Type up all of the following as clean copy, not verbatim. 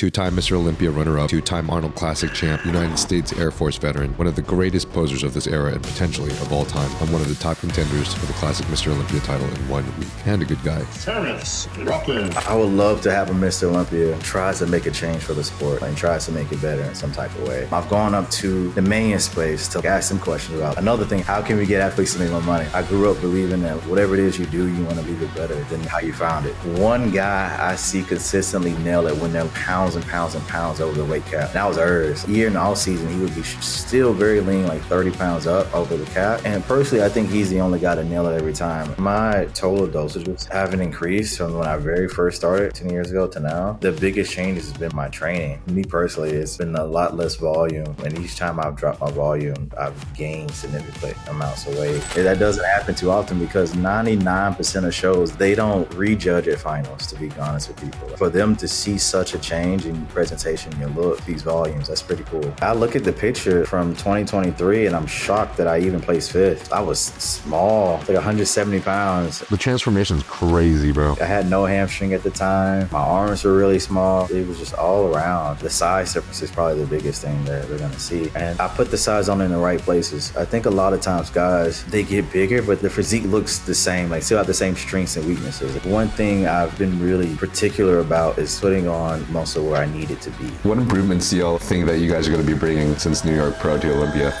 two-time Mr. Olympia Runner-Up, two-time Arnold Classic Champ, United States Air Force veteran, one of the greatest posers of this era and potentially of all time, and one of the top contenders for the classic Mr. Olympia title in 1 week. And a good guy. Terrence, Ruffin. I would love to have a Mr. Olympia tries to make a change for the sport and tries to make it better in some type of way. I've gone up to the main place to ask them questions about another thing, how can we get athletes to make more money? I grew up believing that whatever it is you do, you want to leave it better than how you found it. One guy I see consistently nail it when they're pounds and pounds and pounds over the weight cap. That was Urs. Year in the off season, he would be still very lean, like 30 pounds up over the cap. And personally, I think he's the only guy to nail it every time. My total dosages haven't increased from when I very first started 10 years ago to now. The biggest change has been my training. Me personally, it's been a lot less volume. And each time I've dropped my volume, I've gained significant amounts of weight. And that doesn't happen too often because 99% of shows, they don't rejudge at finals, to be honest with people. For them to see such a change in your presentation, your look, these volumes, that's pretty cool. I look at the picture from 2023 and I'm shocked that I even placed fifth. I was small, like 170 pounds. The transformation's crazy, bro. I had no hamstring at the time. My arms were really small. It was just all around. The size difference is probably the biggest thing that they're gonna see. And I put the size on in the right places. I think a lot of times guys, they get bigger, but the physique looks the same, like still have the same strengths and weaknesses. One thing I've been really particular about is putting on muscle where I need it to be. What improvements do y'all think that you guys are going to be bringing since New York Pro to Olympia?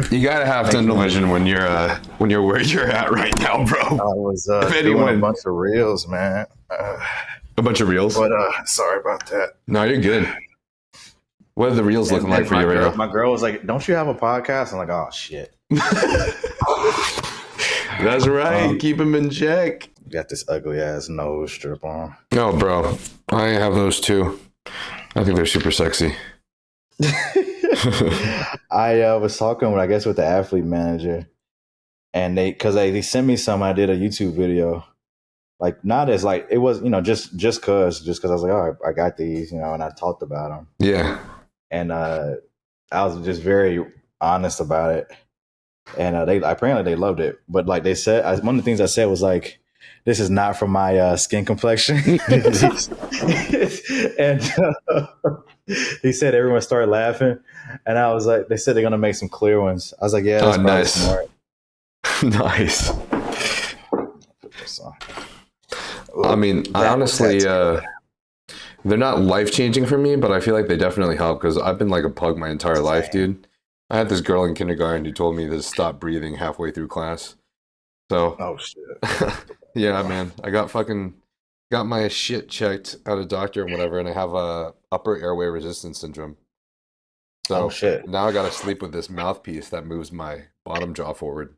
You gotta have tunnel vision when you're where you're at right now, bro. I was doing a bunch of reels, man. A bunch of reels? But sorry about that. No, you're good. What are the reels looking like for you right now? My girl was like, "Don't you have a podcast?" I'm like, "Oh shit." That's right. Keep him in check. Got this ugly ass nose strip on. Oh, bro. I have those too. I think they're super sexy. I was talking with, I guess, with the athlete manager, and they sent me some. I did a YouTube video, like not as like it was, just cause I was like, oh, I got these, and I talked about them. Yeah. And I was just very honest about it, and they apparently loved it. But like they said, one of the things I said was like, this is not from my skin complexion. And he said everyone started laughing. And I was like, they said they're going to make some clear ones. I was like, yeah, that's probably smart. Nice. I mean, I honestly, they're not life-changing for me, but I feel like they definitely help because I've been like a pug my entire life, dude. I had this girl in kindergarten who told me to stop breathing halfway through class. So, oh shit. Yeah, man, I got my shit checked at a doctor and whatever, and I have a upper airway resistance syndrome. So now I gotta sleep with this mouthpiece that moves my bottom jaw forward.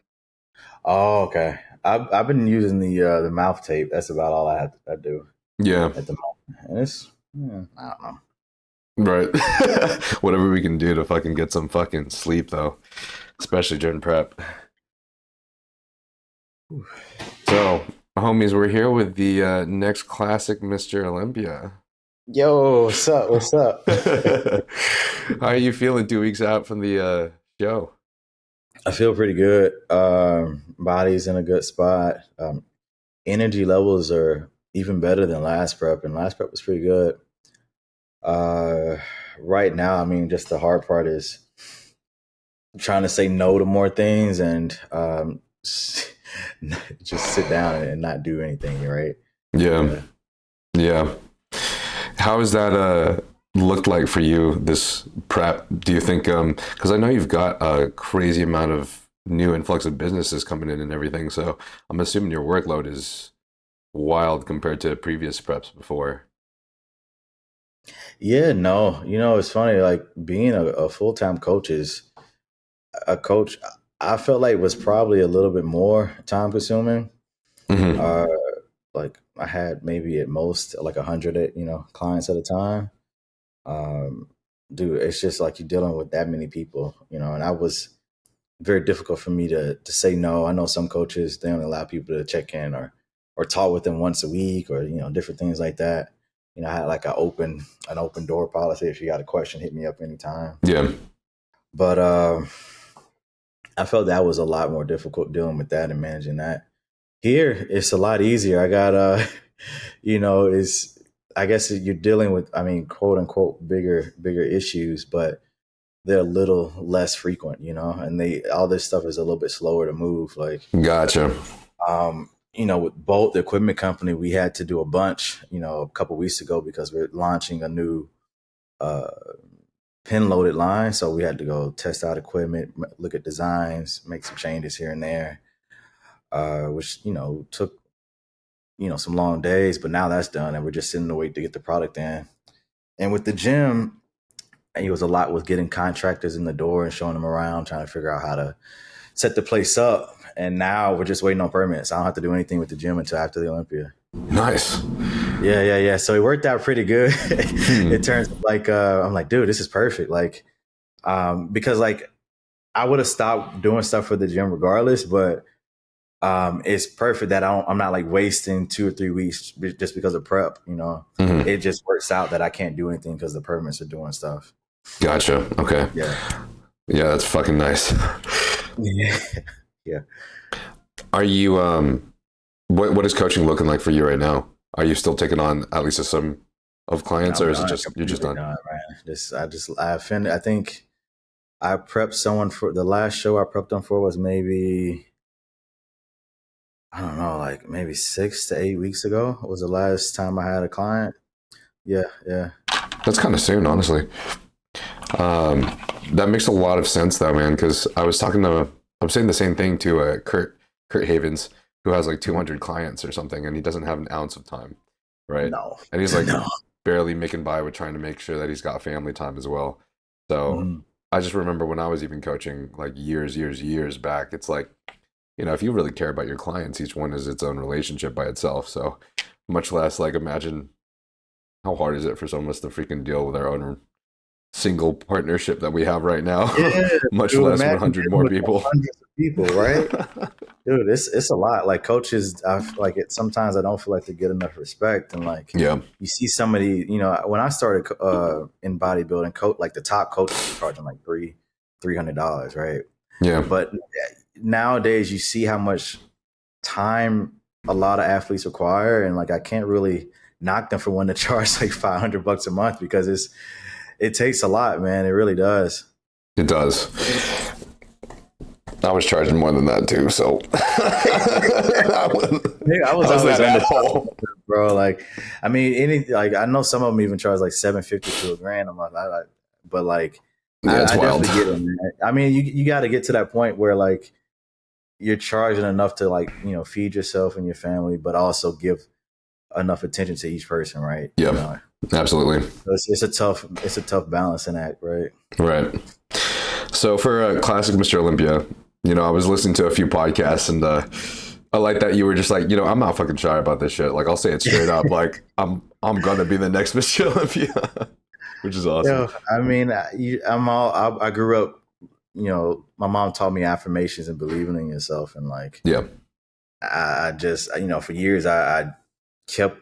Oh, okay. I've been using the mouth tape. That's about all I do. Yeah. At the moment, and it's I don't know. Right. Whatever we can do to fucking get some fucking sleep, though, especially during prep. So, homies, we're here with the next classic Mr. Olympia. Yo, what's up? What's up? How are you feeling 2 weeks out from the show? I feel pretty good. Body's in a good spot. Energy levels are even better than last prep, and last prep was pretty good. Right now, I mean, just the hard part is trying to say no to more things and just sit down and not do anything, right? Yeah. How has that looked like for you, this prep? Do you think, because I know you've got a crazy amount of new influx of businesses coming in and everything, so I'm assuming your workload is wild compared to previous preps before. Yeah, no. It's funny, like being a full-time coach I felt like was probably a little bit more time consuming. Mm-hmm. Like I had maybe at most like 100, clients at a time. Dude, it's just like you're dealing with that many people, and I was very difficult for me to say no. I know some coaches, they only allow people to check in or talk with them once a week or, different things like that. I had like an open door policy. If you got a question, hit me up anytime. Yeah. But I felt that was a lot more difficult dealing with that and managing that. Here, it's a lot easier. I got is, I guess you're dealing with, I mean, quote unquote, bigger issues, but they're a little less frequent, and all this stuff is a little bit slower to move. Like, Gotcha. with Bolt, the equipment company, we had to do a bunch, a couple weeks ago because we're launching a new pin loaded line. So we had to go test out equipment, look at designs, make some changes here and there, which, took, some long days, but now that's done and we're just sitting to wait to get the product in. And with the gym, it was a lot with getting contractors in the door and showing them around, trying to figure out how to set the place up. And now we're just waiting on permits. I don't have to do anything with the gym until after the Olympia. Nice. Yeah. So it worked out pretty good. It turns like, I'm like, dude, this is perfect. Like, because like I would have stopped doing stuff for the gym regardless, but it's perfect that I'm not like wasting 2 or 3 weeks just because of prep, It just works out that I can't do anything because the permits are doing stuff. Gotcha. Okay. Yeah, that's fucking nice. Yeah. Are you what is coaching looking like for you right now? Are you still taking on at least a sum of clients, or is it just you're just done? I think I prepped someone for the last show I prepped them for was maybe, I don't know, like maybe 6 to 8 weeks ago was the last time I had a client. Yeah. That's kind of soon, honestly. That makes a lot of sense though, man, because I'm saying the same thing to Kurt Havens, who has like 200 clients or something, and he doesn't have an ounce of time, right? No. And he's like barely making by with trying to make sure that he's got family time as well. So I just remember when I was even coaching like years back, it's like, if you really care about your clients, each one is its own relationship by itself. So much less like imagine how hard is it for some of us to freaking deal with our own single partnership that we have right now, much less 100 more people. Hundreds of people, right? Dude, it's a lot. Like coaches, I feel like sometimes I don't feel like they get enough respect. And like, you see somebody, when I started in bodybuilding, like the top coaches were charging like $300, right? Yeah. But nowadays you see how much time a lot of athletes require, and like I can't really knock them for wanting to charge like $500 a month because it takes a lot, man. It really does. It does. I was charging more than that too, so I was always under, bro. Like, I mean, I know some of them even charge like $750 to $1,000 a month. But like, yeah, it's I wild. definitely get it, man. I mean, you got to get to that point where like you're charging enough to like feed yourself and your family, but also give enough attention to each person, right? Yeah, absolutely. It's a tough balancing act, right? Right. So for Classic Mr. Olympia, I was listening to a few podcasts, and I like that you were just like, I'm not fucking shy about this shit. Like, I'll say it straight up. Like, I'm gonna be the next Mr. Olympia, which is awesome. I mean, I grew up. My mom taught me affirmations and believing in yourself, and like, I just, for years I kept,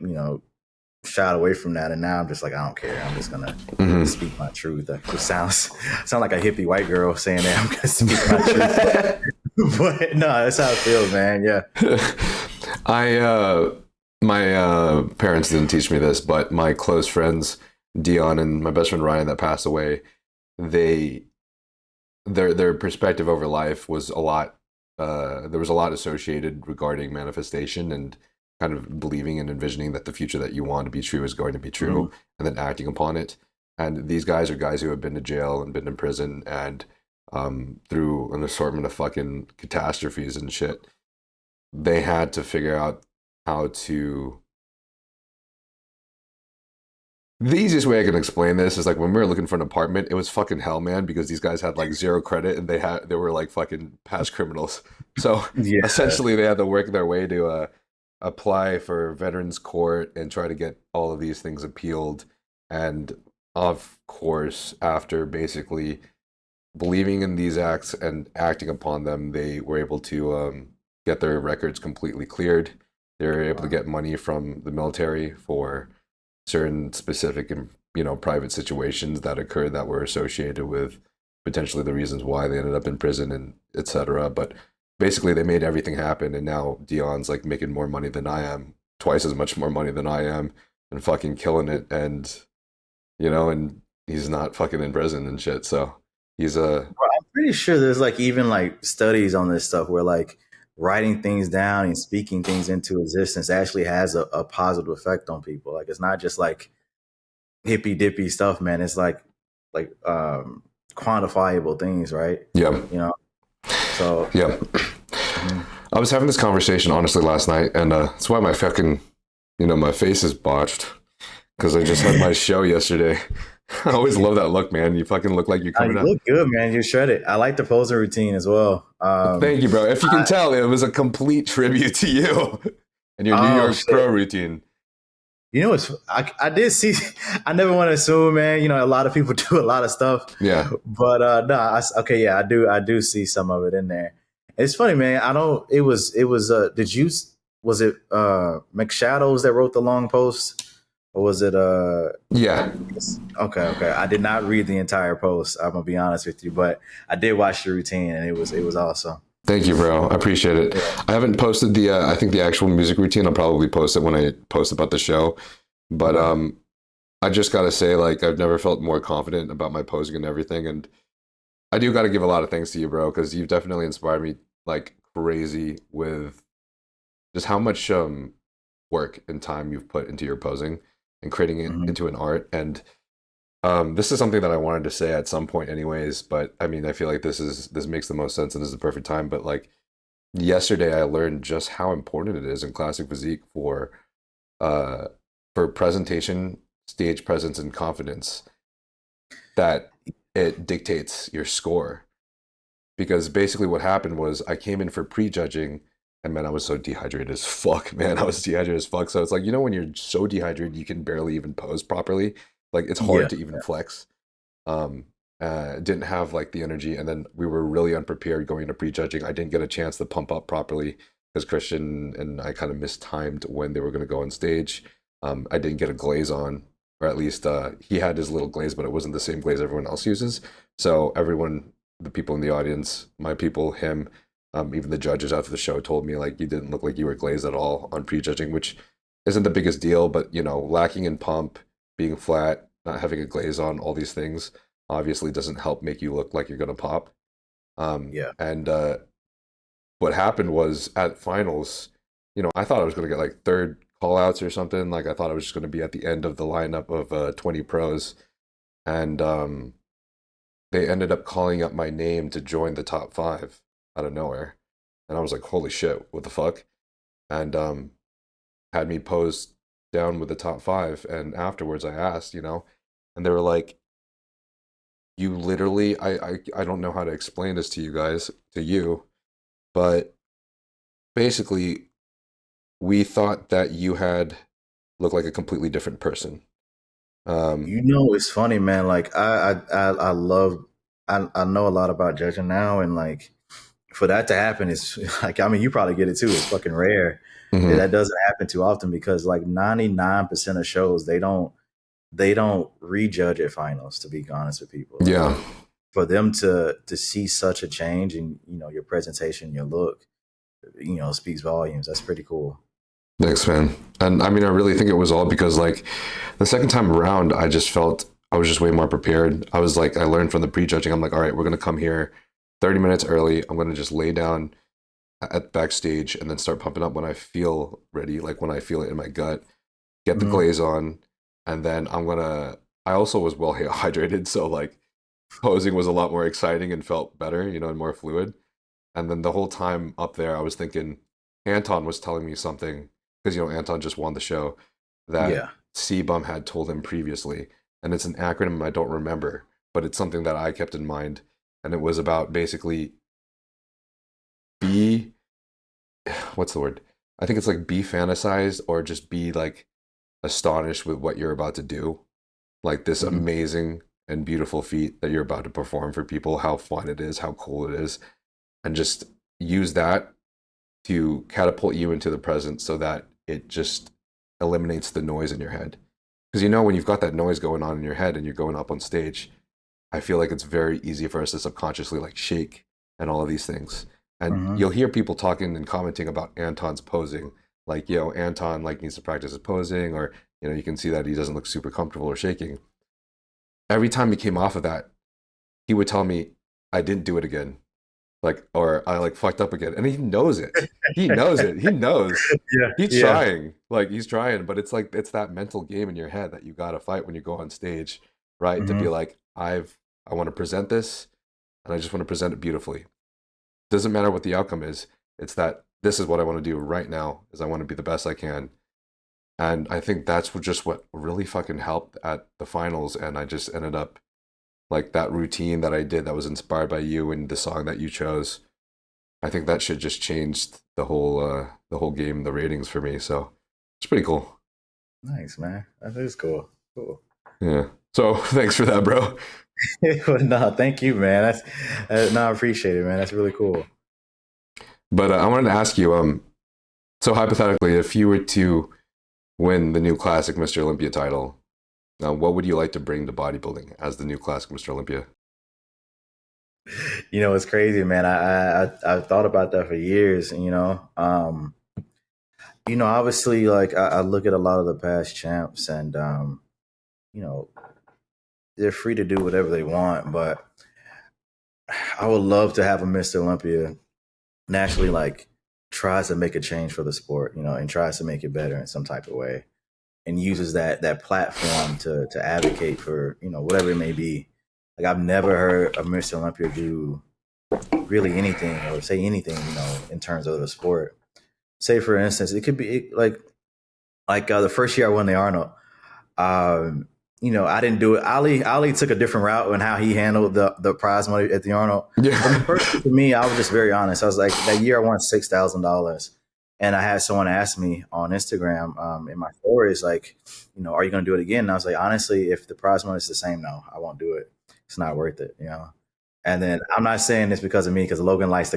shied away from that, and now I'm just like, I don't care. I'm just gonna speak my truth. It sound like a hippie white girl saying that I'm gonna speak my truth, but no, that's how it feels, man. Yeah. My parents didn't teach me this, but my close friends Dion and my best friend Ryan that passed away, their perspective over life was a lot. There was a lot associated regarding manifestation and kind of believing and envisioning that the future that you want to be true is going to be true, and then acting upon it. And these guys are guys who have been to jail and been in prison and through an assortment of fucking catastrophes and shit. They had to figure out how to. The easiest way I can explain this is like when we were looking for an apartment, it was fucking hell, man, because these guys had like zero credit and they were like fucking past criminals. So essentially they had to work their way to apply for Veterans Court and try to get all of these things appealed. And of course, after basically believing in these acts and acting upon them, they were able to get their records completely cleared. They were able to get money from the military for certain specific and private situations that occurred that were associated with potentially the reasons why they ended up in prison and etc. But basically they made everything happen, and now Dion's like making more money than I am twice as much more money than I am and fucking killing it, and and he's not fucking in prison and shit. So he's a Bro, I'm pretty sure there's like even like studies on this stuff where like writing things down and speaking things into existence actually has a positive effect on people. Like it's not just like hippy dippy stuff, man. It's like quantifiable things, right? yeah. So Yeah. I was having this conversation honestly last night, and that's why my fucking, my face is botched, because I just had my show yesterday. I always love that look, man. You fucking look like you're coming you up. look good, man. You're shredded. I like the posing routine as well. Thank you, bro. If you can tell, it was a complete tribute to you and your New York pro routine. It's I did see. I never want to assume, man. A lot of people do a lot of stuff. Yeah. But I do see some of it in there. It's funny, man. Was it McShadows that wrote the long post, or was it Yeah. Okay. I did not read the entire post. I'm gonna be honest with you, but I did watch the routine, and it was awesome. Thank you, bro. I appreciate it. Yeah. I haven't posted I think the actual music routine. I'll probably post it when I post about the show. But I just got to say, like, I've never felt more confident about my posing and everything. And I do got to give a lot of thanks to you, bro, because you've definitely inspired me like crazy with just how much work and time you've put into your posing and creating it into an art. And this is something that I wanted to say at some point anyways, but I mean, I feel like this makes the most sense and this is the perfect time. But like yesterday I learned just how important it is in classic physique for presentation, stage presence, and confidence, that it dictates your score. Because basically what happened was I came in for prejudging, and man, I was so dehydrated as fuck, man. I was dehydrated as fuck. So it's like, when you're so dehydrated, you can barely even pose properly. Like it's hard to even flex. Didn't have like the energy, and then we were really unprepared going into prejudging. I didn't get a chance to pump up properly because Christian and I kind of mistimed when they were going to go on stage. I didn't get a glaze on, or at least he had his little glaze, but it wasn't the same glaze everyone else uses. So everyone, the people in the audience, my people, him, even the judges after the show told me like, you didn't look like you were glazed at all on prejudging, which isn't the biggest deal, but lacking in pump, being flat, not having a glaze on, all these things obviously doesn't help make you look like you're going to pop. And what happened was at finals, I thought I was going to get like third call outs or something. Like I thought I was just going to be at the end of the lineup of 20 pros. And they ended up calling up my name to join the top 5 out of nowhere. And I was like, holy shit, what the fuck? And had me pose down with the top 5. And afterwards I asked, and they were like, you literally, I don't know how to explain this to you guys, but basically we thought that you had looked like a completely different person. It's funny, man. Like I love, I know a lot about judging now, and like for that to happen is like, I mean, you probably get it too. It's fucking rare. Mm-hmm. That doesn't happen too often, because like 99% of shows, they don't rejudge at finals, to be honest with people. Yeah. For them to see such a change in, your presentation, your look, speaks volumes. That's pretty cool. Thanks, man. And I mean, I really think it was all because like the second time around, I just felt I was just way more prepared. I was like, I learned from the prejudging. I'm like, all right, we're going to come here 30 minutes early. I'm going to just lay down at backstage and then start pumping up when I feel ready. Like when I feel it in my gut, get the glaze on. And then I also was well hydrated. So like posing was a lot more exciting and felt better, and more fluid. And then the whole time up there, I was thinking, Anton was telling me something, because, Anton just won the show, that C-Bum had told him previously. And it's an acronym I don't remember, but it's something that I kept in mind. And it was about basically what's the word? I think it's like be fantasized, or just be like astonished with what you're about to do. Like this amazing and beautiful feat that you're about to perform for people, how fun it is, how cool it is. And just use that to catapult you into the present, so that it just eliminates the noise in your head. Because when you've got that noise going on in your head and you're going up on stage, I feel like it's very easy for us to subconsciously like shake and all of these things. And you'll hear people talking and commenting about Anton's posing like, Anton like needs to practice his posing, or, you can see that he doesn't look super comfortable or shaking. Every time he came off of that, he would tell me, I didn't do it again. Like, or I like fucked up again. And he knows it. He knows it. He knows. Yeah, He's yeah. trying. Like, he's trying, but it's like, it's that mental game in your head that you got to fight when you go on stage, right? To be like, I want to present this, and I just want to present it beautifully. Doesn't matter what the outcome is. It's that this is what I want to do right now, is I want to be the best I can. And I think that's just what really fucking helped at the finals. And I just ended up, like, that routine that I did that was inspired by you and the song that you chose, I think that shit just changed the whole game, the ratings for me. So it's pretty cool. Nice, man. That is cool. Cool. Yeah. So thanks for that, bro. No, thank you, man. No, I appreciate it, man. That's really cool. But I wanted to ask you, so hypothetically, if you were to win the new Classic Mr. Olympia title, what would you like to bring to bodybuilding as the new Classic Mr. Olympia? It's crazy, man. I've thought about that for years. Obviously, like I look at a lot of the past champs, and they're free to do whatever they want. But I would love to have a Mr. Olympia naturally, like, tries to make a change for the sport, and tries to make it better in some type of way, and uses that platform to advocate for, whatever it may be. Like, I've never heard a Mr. Olympia do really anything or say anything, in terms of the sport. Say, for instance, it could be like the first year I won the Arnold, I didn't do it. Ali took a different route in how he handled the prize money at the Arnold. Yeah. But for me, I was just very honest. I was like, that year I won $6,000. And I had someone ask me on Instagram, in my stories, like, are you going to do it again? And I was like, honestly, if the prize money is the same, no, I won't do it. It's not worth it, And then I'm not saying this because of me, because Logan's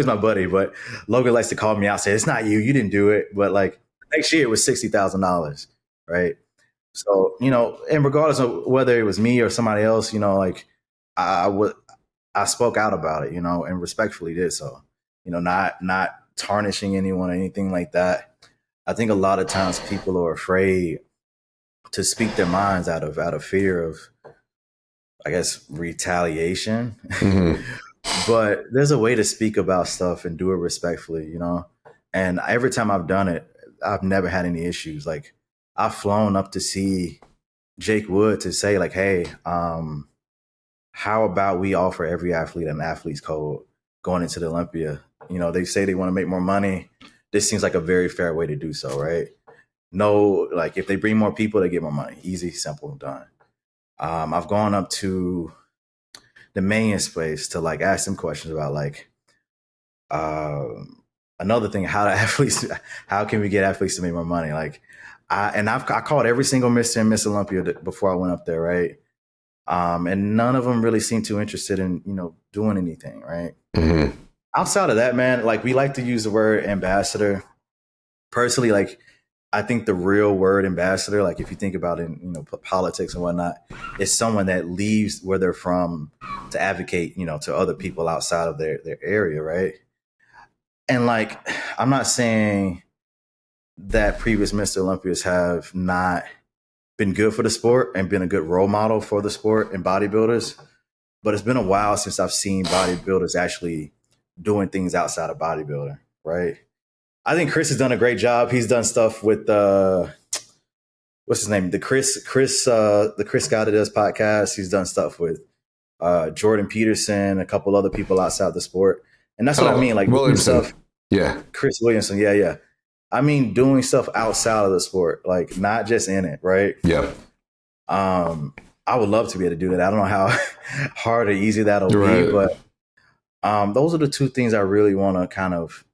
my buddy, but Logan likes to call me out, say, it's not you didn't do it. But like, next year it was $60,000, right? So, and regardless of whether it was me or somebody else, like, I spoke out about it, and respectfully did so, not tarnishing anyone or anything like that. I think a lot of times people are afraid to speak their minds out of fear of, I guess, retaliation. But there's a way to speak about stuff and do it respectfully, And every time I've done it, I've never had any issues. Like, I've flown up to see Jake Wood to say, like, hey, how about we offer every athlete an athlete's code going into the Olympia? They say they want to make more money. This seems like a very fair way to do so, right? No, like, if they bring more people, they get more money. Easy, simple, done. I've gone up to the main space to, like, ask them questions about, like, another thing, how can we get athletes to make more money? Like, I called every single Mr. and Miss Olympia before I went up there, right? And none of them really seemed too interested in, doing anything, right? Outside of that, man, like, we like to use the word ambassador. Personally, like, I think the real word ambassador, like, if you think about it in, politics and whatnot, is someone that leaves where they're from to advocate, to other people outside of their area, right? And, like, I'm not saying that previous Mr. Olympias have not been good for the sport and been a good role model for the sport and bodybuilders, but it's been a while since I've seen bodybuilders actually doing things outside of bodybuilding, right? I think Chris has done a great job. He's done stuff with what's his name? The Chris guy that does podcasts. He's done stuff with Jordan Peterson, a couple other people outside the sport. And that's what I mean, like, Williamson. Stuff. Yeah. Chris Williamson. Yeah. I mean, doing stuff outside of the sport, like, not just in it, right? Yeah. I would love to be able to do that. I don't know how hard or easy that'll be, but those are the two things I really want to kind of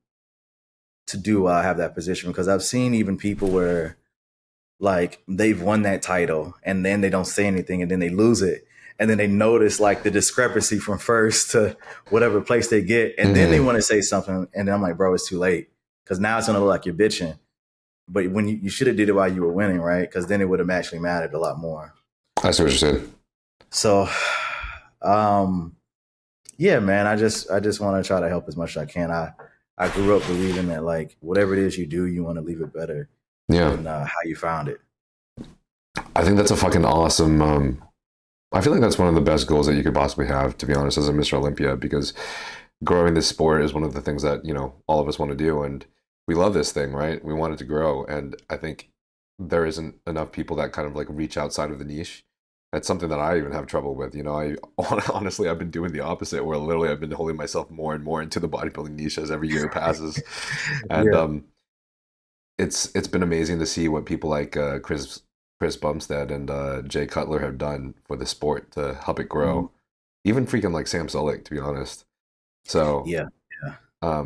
to do while I have that position, because I've seen even people where, like, they've won that title and then they don't say anything and then they lose it. And then they notice, like, the discrepancy from first to whatever place they get. And then they want to say something. And then I'm like, bro, it's too late. Because now it's going to look like you're bitching. But when you should have did it while you were winning, right? Because then it would have actually mattered a lot more. I see what you're saying. So, yeah, man, I just want to try to help as much as I can. I grew up believing that like whatever it is you do, you want to leave it better Yeah. than how you found it. I think that's a fucking awesome. I feel like that's one of the best goals that you could possibly have, to be honest, as a Mr. Olympia, because growing this sport is one of the things that, you know, all of us want to do. And we love this thing, right? We want it to grow. And I think there isn't enough people that kind of like reach outside of the niche. That's something that I even have trouble with. You know, I honestly, I've been doing the opposite, where literally I've been holding myself more and more into the bodybuilding niche as every year passes. And Yeah. it's been amazing to see what people like Chris Bumstead and Jay Cutler have done for the sport to help it grow. Mhm. Even freaking like Sam Sulek, to be honest. So Yeah. Yeah.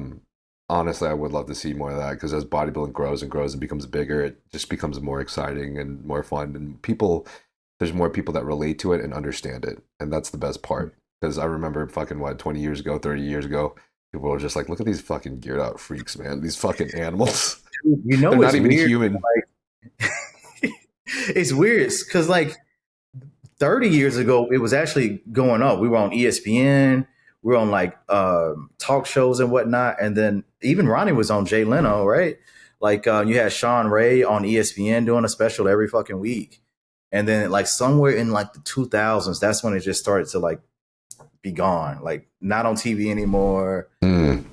honestly, I would love to see more of that, because as bodybuilding grows and grows and becomes bigger, it just becomes more exciting and more fun. And there's more people that relate to it and understand it. And that's the best part. Because I remember fucking 20 years ago, 30 years ago, people were just like, look at these fucking geared out freaks, man. These fucking animals. Dude, you know, They're it's not even weird. human. It's weird because like 30 years ago, it was actually going up. We were on ESPN. We were on like talk shows and whatnot. And then even Ronnie was on Jay Leno, right? Like you had Sean Ray on ESPN doing a special every fucking week. And then like somewhere in like the 2000s, that's when it just started to like be gone. Like not on TV anymore. Mm.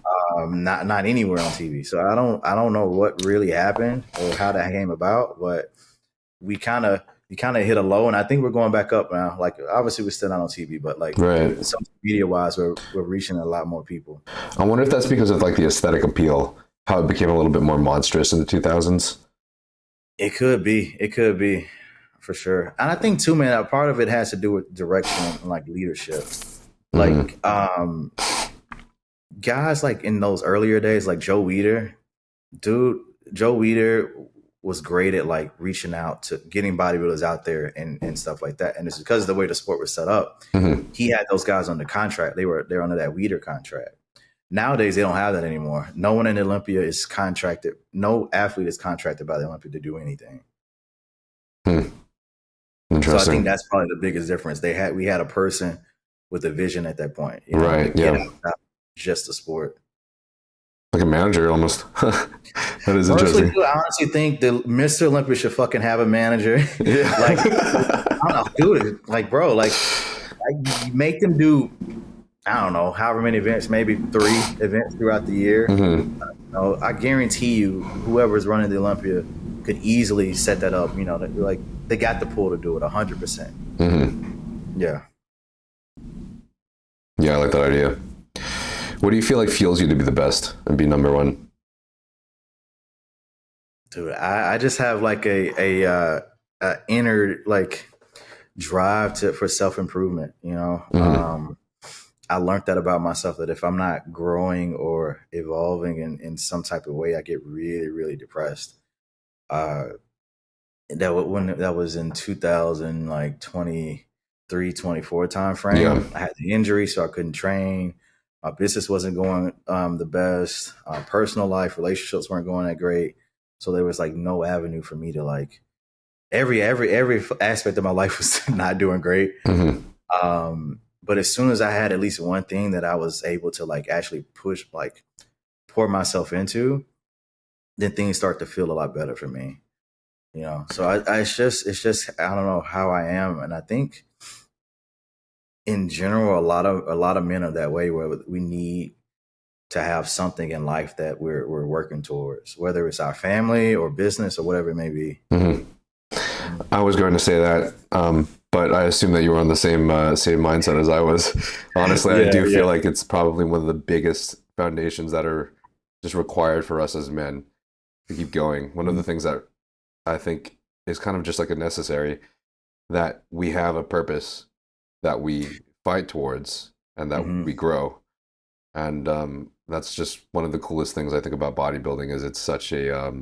Not anywhere on TV. So I don't know what really happened or how that came about, but we kind of hit a low, and I think we're going back up now. Like obviously we're still not on TV, but like Right. social media wise, we're reaching a lot more people. I wonder if that's because of like the aesthetic appeal, how it became a little bit more monstrous in the 2000s. It could be for sure. And I think too, man, a part of it has to do with direction and like leadership. Like guys like in those earlier days, like Joe Weider was great at like reaching out to getting bodybuilders out there and stuff like that. And it's because of the way the sport was set up. Mm-hmm. He had those guys under contract. They're under that Weider contract. Nowadays, they don't have that anymore. No one in Olympia is contracted. No athlete is contracted by the Olympia to do anything. Interesting. So I think that's probably the biggest difference. We had a person with a vision at that point. You know, Right. Yeah. Just the sport. Like a manager almost. That is Personally, interesting. I honestly think that Mr. Olympia should fucking have a manager. Yeah. Like, I don't know, dude. Like, bro, like you make them do, I don't know, however many events, maybe 3 events throughout the year. Mm-hmm. You know, I guarantee you, whoever's running the Olympia could easily set that up. You know, like they got the pull to do it 100%. Mm-hmm. Yeah. Yeah, I like that idea. What do you feel like fuels you to be the best and be number one? Dude, I just have like a inner like drive for self-improvement, you know. Mm-hmm. I learned that about myself, that if I'm not growing or evolving in some type of way, I get really, really depressed. That was in 2000, like 23, 24 time frame. Yeah. I had the injury, so I couldn't train. My business wasn't going the best. Personal life, relationships weren't going that great. So there was like no avenue for me to like every aspect of my life was not doing great. Mm-hmm. But as soon as I had at least one thing that I was able to like actually push, like pour myself into, then things start to feel a lot better for me. You know, so it's just I don't know how I am, and I think in general a lot of men are that way, where we need to have something in life that we're working towards, whether it's our family or business or whatever it may be. Mm-hmm. I was going to say that, but I assume that you were on the same mindset as I was. Honestly, I do feel like it's probably one of the biggest foundations that are just required for us as men to keep going. One of the things that I think is kind of just like a necessary, that we have a purpose that we fight towards and that we grow. And that's just one of the coolest things I think about bodybuilding, is it's such a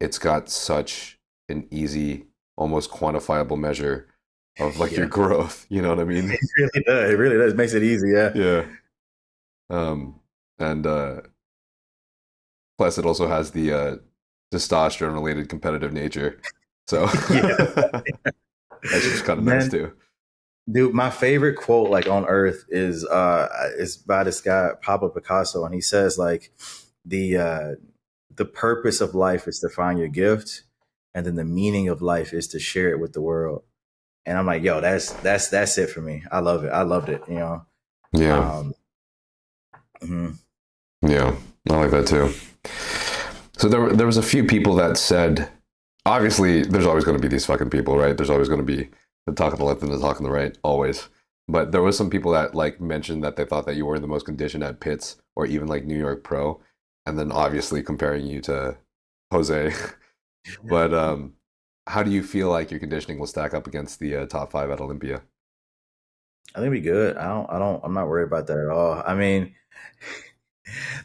it's got such an easy, almost quantifiable measure of like your growth. You know what I mean? It really does. It really does. It makes it easy. Yeah. And plus it also has the testosterone related competitive nature. So that's just kind of nice too. Dude, my favorite quote like on earth is by this guy Pablo Picasso, and he says like the the purpose of life is to find your gift, and then the meaning of life is to share it with the world. And I'm like, yo, that's it for me. I love it. I loved it. You know. Yeah. Um, mhm. Yeah. I like that too. So there was a few people that said, obviously, there's always going to be these fucking people, right? There's always going to be the talk on the left and the talk on the right, always. But there was some people that like mentioned that they thought that you were the most conditioned at pits or even like New York Pro, and then obviously comparing you to Jose. But how do you feel like your conditioning will stack up against the top 5 at Olympia? I think we good. I'm not worried about that at all. I mean,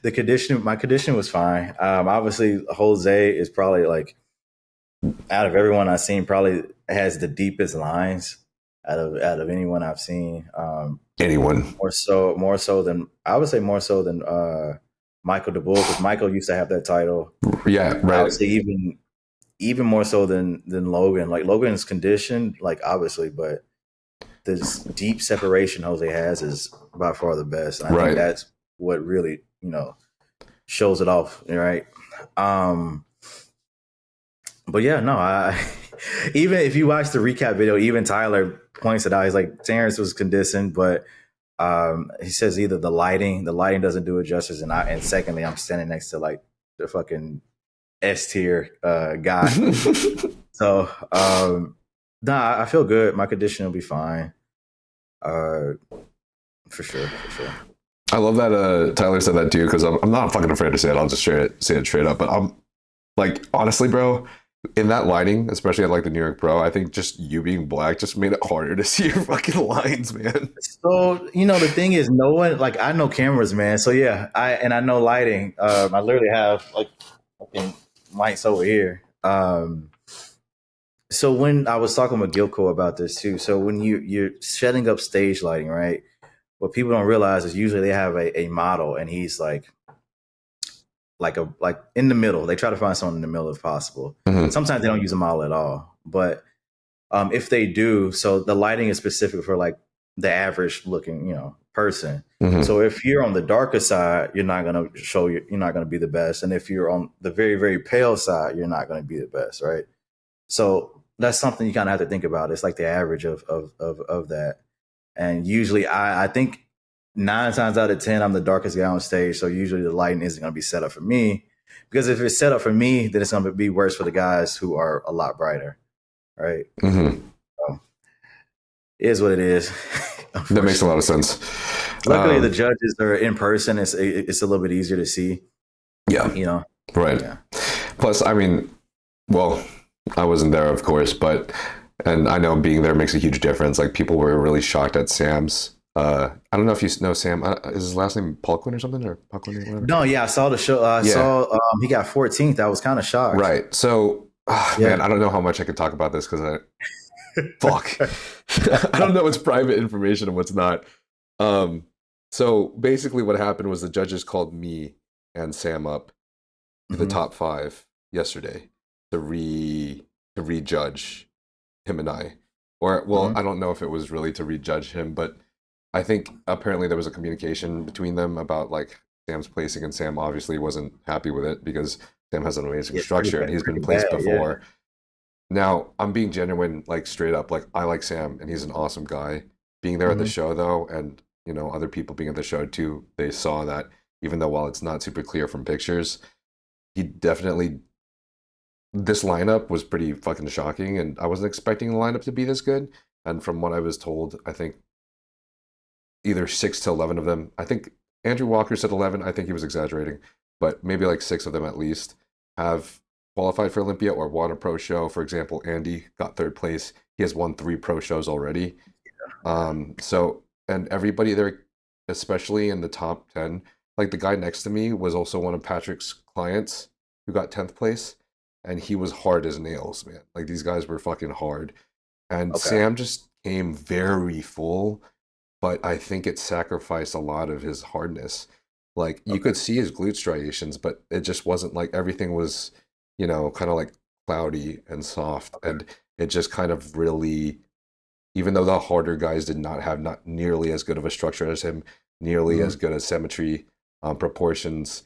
my conditioning was fine. Obviously, Jose is probably like out of everyone I've seen, probably has the deepest lines out of anyone I've seen. Anyone? More so than I would say more so than Michael DeBull, because Michael used to have that title. Yeah, I right. would say even more so than Logan. Like Logan's conditioned, like obviously, but this deep separation Jose has is by far the best. And I think that's what really, shows it off, right? But yeah, no, even if you watch the recap video, even Tyler points it out. He's like, Terrence was conditioned, but he says either the lighting doesn't do it justice, and secondly, I'm standing next to like the fucking S tier guy. So I feel good. My condition will be fine. For sure. I love that Tyler said that too, because I'm not fucking afraid to say it. I'll just say it straight up. But I'm like, honestly, bro, in that lighting, especially at like the New York Pro, I think just you being black just made it harder to see your fucking lines, man. So the thing is, no one like I know cameras, man. So yeah, I know lighting. I literally have like fucking lights over here. So when I was talking with Gilco about this too, so when you're setting up stage lighting, right? What people don't realize is usually they have a model, and he's like in the middle. They try to find someone in the middle if possible. Mm-hmm. Sometimes they don't use a model at all, but if they do, so the lighting is specific for like the average looking, person. Mm-hmm. So if you're on the darker side, you're not going to you're not going to be the best. And if you're on the very, very pale side, you're not going to be the best. Right. So that's something you kind of have to think about. It's like the average of that. And usually I think 9 times out of 10, I'm the darkest guy on stage. So usually the lighting isn't going to be set up for me, because if it's set up for me, then it's going to be worse for the guys who are a lot brighter. Right. Mm-hmm. So, it is what it is. That makes a lot of sense. Luckily, the judges are in person. It's a little bit easier to see. Yeah. Right. Yeah. Plus, I mean, well, I wasn't there, of course, and I know being there makes a huge difference. Like, people were really shocked at Sam's. I don't know if you know Sam. Is his last name Paulquin or something, or Paulquin or whatever? No, yeah, I saw the show. I saw he got 14th. I was kind of shocked. Right. So, man, I don't know how much I could talk about this because fuck. I don't know what's private information and what's not. So basically what happened was the judges called me and Sam up to the top 5 yesterday to rejudge him and I. Or, well, I don't know if it was really to rejudge him, but I think apparently there was a communication between them about like Sam's placing, and Sam obviously wasn't happy with it because Sam has an amazing structure and he's been placed before. Yeah. Now, I'm being genuine, like straight up, like I like Sam and he's an awesome guy. Being there at the show though, and other people being at the show too, they saw that even though while it's not super clear from pictures, this lineup was pretty fucking shocking, and I wasn't expecting the lineup to be this good. And from what I was told, I think either 6 to 11 of them, I think Andrew Walker said 11, I think he was exaggerating, but maybe like 6 of them at least have qualified for Olympia or won a pro show. For example, Andy got 3rd place. He has won 3 pro shows already. So, and everybody there, especially in the top 10, like the guy next to me was also one of Patrick's clients who got 10th place, and he was hard as nails, man. Like these guys were fucking hard. And Sam just came very full, but I think it sacrificed a lot of his hardness. Like you could see his glute striations, but it just wasn't like everything was, kind of like cloudy and soft. And it just kind of really, even though the harder guys did not have not nearly as good of a structure as him, nearly as good as symmetry, proportions,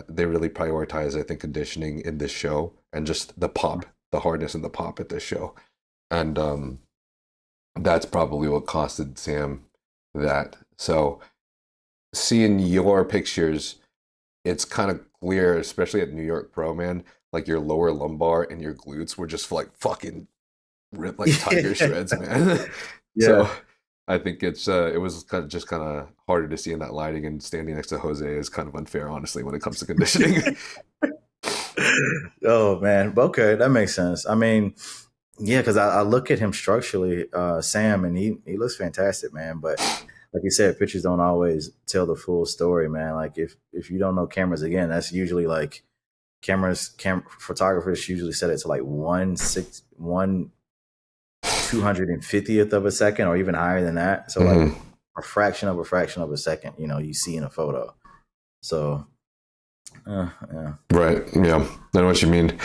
they really prioritize, I think, conditioning in this show and just the pop, the hardness and the pop at this show. And that's probably what costed Sam that. So seeing your pictures, it's kind of clear, especially at New York Pro, man, like your lower lumbar and your glutes were just like fucking ripped like tiger shreds, man. Yeah. So I think it was kind of harder to see in that lighting, and standing next to Jose is kind of unfair, honestly, when it comes to conditioning. Oh man, okay, that makes sense. I mean, yeah, because I look at him structurally, Sam, and he looks fantastic, man. But like you said, pictures don't always tell the full story, man. Like if you don't know cameras, again, that's usually like photographers usually set it to like 1/250th of a second, or even higher than that. So like a fraction of a second, you see in a photo. So yeah. Right. Yeah. I know what you mean.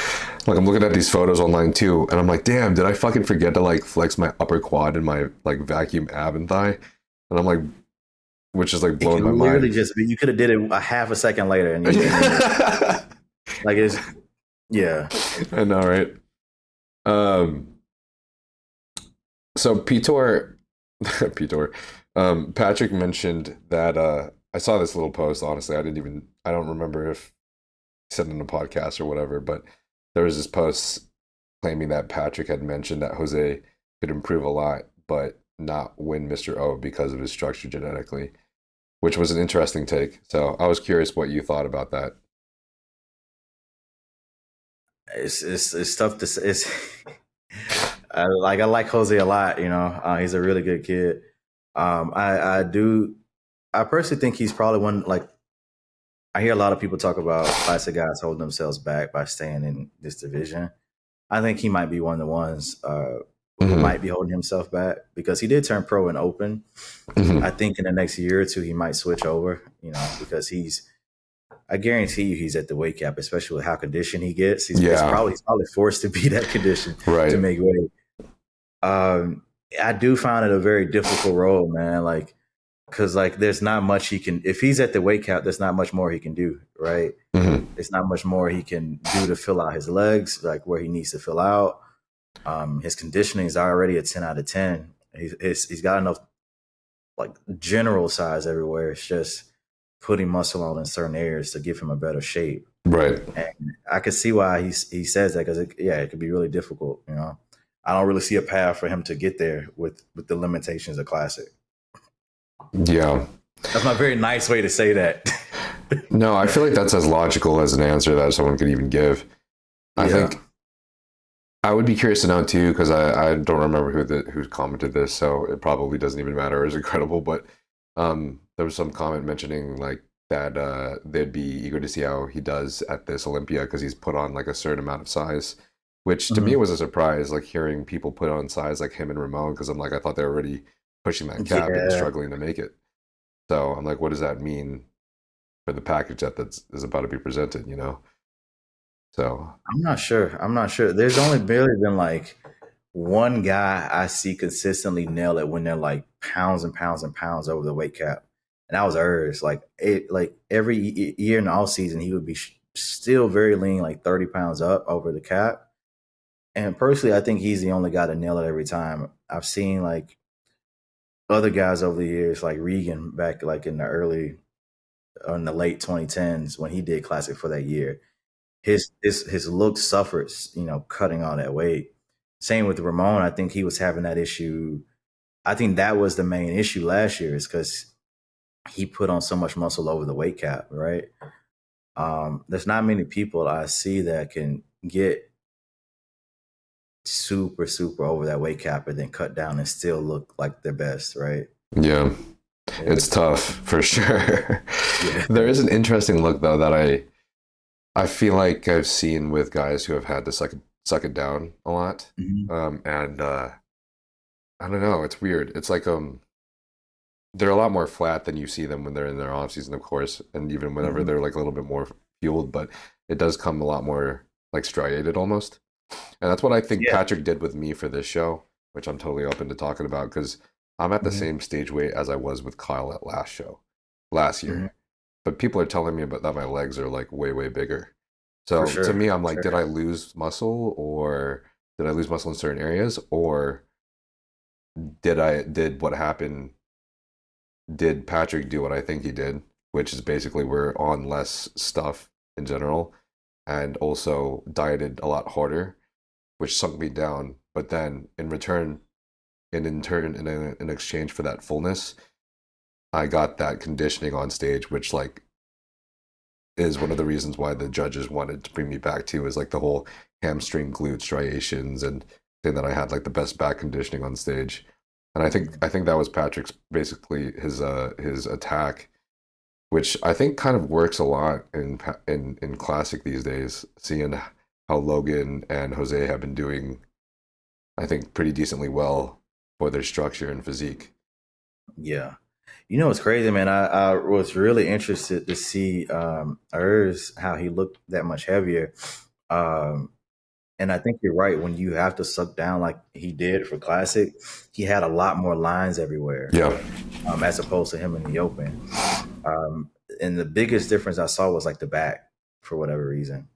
Like I'm looking at these photos online too, and I'm like, damn, did I fucking forget to like flex my upper quad and my like vacuum ab and thigh? And I'm like, which is like blowing my mind. Literally just, you could have did it a half a second later, and you like it's, yeah. I know, right? So Patrick mentioned that I saw this little post. Honestly, I don't remember if he said it in a podcast or whatever, but there was this post claiming that Patrick had mentioned that Jose could improve a lot, but not win Mr. O because of his structure genetically, which was an interesting take. So I was curious what you thought about that. It's tough to say. I like Jose a lot. He's a really good kid. I personally think he's probably one. Like, I hear a lot of people talk about classic guys holding themselves back by staying in this division. I think he might be one of the ones who might be holding himself back, because he did turn pro and open. I think in the next year or two he might switch over. Because I guarantee you he's at the weight cap, especially with how conditioned he gets. He's probably forced to be that conditioned to make weight. I do find it a very difficult role, man. Like, because like there's not much he can. If he's at the weight cap, there's not much more he can do, right? There's not much more he can do to fill out his legs, like where he needs to fill out. His conditioning is already a 10 out of 10. He's got enough like general size everywhere. It's just putting muscle on in certain areas to give him a better shape. Right. And I can see why he says that, because it could be really difficult. I don't really see a path for him to get there with the limitations of classic. Yeah. That's my very nice way to say that. No, I feel like that's as logical as an answer that someone could even give. I think I would be curious to know too, because I don't remember who commented this, so it probably doesn't even matter or is incredible. But there was some comment mentioning like that they'd be eager to see how he does at this Olympia, because he's put on like a certain amount of size, which to me was a surprise, like hearing people put on size like him and Ramon, because I'm like, I thought they were already pushing that cap and struggling to make it. So I'm like, what does that mean for the package that is about to be presented, So I'm not sure. There's only barely been like one guy I see consistently nail it when they're like pounds and pounds and pounds over the weight cap, and that was Urs. Like every year in the off season, he would be still very lean, like 30 pounds up over the cap. And personally, I think he's the only guy to nail it every time. I've seen like other guys over the years, like Regan back like in the late 2010s when he did classic for that year. His look suffered, cutting all that weight. Same with Ramon. I think he was having that issue. I think that was the main issue last year, is because he put on so much muscle over the weight cap, right? There's not many people I see that can get super, super over that weight cap and then cut down and still look like their best, right? Yeah. It's tough for sure. Yeah. There is an interesting look though that I feel like I've seen with guys who have had to suck it down a lot. And I don't know, it's weird. It's like they're a lot more flat than you see them when they're in their off season, of course, and even whenever they're like a little bit more fueled, but it does come a lot more like striated almost. And that's what I think Patrick did with me for this show. which I'm totally open to talking about because I'm at the same stage weight as I was with Kyle at last year. But people are telling me that my legs are like way, way bigger. So to me, I'm like, did I lose muscle, or did I lose muscle in certain areas, or did what happened? Did Patrick do what I think he did, which is basically we're on less stuff in general, and also dieted a lot harder, which sunk me down. But then in exchange for that fullness, I got that conditioning on stage, which like is one of the reasons why the judges wanted to bring me back to, is like the whole hamstring glute striations and saying that I had like the best back conditioning on stage. And I think that was Patrick's basically his attack, which I think kind of works a lot in classic these days, seeing how Logan and Jose have been doing, I think, pretty decently well for their structure and physique. Yeah. You know, it's crazy, man. I was really interested to see Urs, how he looked that much heavier. And I think you're right. When you have to suck down like he did for Classic, he had a lot more lines everywhere. Yeah. As opposed to him in the open. And the biggest difference I saw was like the back, for whatever reason.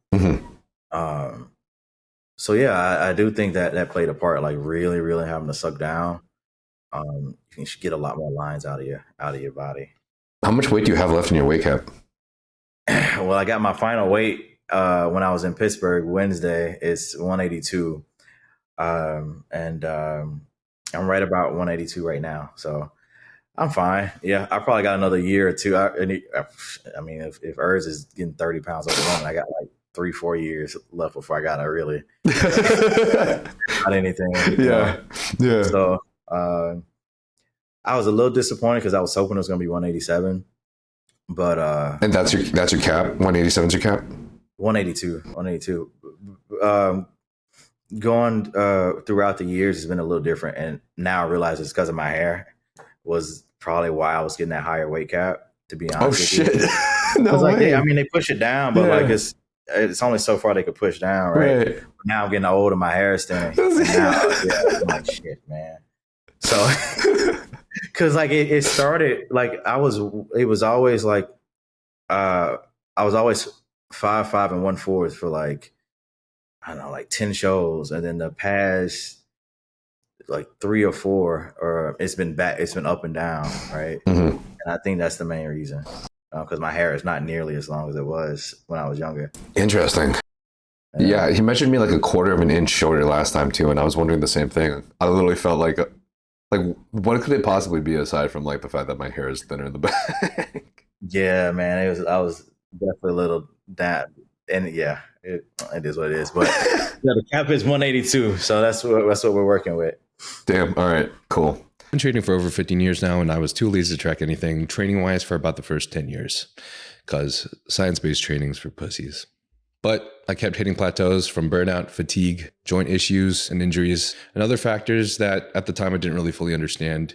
So yeah, I do think that played a part. Like really, really having to suck down. You should get a lot more lines out of your body. How much weight do you have left in your weight cap? Well, I got my final weight when I was in Pittsburgh Wednesday. It's 182, and I'm right about 182 right now. So I'm fine. Yeah, I probably got another year or two. I mean, if Urs is getting 30 pounds over the moment, I got like 3-4 years left before I gotta really not anything. Yeah. So I was a little disappointed because I was hoping it was gonna be 187, but and that's your cap. 187 is your cap. 182. Going throughout the years has been a little different, and now I realize it's because of my hair was probably why I was getting that higher weight cap. To be honest, with you. No way. Like they push it down, but like it's only so far they could push down, right? But now I'm getting older, my hair is thinning. I'm like, shit, man. So, because like it started like it was always like I was always 5'5" and 1/4 for like, I don't know, like 10 shows, and then the past like 3 or 4, or it's been up and down, right? And I think that's the main reason, because my hair is not nearly as long as it was when I was younger. Interesting. Yeah, he measured me like a 1/4 of an inch shorter last time too, and I was wondering the same thing. I literally felt like what could it possibly be aside from like the fact that my hair is thinner in the back? Yeah, man, I was definitely a little that, and yeah, it is what it is. But yeah, the cap is 182, so that's what we're working with. Damn. All right. Cool. I've been training for over 15 years now, and I was too lazy to track anything training-wise for about the first 10 years, because science-based training's for pussies. But I kept hitting plateaus from burnout, fatigue, joint issues, and injuries, and other factors that at the time I didn't really fully understand,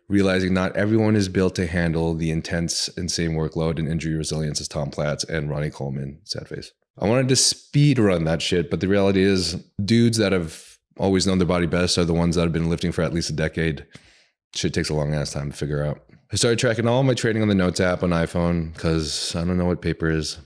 realizing not everyone is built to handle the intense and same workload and injury resilience as Tom Platz and Ronnie Coleman, sad face. I wanted to speed run that shit, but the reality is dudes that have always known their body best are the ones that have been lifting for at least a decade. Shit takes a long ass time to figure out. I started tracking all my training on the Notes app on iPhone because I don't know what paper is.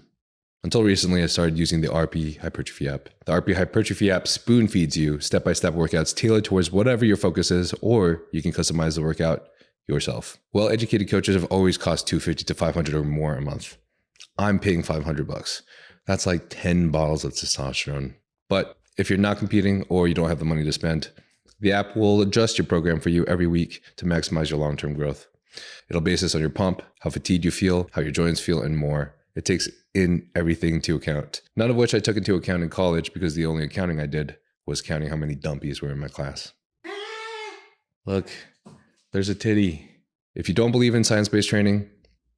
Until recently, I started using the RP Hypertrophy app. The RP Hypertrophy app spoon feeds you step-by-step workouts tailored towards whatever your focus is, or you can customize the workout yourself. Well-educated coaches have always cost $250 to $500 or more a month. I'm paying $500. That's like 10 bottles of testosterone. But if you're not competing or you don't have the money to spend, the app will adjust your program for you every week to maximize your long-term growth. It'll base this on your pump, how fatigued you feel, how your joints feel, and more. It takes in everything into account, none of which I took into account in college because the only accounting I did was counting how many dumpies were in my class. Look, there's a titty. If you don't believe in science-based training,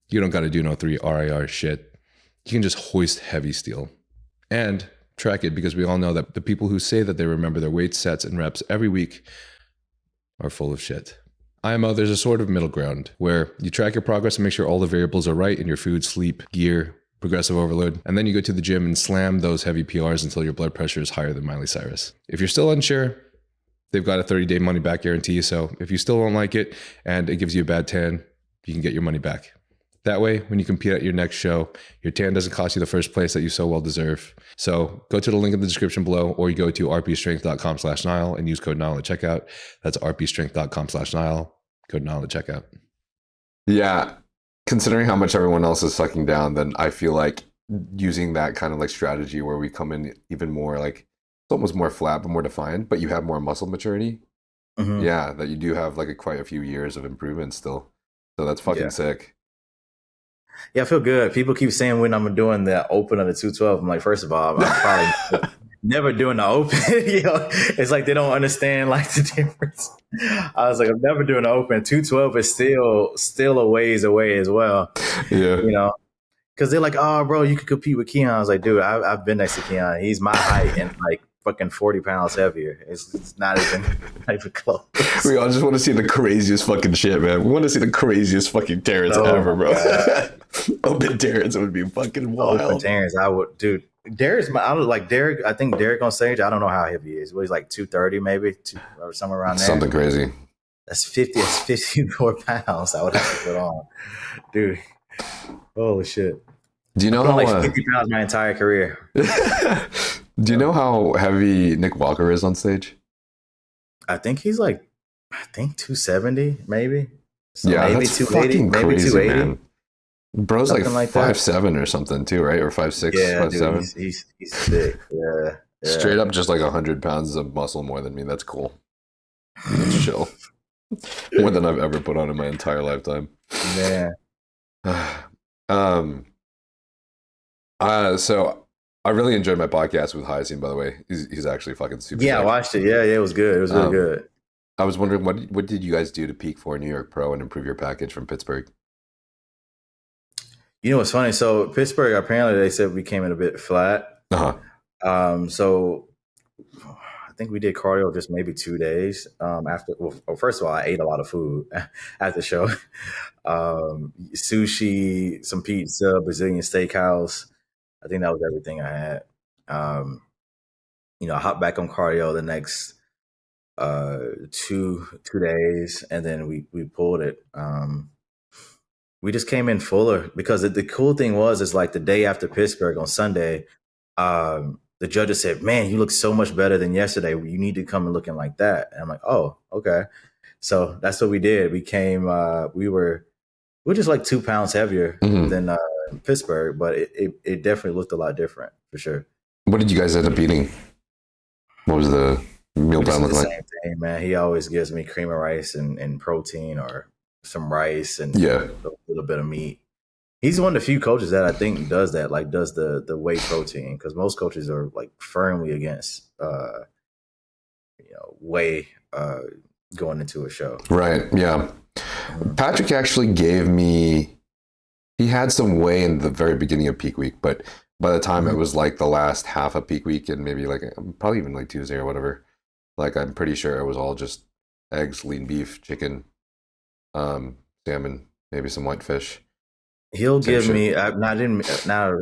you don't got to do no 3 RIR shit. You can just hoist heavy steel and track it, because we all know that the people who say that they remember their weights, sets, and reps every week are full of shit. IMO, there's a sort of middle ground where you track your progress and make sure all the variables are right in your food, sleep, gear, progressive overload, and then you go to the gym and slam those heavy PRs until your blood pressure is higher than Miley Cyrus. If you're still unsure, They've got a 30-day money-back guarantee. So if you still don't like it and it gives you a bad tan, you can get your money back. That way, when you compete at your next show, your tan doesn't cost you the first place that you so well deserve. So go to the link in the description below, or you go to rpstrength.com/Nile and use code Nile at checkout. That's rpstrength.com/Nile, code Nile at checkout. Yeah. Considering how much everyone else is sucking down, then I feel like using that kind of like strategy where we come in even more like it's almost more flat but more defined, but you have more muscle maturity. Yeah, that you do have like quite a few years of improvement still. So that's fucking sick. Yeah, I feel good. People keep saying when I'm doing the open of the 212, I'm like, first of all, I'm probably never doing the open. You know, it's like they don't understand like the difference. I was like, I'm never doing the open. 212 is still a ways away as well. Yeah, you know, because they're like, oh, bro, you could compete with Keon. I was like, dude, I've been next to Keon. He's my height and like fucking 40 pounds heavier. It's not even close. We all just want to see the craziest fucking shit, man. We want to see the craziest fucking Terrence ever, bro. Open Terrence would be fucking wild. Open Terrence, I would, dude. Derek's I don't like Derek. I think Derek on stage, I don't know how heavy he is. He's like 230 maybe, or somewhere around there. Something crazy. That's 54 pounds I would have to put on. Dude. Holy shit. Do you know how how like 50 pounds my entire career? Do you know how heavy Nick Walker is on stage? I think he's like 270 maybe. So yeah, maybe that's 280, fucking maybe crazy, 280. man. Bro's like, Something like 5'7" or something too, right? Or 5'6", yeah, 5'7". Dude, he's thick. Yeah. Straight up just like 100 pounds of muscle more than me. That's cool. That's chill. More than I've ever put on in my entire lifetime. Man. So I really enjoyed my podcast with Hyacinth, by the way. He's actually fucking super. Yeah, sick. I watched it. Yeah, it was good. It was really good. I was wondering what did you guys do to peak for New York Pro and improve your package from Pittsburgh? You know what's funny? So Pittsburgh, apparently they said we came in a bit flat. So I think we did cardio just maybe 2 days after. Well, first of all, I ate a lot of food at the show. Sushi, some pizza, Brazilian steakhouse. I think that was everything I had. I hopped back on cardio the next 2 days, and then we pulled it. We just came in fuller because the cool thing is like the day after Pittsburgh on Sunday, the judges said, man, you look so much better than yesterday. You need to come and looking like that. And I'm like, oh, okay. So that's what we did. We came, we were just like 2 pounds heavier than Pittsburgh, but it definitely looked a lot different for sure. What did you guys end up eating? What was the meal plan look like? Same thing, man. He always gives me cream of rice and protein or some rice and a little bit of meat. He's one of the few coaches that I think does that, like does the whey protein, because most coaches are like firmly against whey going into a show. Right. Yeah. Patrick actually gave me. He had some whey in the very beginning of peak week, but by the time it was like the last half of peak week and maybe like probably even like Tuesday or whatever, like I'm pretty sure it was all just eggs, lean beef, chicken, salmon, maybe some white fish. He'll give me. I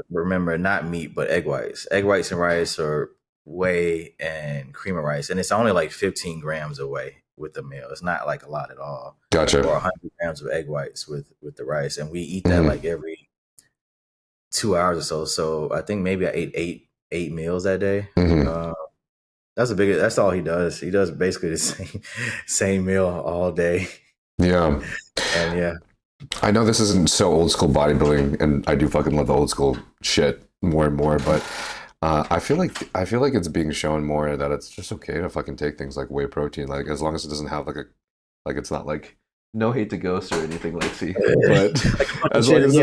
remember not meat, but egg whites and rice, or whey and cream of rice, and it's only like 15 grams of whey with the meal. It's not like a lot at all. Gotcha. Or 100 grams of egg whites with the rice, and we eat that like every 2 hours or so. So I think maybe I ate eight meals that day. That's all he does. He does basically the same meal all day. Yeah. And yeah. I know this isn't so old school bodybuilding, and I do fucking love the old school shit more and more, but I feel like it's being shown more that it's just okay to fucking take things like whey protein, like as long as it doesn't have like it's not like no hate to Ghost or anything like C, but as long as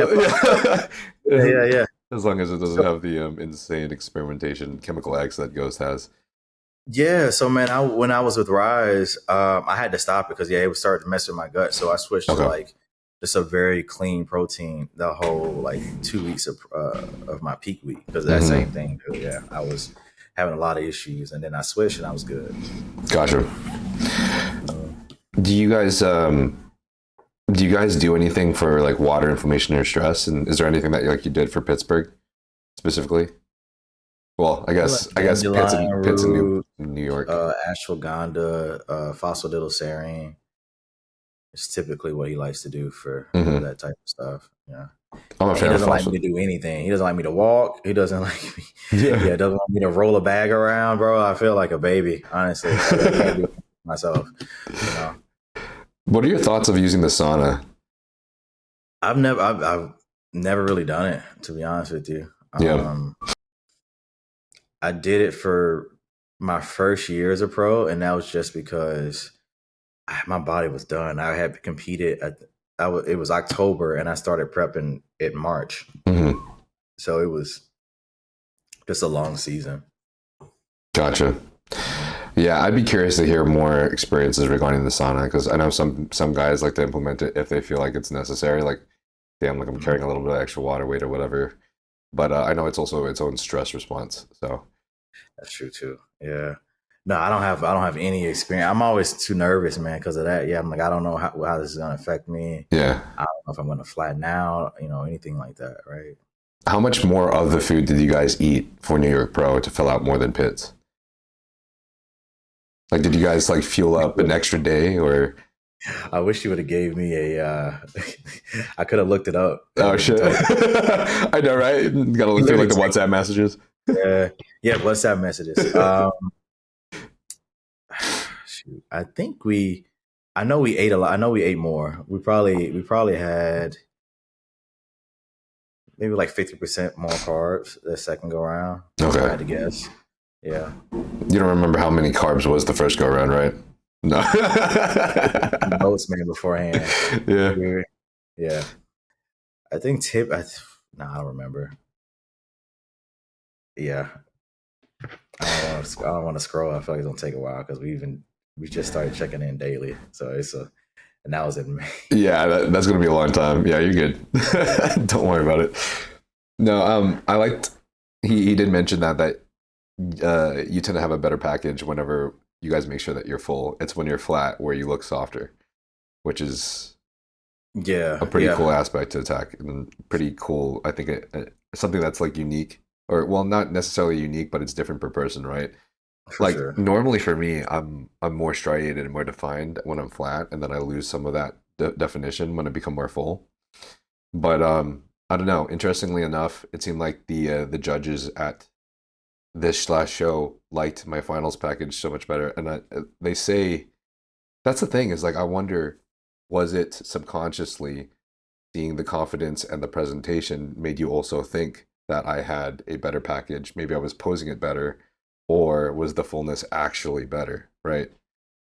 as long as it doesn't have the insane experimentation chemical X that Ghost has. Yeah, so man, when I was with Rise, I had to stop it because it was starting to mess with my gut, so I switched to like just a very clean protein the whole like 2 weeks of my peak week, because that same thing. Yeah, I was having a lot of issues, and then I switched and I was good. Gotcha. Do you guys do anything for like water inflammation or stress? And is there anything that like you did for Pittsburgh specifically? Well, I guess Pitt's in New York. Ashwagandha, phosphatidylserine. It's typically what he likes to do for that type of stuff. Yeah. I'm a He fan of doesn't like me to do anything. He doesn't like me to walk. He doesn't like me. Yeah, doesn't want me to roll a bag around, bro. I feel like a baby, honestly. I can't do it myself. You know. What are your thoughts of using the sauna? I've never really done it, to be honest with you. I did it for my first year as a pro, and that was just because my body was done. I had competed it was October, and I started prepping in March. So it was just a long season. Gotcha. Yeah, I'd be curious to hear more experiences regarding the sauna, because I know some guys like to implement it if they feel like it's necessary. Like, damn, like I'm carrying a little bit of extra water weight or whatever. But I know it's also its own stress response. So that's true too. Yeah. No, I don't have any experience. I'm always too nervous, man, because of that. Yeah, I'm like, I don't know how this is gonna affect me. Yeah. I don't know if I'm gonna flatten out, anything like that, right? How much more of the food did you guys eat for New York Pro to fill out more than Pitts? Like, did you guys like fuel up an extra day, or? I wish you would have gave me a. I could have looked it up. Oh shit! I know, right? You gotta look through like the WhatsApp messages. Yeah, WhatsApp messages. Shoot, I know we ate a lot. I know we ate more. We probably had maybe like 50% more carbs the second go around. Okay, I had to guess. Yeah. You don't remember how many carbs was the first go around, right? No. Notes man beforehand. Yeah. Yeah. I think I don't remember. Yeah. I don't want to scroll. I feel like it's gonna take a while because we just started checking in daily. So and that was in May. Yeah, that's gonna be a long time. Yeah, you're good. Don't worry about it. No, I liked he did mention that you tend to have a better package whenever you guys make sure that you're full. It's when you're flat where you look softer, which is a pretty cool aspect to attack, and pretty cool. I think something that's like unique, or well, not necessarily unique, but it's different per person, right? Normally for me, I'm more striated and more defined when I'm flat, and then I lose some of that definition when I become more full. But I don't know. Interestingly enough, it seemed like the judges at this last show liked my finals package so much better, and they say that's the thing is like I wonder, was it subconsciously seeing the confidence and the presentation made you also think that I had a better package? Maybe I was posing it better, or was the fullness actually better? Right?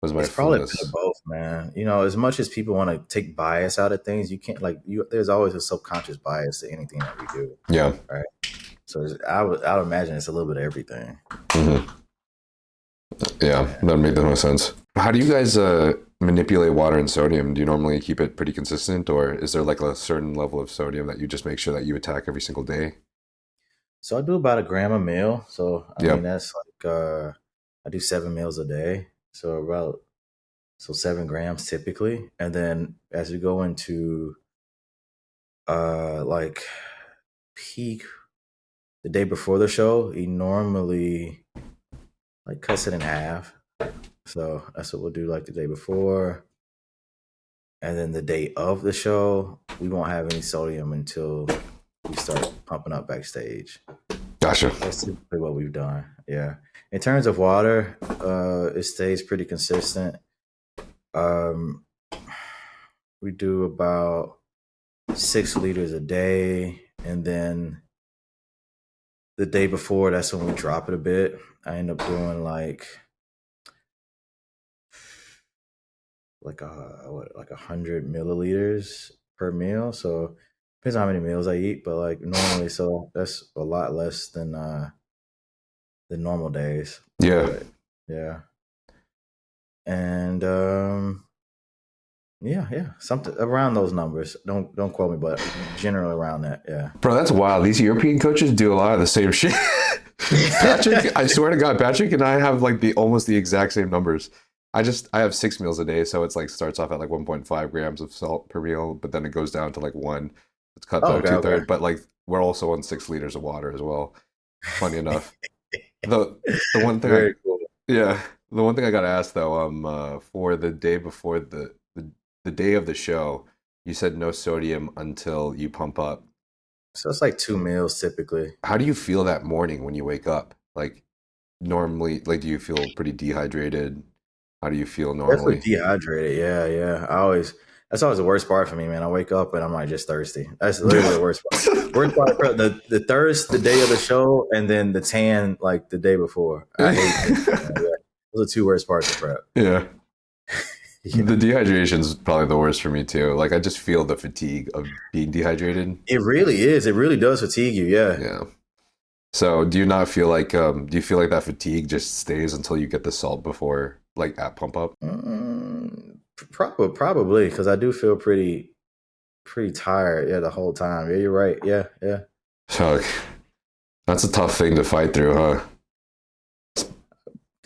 Was my probably fullness both, man? As much as people want to take bias out of things, you can't there's always a subconscious bias to anything that we do. Yeah. Right. So I would imagine it's a little bit of everything. Mm-hmm. Yeah, that made the most sense. How do you guys manipulate water and sodium? Do you normally keep it pretty consistent, or is there like a certain level of sodium that you just make sure that you attack every single day? So I do about 1 gram a meal. So I mean that's like I do 7 meals a day. So 7 grams typically, and then as we go into like peak. The day before the show, he normally like cuts it in half. So that's what we'll do like the day before. And then the day of the show, we won't have any sodium until we start pumping up backstage. Gotcha. That's typically what we've done. Yeah. In terms of water, it stays pretty consistent. We do about 6 liters a day, and then the day before, that's when we drop it a bit. I end up doing like 100 milliliters per meal. So depends on how many meals I eat, but like normally, so that's a lot less than the normal days. Yeah. But, yeah. And yeah, something around those numbers. Don't quote me, but generally around that. Yeah, bro, that's wild. These European coaches do a lot of the same shit. Patrick, I swear to God, Patrick and I have like almost the exact same numbers. I have 6 meals a day, so it's like starts off at like 1.5 grams of salt per meal, but then it goes down to like 1. It's cut by 2/3, but like we're also on 6 liters of water as well. Funny enough. The one thing Very cool. yeah, the one thing I got to ask though, for the day before the day of the show, you said no sodium until you pump up. So it's like 2 meals typically. How do you feel that morning when you wake up? Like normally, like do you feel pretty dehydrated? How do you feel Definitely normally? dehydrated. Yeah. That's always the worst part for me, man. I wake up and I'm like just thirsty. That's literally the worst part. Worst part, the thirst the day of the show, and then the tan like the day before. I hate it. Yeah. Those are two worst parts of prep. Yeah. Yeah. The dehydration is probably the worst for me too. Like I just feel the fatigue of being dehydrated. It really is. It really does fatigue you. Yeah. Yeah. So do you not feel like do you feel like that fatigue just stays until you get the salt before like at pump up? Probably because I do feel pretty tired. Yeah, the whole time. Yeah, you're right. Yeah. Fuck. That's a tough thing to fight through, huh?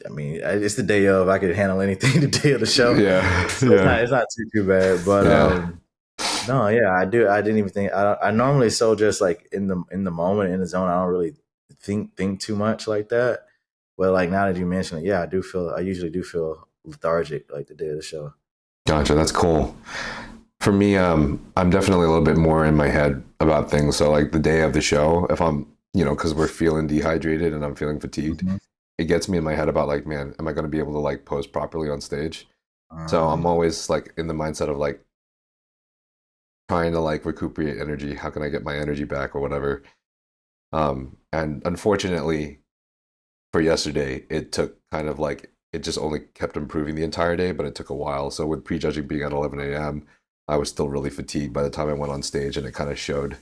I mean, it's the day of. I could handle anything the day of the show. Yeah. So it's not too bad. But no, yeah, I do. I didn't even think. I normally so just like in the moment in the zone. I don't really think too much like that. But like now that you mention it, yeah, I usually do feel lethargic like the day of the show. Gotcha. That's cool. For me, I'm definitely a little bit more in my head about things. So like the day of the show, if I'm, because we're feeling dehydrated and I'm feeling fatigued, it gets me in my head about like, man, am I going to be able to like pose properly on stage? So I'm always like in the mindset of like trying to like recuperate energy. How can I get my energy back or whatever? And unfortunately for yesterday, it took kind of like, it just only kept improving the entire day, but it took a while. So with prejudging being at 11 a.m., I was still really fatigued by the time I went on stage, and it kind of showed.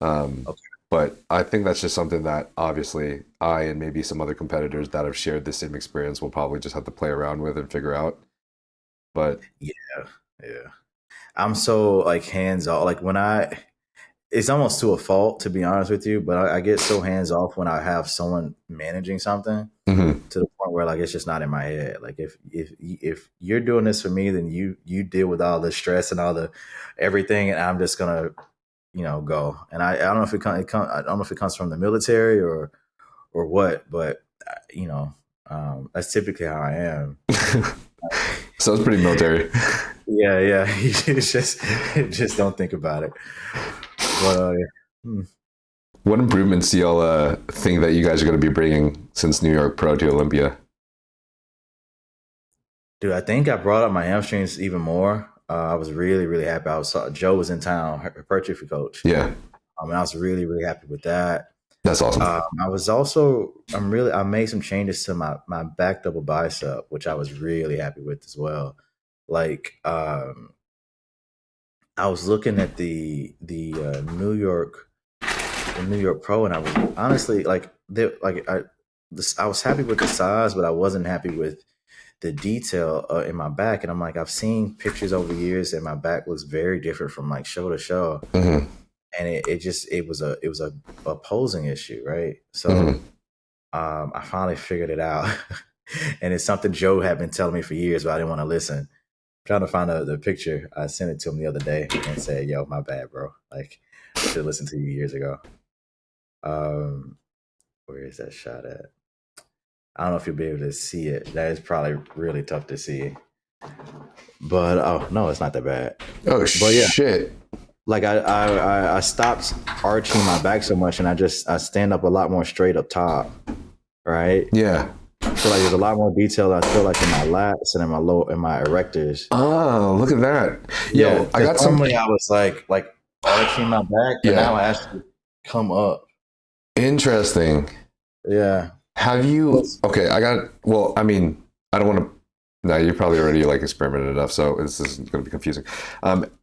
But I think that's just something that obviously I and maybe some other competitors that have shared the same experience will probably just have to play around with and figure out. But yeah. I'm so like hands off. Like it's almost to a fault to be honest with you, but I get so hands off when I have someone managing something to the point where like it's just not in my head. Like if you're doing this for me, then you deal with all the stress and all the everything, and I'm just gonna go. And I don't know if I don't know if it comes from the military or what, but that's typically how I am. Sounds pretty military. Yeah. It's just don't think about it. But What improvements do y'all think that you guys are going to be bringing since New York Pro to Olympia? Dude, I think I brought up my hamstrings even more. I was really, really happy. Joe was in town, hypertrophy coach. Yeah. And I was really, really happy with that. That's awesome. I made some changes to my back double bicep, which I was really happy with as well. Like, I was looking at the New York Pro, and I was honestly I was happy with the size, but I wasn't happy with the detail in my back. And I'm like, I've seen pictures over the years, and my back looks very different from like show to show. And it was a posing issue, right? So I finally figured it out, and it's something Joe had been telling me for years, but I didn't want to listen. Trying to find the picture. I sent it to him the other day and said, "Yo, my bad, bro. Like, I should have listened to you years ago." Where is that shot at? I don't know if you'll be able to see it. That is probably really tough to see. But oh no, it's not that bad. Oh shit! Like I stopped arching my back so much, and I stand up a lot more straight up top. Right? Yeah. So like there's a lot more detail I feel like in my lats and in my erectors. Oh, look at that. Yo, I got normally I was like arching my back, and now I actually come up. Interesting. Yeah. Have you I don't want to no, you probably already like experimented enough, so this is gonna be confusing.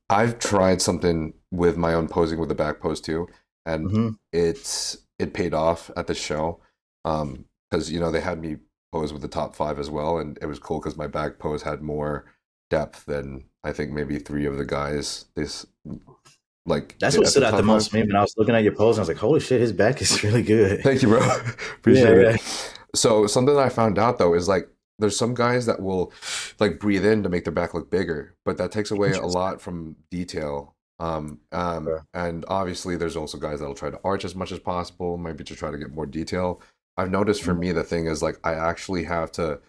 I've tried something with my own posing with the back pose too, and it paid off at the show. Because they had me pose with the top 5 as well, and it was cool because my back pose had more depth than I think maybe 3 of the guys. That's what stood out the most to me when I was looking at your pose. And I was like, "Holy shit, his back is really good." Thank you, bro. Appreciate it. So something that I found out though is like there's some guys that will like breathe in to make their back look bigger, but that takes away a lot from detail. And obviously there's also guys that'll try to arch as much as possible, maybe to try to get more detail. I've noticed for me, the thing is like, I actually have to,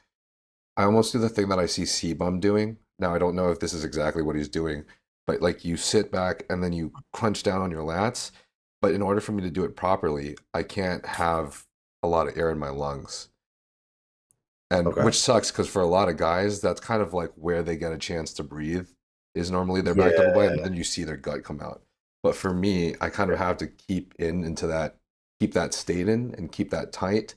I almost do the thing that I see C-Bum doing. Now, I don't know if this is exactly what he's doing, but like you sit back and then you crunch down on your lats. But in order for me to do it properly, I can't have a lot of air in my lungs. And Okay. which sucks because for a lot of guys, that's kind of like where they get a chance to breathe is normally their back double bite, and then you see their gut come out. But for me, I kind of have to keep that state in and keep that tight.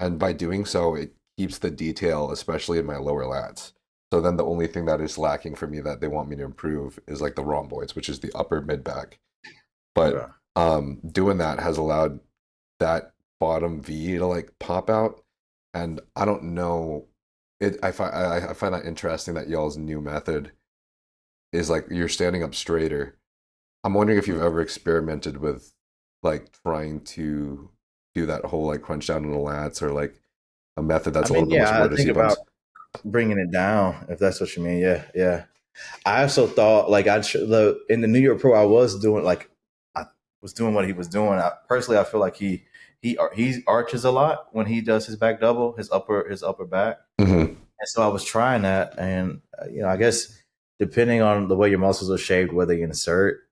And by doing so, it keeps the detail, especially in my lower lats. So then the only thing that is lacking for me that they want me to improve is like the rhomboids, which is the upper mid back. But doing that has allowed that bottom V to like pop out. And I don't know, I find that interesting that y'all's new method is like you're standing up straighter. I'm wondering if you've ever experimented with like trying to do that whole like crunch down on the lats, or like a method that's a little bit more similar to think C-Bums. about bringing it down, if that's what you mean. Yeah. I also thought like in the New York Pro, I was doing what he was doing. Personally, I feel like he arches a lot when he does his back double, his upper back. Mm-hmm. And so I was trying that, and I guess depending on the way your muscles are shaped, whether you insert,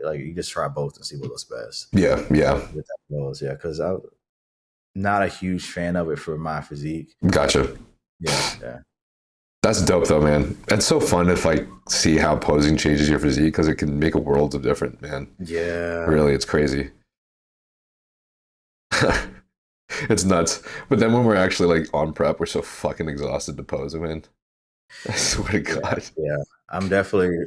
like you just try both and see what looks best. Yeah. Because I'm not a huge fan of it for my physique. Gotcha. Yeah. That's dope though, man. It's so fun if I see how posing changes your physique, because it can make a world of difference, man. Yeah. Really, it's crazy. It's nuts. But then when we're actually like on prep, we're so fucking exhausted to pose, man. I swear to God. Yeah. I'm definitely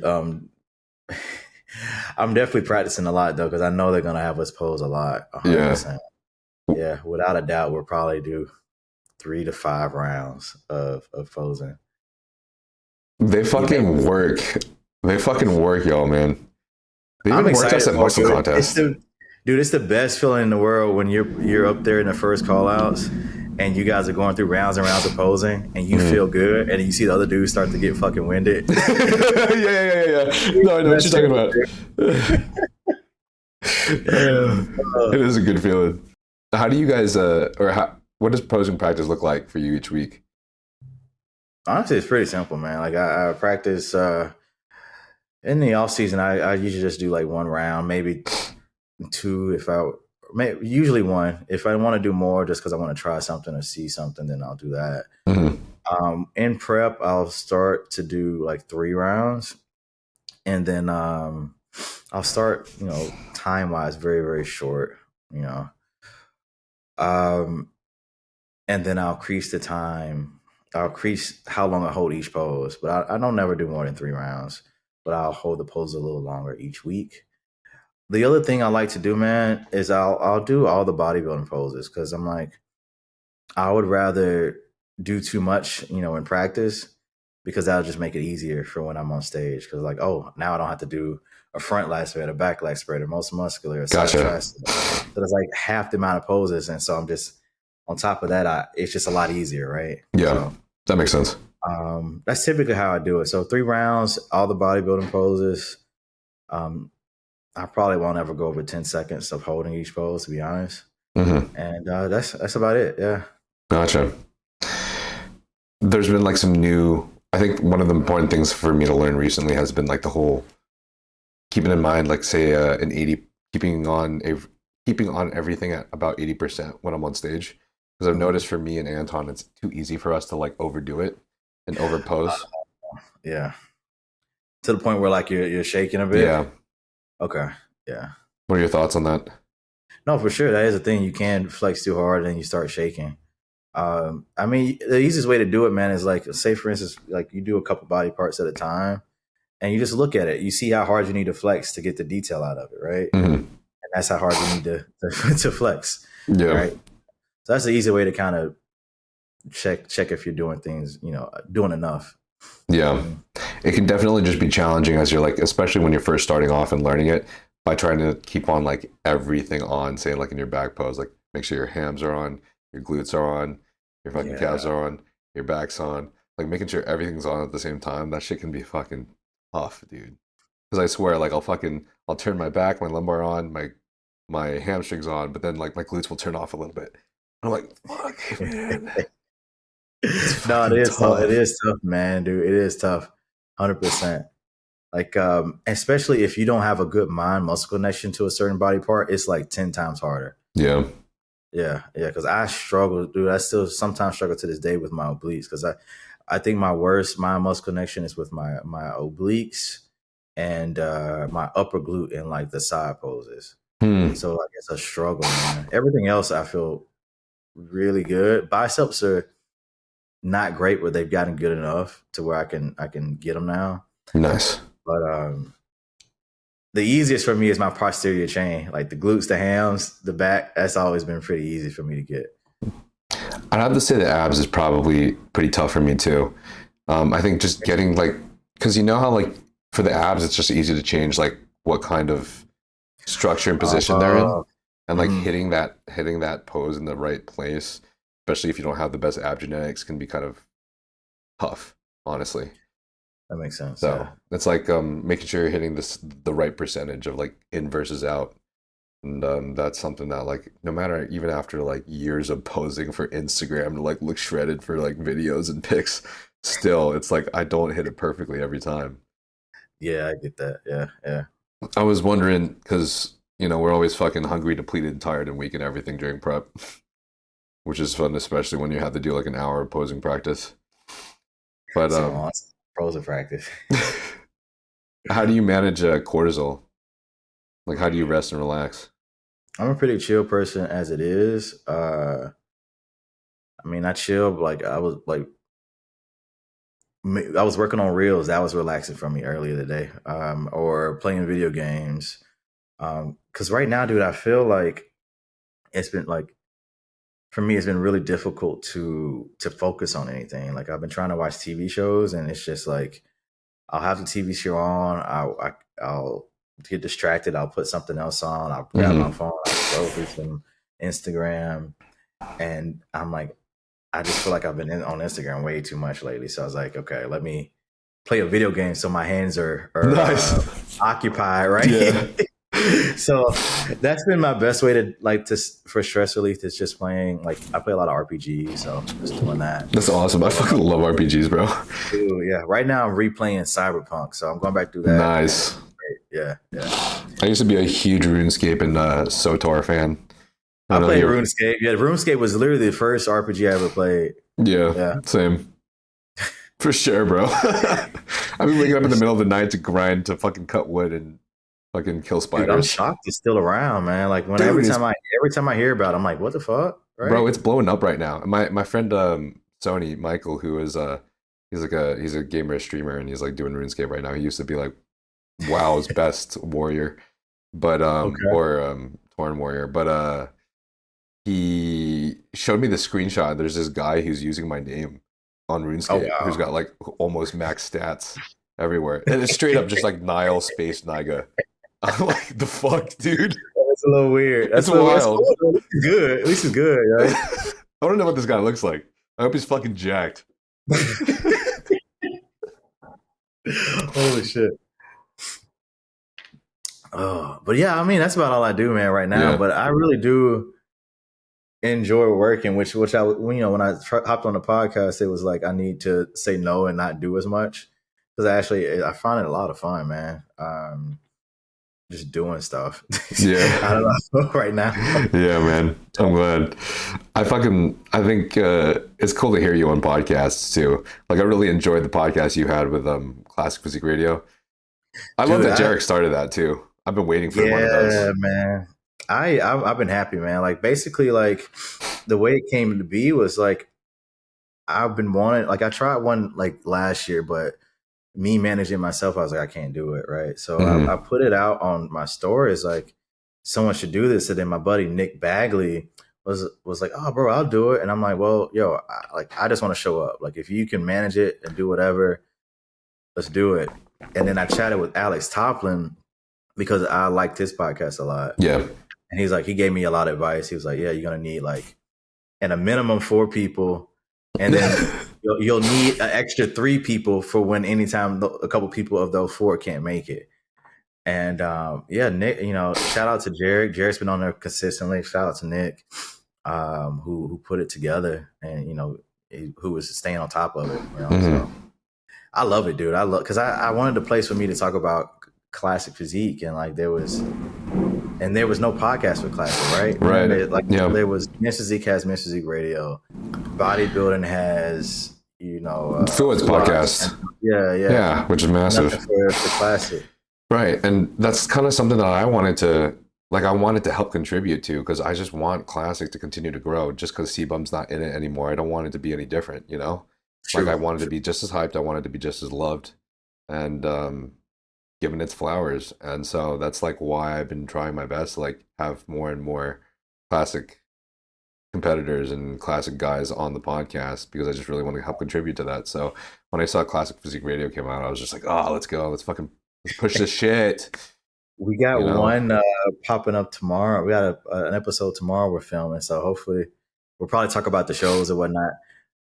practicing a lot though, because I know they're gonna have us pose a lot. 100%. Yeah, without a doubt, we'll probably do 3 to 5 rounds of posing. They fucking work. They fucking work, y'all, man. They even work us at muscle contests. Dude, it's the best feeling in the world when you're up there in the first call outs and you guys are going through rounds and rounds of posing and you feel good, and you see the other dudes start to get fucking winded. Yeah. No, I know what you're talking about. It is a good feeling. How do you guys, what does posing practice look like for you each week? Honestly, it's pretty simple, man. Like I practice in the off season. I usually just do like 1 round, maybe 2 usually 1. If I want to do more just because I want to try something or see something, then I'll do that. Mm-hmm. In prep, I'll start to do like 3 rounds, and then I'll start, time wise, very, very short, and then I'll crease the time. I'll crease how long I hold each pose, but I don't never do more than 3 rounds, but I'll hold the pose a little longer each week. The other thing I like to do, man, is I'll do all the bodybuilding poses, because I'm like, I would rather do too much, in practice, because that'll just make it easier for when I'm on stage. Because like, oh, now I don't have to do a front leg spread, a back leg spread, or most muscular, or gotcha. So there's like half the amount of poses, and so I'm just on top of that. It's just a lot easier, right? Yeah, so, that makes sense. That's typically how I do it. So 3 rounds, all the bodybuilding poses. I probably won't ever go over 10 seconds of holding each pose, to be honest. Mm-hmm. And that's about it. Yeah. Gotcha. There's been like some new, I think one of the important things for me to learn recently has been like the whole keeping in mind, like say an 80, keeping on everything at about 80% when I'm on stage. Because I've noticed for me and Anton, it's too easy for us to like overdo it and overpose. Yeah. To the point where like you're shaking a bit. Yeah. Okay. Yeah. What are your thoughts on that? No, for sure. That is a thing. You can flex too hard and you start shaking. I mean, the easiest way to do it, man, is like, say for instance, like you do a couple body parts at a time and you just look at it. You see how hard you need to flex to get the detail out of it, right? Mm-hmm. And that's how hard you need to flex. Yeah. Right. So that's the easy way to kind of check if you're doing things, doing enough. Yeah. It can definitely just be challenging as you're like, especially when you're first starting off and learning it, by trying to keep on like everything on, say like in your back pose, like make sure your hams are on, your glutes are on, your fucking calves are on, your back's on, like making sure everything's on at the same time. That shit can be fucking tough, dude. Because I swear, like I'll turn my back, my lumbar on, my hamstrings on, but then like my glutes will turn off a little bit. I'm like, fuck, man. No, it is tough. It tough. is tough, man, dude. It is tough. 100%. Like, especially if you don't have a good mind muscle connection to a certain body part, it's like 10 times harder. Yeah. Yeah. Because I struggle, dude. I still sometimes struggle to this day with my obliques because I think my worst mind muscle connection is with my obliques and my upper glute and like the side poses. So like it's a struggle, man. Everything else I feel really good. Biceps are not great, but they've gotten good enough to where I can get them now. Nice. But the easiest for me is my posterior chain, like the glutes, the hams, the back. That's always been pretty easy for me to get. I'd have to say the abs is probably pretty tough for me too. I think just getting like, because you know how like for the abs, it's just easy to change like what kind of structure and position they're in, and like hitting that pose in the right place, especially if you don't have the best ab genetics, can be kind of tough, honestly. That makes sense. So Yeah. it's like making sure you're hitting the right percentage of like in versus out. And that's something that like no matter even after like years of posing for Instagram to like look shredded for like videos and pics, still it's like I don't hit it perfectly every time. Yeah, I get that. Yeah. I was wondering because we're always fucking hungry, depleted, tired, and weak and everything during prep, which is fun, especially when you have to do like an hour of posing practice. But pros of practice. how do you manage cortisol? Like, how do you rest and relax? I'm a pretty chill person as it is. I mean, I chill. Like I was working on reels. That was relaxing for me earlier today. Or playing video games. Because right now, dude, I feel like it's been like for me, it's been really difficult to focus on anything. Like I've been trying to watch TV shows, and it's just like I'll have the TV show on. I'll get distracted. I'll put something else on. I'll grab my phone. I'll scroll through some Instagram, and I'm like, I just feel like I've been on Instagram way too much lately. So I was like, okay, let me play a video game so my hands are nice. Occupied, right? Yeah. So that's been my best way to for stress relief is just playing. Like I play a lot of RPGs, so just doing that. That's awesome. I fucking love RPGs, bro. Dude, yeah. Right now I'm replaying Cyberpunk, so I'm going back through that. Nice. Yeah. I used to be a huge RuneScape and SOTOR fan. I played RuneScape. Yeah, RuneScape was literally the first RPG I ever played. Yeah. Same. For sure, bro. I've been waking up in the middle of the night to grind to fucking cut wood and fucking kill spiders. Dude, I'm shocked it's still around, man. Like every time I hear about it, I'm like, what the fuck? Right? Bro, it's blowing up right now. My friend Sony, Michael, who is he's a gamer streamer and he's like doing RuneScape right now. He used to be like WoW's best warrior, but or Torn warrior. But he showed me the screenshot. There's this guy who's using my name on RuneScape who's got like almost max stats everywhere. And it's straight up just like Nile space Niga. I'm like, the fuck, dude? That's a little weird. That's wild. It's good. At least it's good, right? I don't know what this guy looks like. I hope he's fucking jacked. Holy shit. Oh, but yeah, I mean, that's about all I do, man, right now. Yeah. But I really do enjoy working, which I, when I hopped on the podcast, it was like I need to say no and not do as much because I find it a lot of fun, man. Just doing stuff. Yeah. I don't know right now. Yeah, man. I'm glad. I think it's cool to hear you on podcasts too. Like I really enjoyed the podcast you had with Classic Physique Radio. I love that Jarek started that too. I've been waiting for one of those. Yeah, man. I've been happy, man. Like basically like the way it came to be was like I've been wanting, like I tried one like last year, but me managing myself, I was like, I can't do it, right? So I put it out on my stories, like someone should do this. And then my buddy Nick Bagley was like, oh, bro, I'll do it. And I'm like, well, yo, I just want to show up. Like if you can manage it and do whatever, let's do it. And then I chatted with Alex Toplin because I liked his podcast a lot. Yeah. And he's like, he gave me a lot of advice. He was like, yeah, you're going to need like a minimum 4 people. And then you'll need an extra 3 people for when anytime a couple people of those 4 can't make it. And Nick, shout out to Jared. Jared's been on there consistently. Shout out to Nick. who put it together, and who was staying on top of it. Mm-hmm. So I love it, dude. Because I wanted a place for me to talk about classic physique, and like there was no podcast for classic, right? Right. There was Men's Physique has Men's Physique Radio, Bodybuilding has Fluids podcast. Yeah, which is massive for classic. Right, and that's kind of something that I wanted to help contribute to, because I just want classic to continue to grow. Just because C-Bum's not in it anymore, I don't want it to be any different, True, I wanted to be just as hyped, I wanted to be just as loved, and given its flowers. And so that's like why I've been trying my best to like have more and more classic competitors and classic guys on the podcast, because I just really want to help contribute to that. So when I saw Classic Physique Radio came out, I was just like, oh, let's go, let's push this shit. We got one popping up tomorrow. We got an episode tomorrow we're filming, so hopefully we'll probably talk about the shows and whatnot.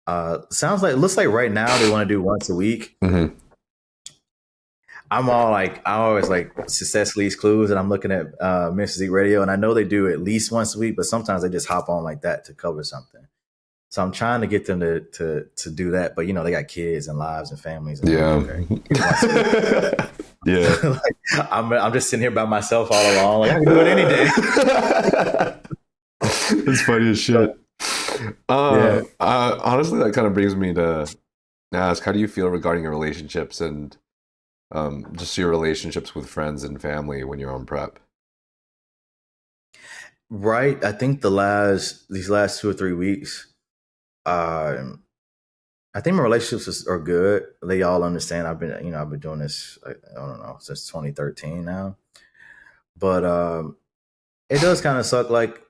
Looks like right now they want to do once a week. Mm-hmm. I always like success leaves clues, and I'm looking at Men's Physique Radio, and I know they do at least once a week, but sometimes they just hop on like that to cover something. So I'm trying to get them to do that, but they got kids and lives and families. And Yeah. Like, I'm just sitting here by myself all along. Like I can do it any day. It's funny as shit. Honestly, that kind of brings me to ask, how do you feel regarding your relationships and just your relationships with friends and family when you're on prep? Right. I think these last 2 or 3 weeks, I think my relationships are good. They all understand. I've been doing this, I don't know, since 2013 now. But it does kind of suck. Like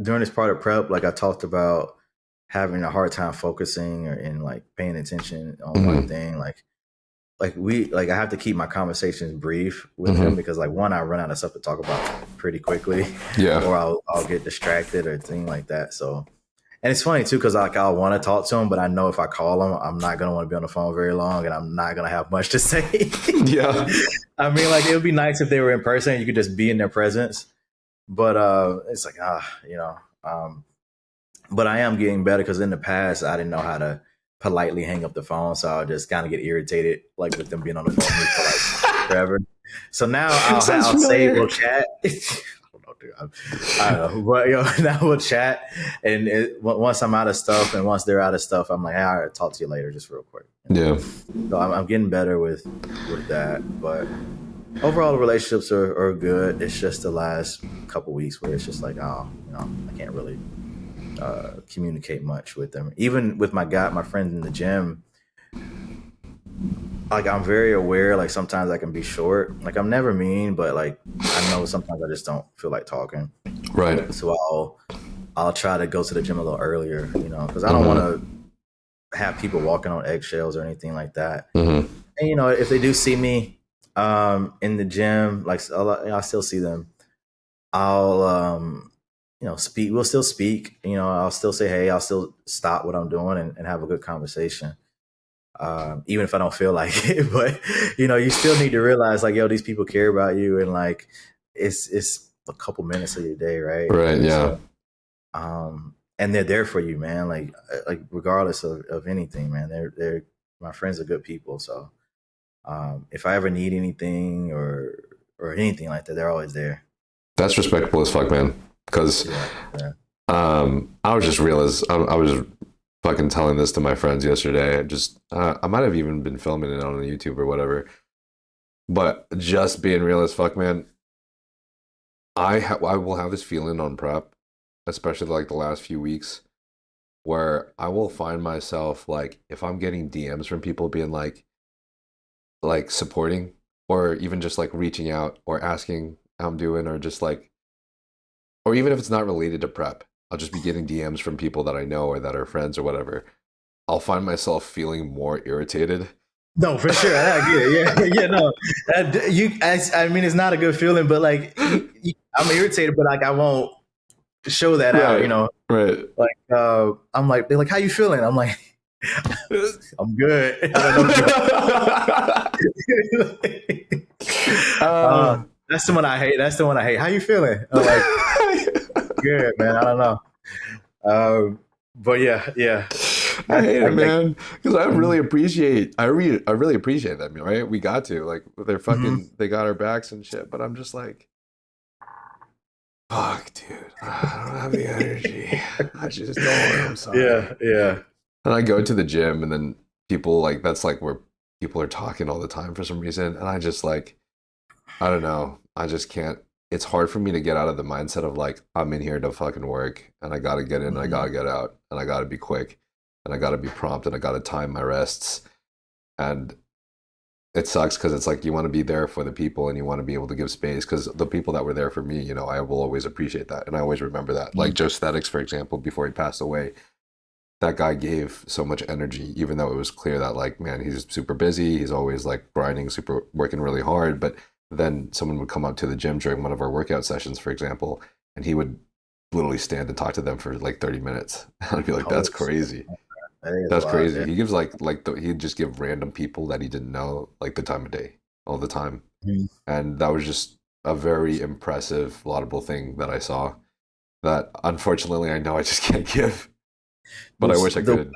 during this part of prep, like I talked about having a hard time focusing and like paying attention on one thing. Like I have to keep my conversations brief with them, because like one, I run out of stuff to talk about pretty quickly. Yeah. Or I'll get distracted or thing like that. So. And it's funny too, because like I want to talk to them, but I know if I call them, I'm not gonna want to be on the phone very long, and I'm not gonna have much to say. Yeah, I mean, like it would be nice if they were in person and you could just be in their presence. But it's like but I am getting better, because in the past I didn't know how to politely hang up the phone, so I'll just kind of get irritated, like with them being on the phone with me for like forever. So now I'll say we'll chat. I don't know, but now we'll chat, and once I'm out of stuff and once they're out of stuff, I'm like, hey, all right, talk to you later, just real quick. Yeah. So I'm getting better with that, but overall the relationships are good. It's just the last couple weeks where it's just like, I can't really communicate much with them. Even with my friends in the gym, like I'm very aware, like sometimes I can be short. Like I'm never mean, but like I know sometimes I just don't feel like talking. Right. So I'll try to go to the gym a little earlier, because I don't want to have people walking on eggshells or anything like that. And if they do see me in the gym, like I'll still see them. I'll speak. We'll still speak. I'll still say hey. I'll still stop what I'm doing and have a good conversation. Even if I don't feel like it, but you still need to realize like, yo, these people care about you, and like it's a couple minutes of your day, right? Right. Yeah. So, and they're there for you, man. Like regardless of anything, man, they're my friends are good people. So, if I ever need anything or anything like that, they're always there. That's respectable as fuck, man. Because I was just I was fucking telling this to my friends yesterday. I might have even been filming it on YouTube or whatever, but just being real as fuck, man. I will have this feeling on prep, especially like the last few weeks, where I will find myself like, if I'm getting DMs from people being like supporting, or even just like reaching out or asking how I'm doing, or just like, or even if it's not related to prep, I'll just be getting DMs from people that I know or that are friends or whatever. I'll find myself feeling more irritated. No, for sure. I get it. Yeah, no. I mean, it's not a good feeling, but like, I'm irritated, but like, I won't show that out, Right. Like, I'm like, they're like, how you feeling? I'm like, I'm good. I don't know. That's the one I hate. How you feeling? I'm like, good, man. I don't know. But yeah. I hate it, man, because I really appreciate. I really appreciate them, right? We got to like they're fucking. They got our backs and shit. But I'm just like, fuck, dude. I don't have the energy. I just don't. I'm sorry. Yeah. And I go to the gym, and then people like that's like where people are talking all the time for some reason, and I just like, I don't know. I just can't. It's hard for me to get out of the mindset of like I'm in here to fucking work, and I gotta get in, and I gotta get out, and I gotta be quick. And I got to be prompt and I got to time my rests. And it sucks because it's like you want to be there for the people and you want to be able to give space because the people that were there for me, you know, I will always appreciate that. And I always remember that. Like Joe Statics, for example, before he passed away, that guy gave so much energy, even though it was clear that like, man, he's super busy. He's always like grinding, super working really hard. But then someone would come up to the gym during one of our workout sessions, for example, and he would literally stand and talk to them for like 30 minutes. I'd be like, that's crazy. That's crazy. Yeah. He gives he'd just give random people that he didn't know like the time of day all the time. And that was just a very impressive, laudable thing that I saw that unfortunately I know I just can't give, but I wish I could.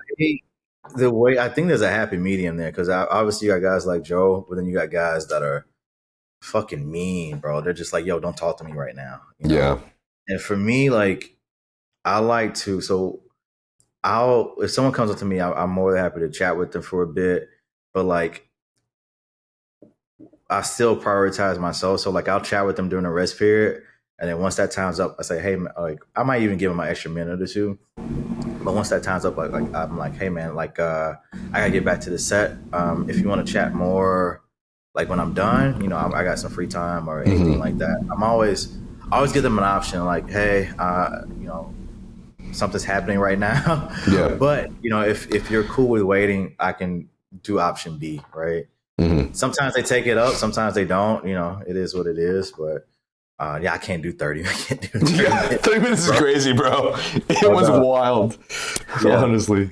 The way I think there's a happy medium there because obviously you got guys like Joe, but then you got guys that are fucking mean, bro. They're just like, yo, don't talk to me right now. You know? Yeah. And for me, like, I like to, if someone comes up to me, I'm more than happy to chat with them for a bit, but like I still prioritize myself. So like I'll chat with them during the rest period. And then once that time's up, I say, hey, man, like I might even give them an extra minute or two. But once that time's up, like I'm like, hey man, like I gotta get back to the set. If you want to chat more, like when I'm done, you know, I got some free time or anything like that. I always give them an option, like, hey, you know, something's happening right now. Yeah. But, you know, if you're cool with waiting, I can do option B, right? Sometimes they take it up, sometimes they don't. You know, it is what it is. But yeah, I can't do 30. I can't do 30 minutes. 30 minutes is crazy, bro. It was wild. Yeah. Honestly.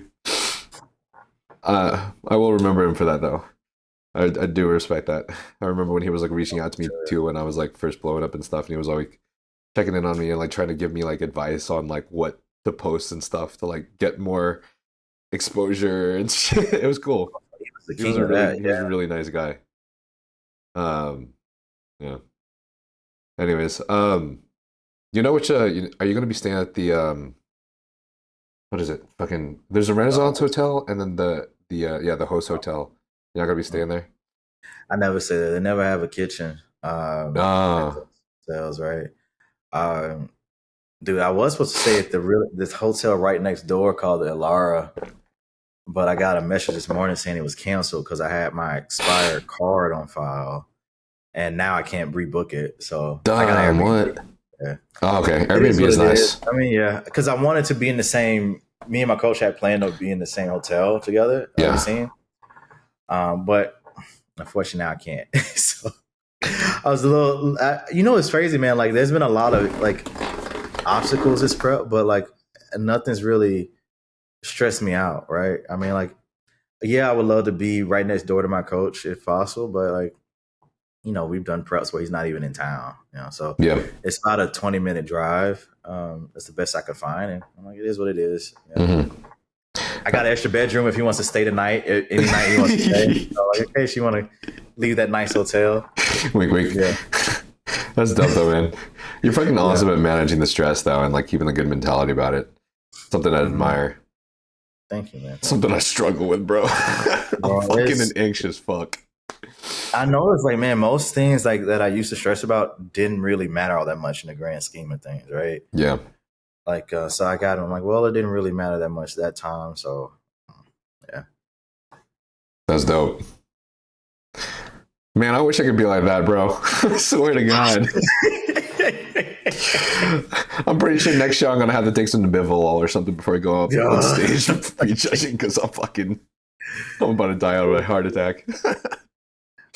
I will remember him for that, though. I do respect that. I remember when he was like reaching out to me too when I was like first blowing up and stuff, and he was like checking in on me and like trying to give me like advice on like what to post and stuff to like get more exposure and shit. It was cool. He was a really nice guy. Yeah. Anyways, you know which are you gonna be staying at the what is it? Fucking there's a Renaissance Hotel and then the Host Hotel. You're not gonna be staying there? I never say that. They never have a kitchen. Hotels, right? Dude, I was supposed to stay at this hotel right next door called the Elara, but I got a message this morning saying it was canceled because I had my expired card on file, and now I can't rebook it. So I got Airbnb. What? Yeah. Oh, okay. Airbnb is nice. I mean, yeah, because I wanted to be in the same. Me and my coach had planned to be in the same hotel together. Yeah. But unfortunately, now I can't. So I was a little. You know, it's crazy, man. Like, there's been a lot of like obstacles this prep, but like nothing's really stressed me out, right? I mean, like, yeah, I would love to be right next door to my coach if possible, but like, you know, we've done preps where he's not even in town, you know, so yeah, it's about a 20-minute drive. That's the best I could find, and I'm like, it is what it is. You know? I got an extra bedroom if he wants to stay the night, any night he wants to stay. So like, in case you want to leave that nice hotel. Wink. Yeah. That's dope though, man. You're fucking awesome at managing the stress though, and like keeping a good mentality about it. Something I admire. Thank you, man. Something I struggle with, bro. I'm fucking an anxious fuck. I know it's like, man, most things like that I used to stress about didn't really matter all that much in the grand scheme of things, right? Yeah. Like, so I got him like, well, it didn't really matter that much that time. So, yeah. That's dope. Man, I wish I could be like that, bro. I swear to God. I'm pretty sure next show I'm going to have to take some Nabivol or something before I go up on stage prejudging because I'm about to die out of a heart attack.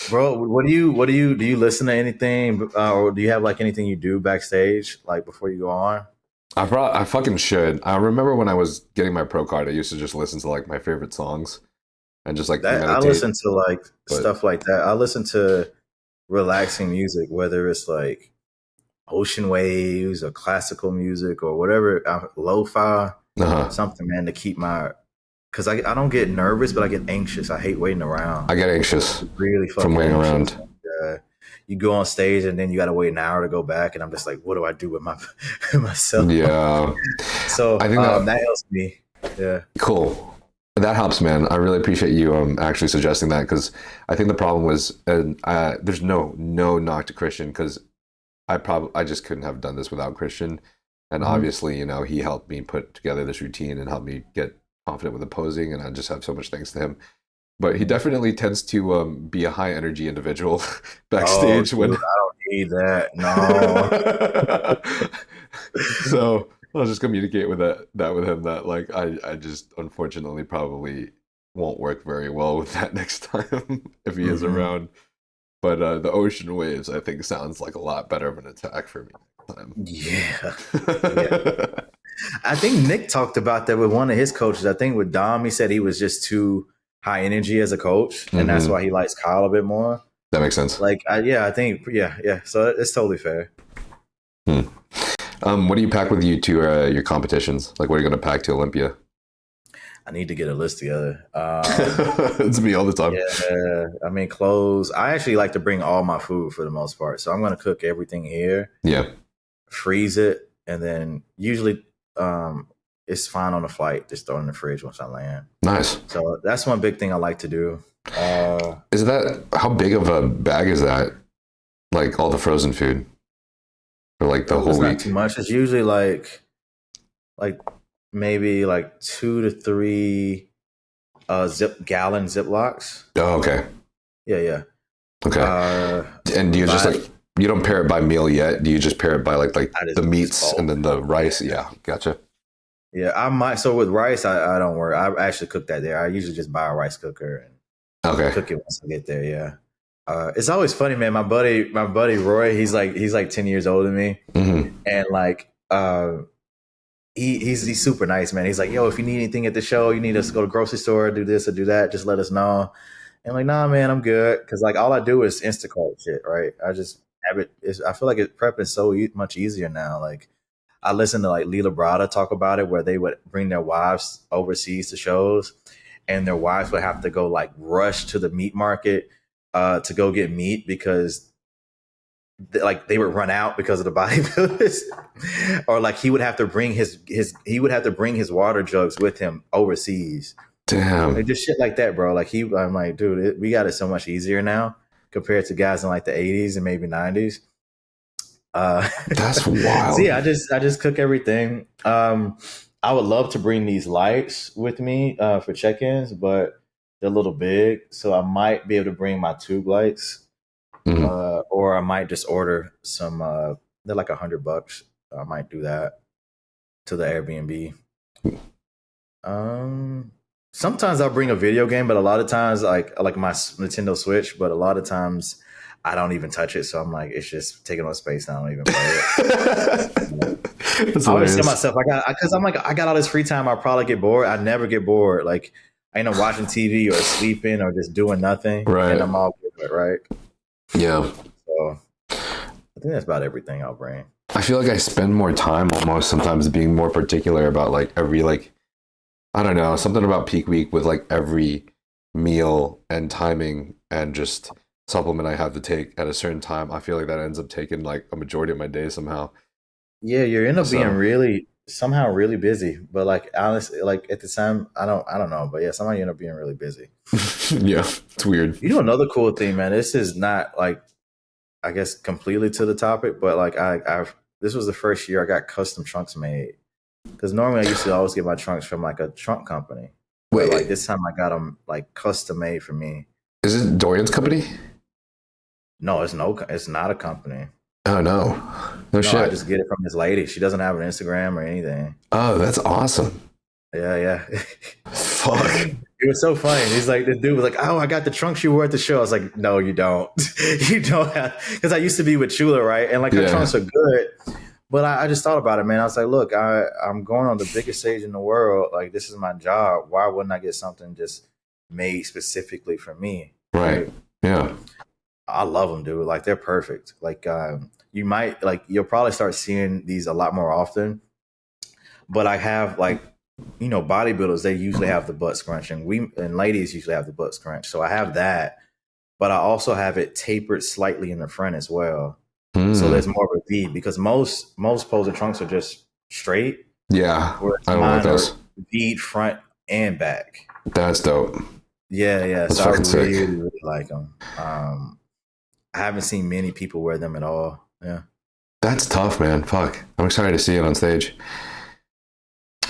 Bro, do you listen to anything or do you have like anything you do backstage like before you go on? I fucking should. I remember when I was getting my pro card, I used to just listen to like my favorite songs and just like that. Meditate. I listen to like stuff like that. I listen to relaxing music, whether it's like ocean waves or classical music or whatever, lo-fi. something, man, to keep because I don't get nervous, but I get anxious. I hate waiting around. I get anxious really from waiting anxious. around. You go on stage and then you got to wait an hour to go back, and I'm just like, what do I do with myself? Yeah. So I think that helps me. Yeah. Cool. That helps, man. I really appreciate you actually suggesting that, because I think the problem was, there's no knock to Christian, because I just couldn't have done this without Christian. And obviously, you know, he helped me put together this routine and helped me get confident with the posing, and I just have so much thanks to him. But he definitely tends to be a high energy individual backstage. Dude, I don't need that. No. So I'll just communicate with that with him, that like I just unfortunately probably won't work very well with that next time if he is around. But the ocean waves, I think, sounds like a lot better of an attack for me next time. Yeah. I think Nick talked about that with one of his coaches. I think with Dom, he said he was just too high energy as a coach, and that's why he likes Kyle a bit more. That makes sense. Like, I think, yeah. So it's totally fair. What do you pack with you to your competitions? Like, what are you going to pack to Olympia? I need to get a list together. It's me all the time. Yeah, I mean, clothes. I actually like to bring all my food for the most part. So I'm going to cook everything here. Yeah. Freeze it, and then usually it's fine on the flight. Just throw it in the fridge once I land. Nice. So that's one big thing I like to do. Is that, how big of a bag is that? Like all the frozen food, or like the whole week? Not too much. It's usually like maybe like 2 to 3 gallon Ziplocs. Oh, okay. Yeah. Okay. And do you just like, you don't pair it by meal yet? Do you just pair it by like the meats and then the rice? Yeah, gotcha. Yeah, I might. So with rice, I don't worry. I actually cook that there. I usually just buy a rice cooker and cook it once I get there. Yeah. It's always funny, man. My buddy Roy, he's like 10 years older than me, and like he's super nice, man. He's like, yo, if you need anything at the show, you need us to go to the grocery store, do this or do that, just let us know. And like, nah, man, I'm good, because like all I do is Instacart shit, right? I just have it. I feel like prepping is so much easier now. Like, I listen to like Lila Brada talk about it, where they would bring their wives overseas to shows, and their wives would have to go like rush to the meat market to go get meat, because they would run out because of the bodybuilders, or like he would have to bring his water jugs with him overseas. Damn. Like, just shit like that, bro. Like I'm like, dude, we got it so much easier now compared to guys in like the 80s and maybe 90s. That's wild. So yeah, I just cook everything. I would love to bring these lights with me for check-ins, but they're a little big, so I might be able to bring my tube lights, or I might just order some. They're like $100. I might do that to the Airbnb. Sometimes I'll bring a video game, but a lot of times, like my Nintendo Switch, but a lot of times I don't even touch it. So I'm like, it's just taking up space, and I don't even play it. I always tell myself, because I'm like, I got all this free time, I'll probably get bored. I never get bored. Like, I end up watching TV or sleeping or just doing nothing. Right. And I'm all good, right? Yeah. So I think that's about everything I'll bring. I feel like I spend more time almost sometimes being more particular about like every, like, I don't know, something about peak week with like every meal and timing and just supplement I have to take at a certain time. I feel like that ends up taking like a majority of my day somehow. Yeah, you end up being somehow really busy, but like honestly, like at the time, I don't know, but yeah, somehow you end up being really busy. Yeah, it's weird. You know, another cool thing, man. This is not like, I guess, completely to the topic, but like this was the first year I got custom trunks made, because normally I used to always get my trunks from like a trunk company. Wait, but like this time I got them like custom made for me. Is it Dorian's company? No, it's not a company. Oh no shit. I just get it from this lady. She doesn't have an Instagram or anything. Oh, that's awesome. Yeah. Fuck. It was so funny. He's like, the dude was like, "Oh, I got the trunks you wore at the show." I was like, "No, you don't. You don't have," because I used to be with Chula, right? And like her trunks are good, but I just thought about it, man. I was like, "Look, I'm going on the biggest stage in the world. Like, this is my job. Why wouldn't I get something just made specifically for me?" Right. Yeah. I love them, dude. Like, they're perfect. Like, you'll probably start seeing these a lot more often. But I have like bodybuilders, they usually have the butt scrunch, and ladies usually have the butt scrunch. So I have that, but I also have it tapered slightly in the front as well. So there's more of a V, because most poser trunks are just straight. Yeah, Whereas I don't like mine are those. V front and back. That's dope. Yeah, yeah. That's So I fucking sick. really like them. I haven't seen many people wear them at all. Yeah. That's tough, man. Fuck. I'm excited to see it on stage.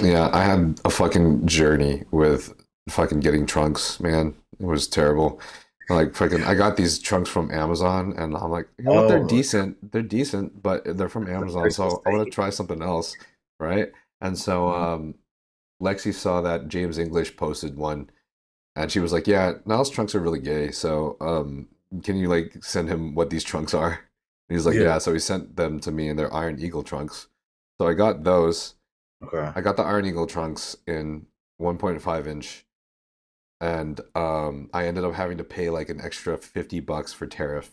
Yeah, I had a fucking journey with fucking getting trunks, man. It was terrible. Like fucking, I got these trunks from Amazon, and I'm like, you know what? They're Oh, decent. They're decent, but they're from the Amazon, price was so I want to taken. try something else, right? And so Lexi saw that James English posted one, and she was like, "Yeah, Niall's trunks are really gay. So can you like send him what these trunks are?" And he's like, Yeah. "Yeah." So he sent them to me, and they're Iron Eagle trunks. So I got those. Okay. I got the Iron Eagle trunks in 1.5 inch, and I ended up having to pay like an extra $50 for tariffs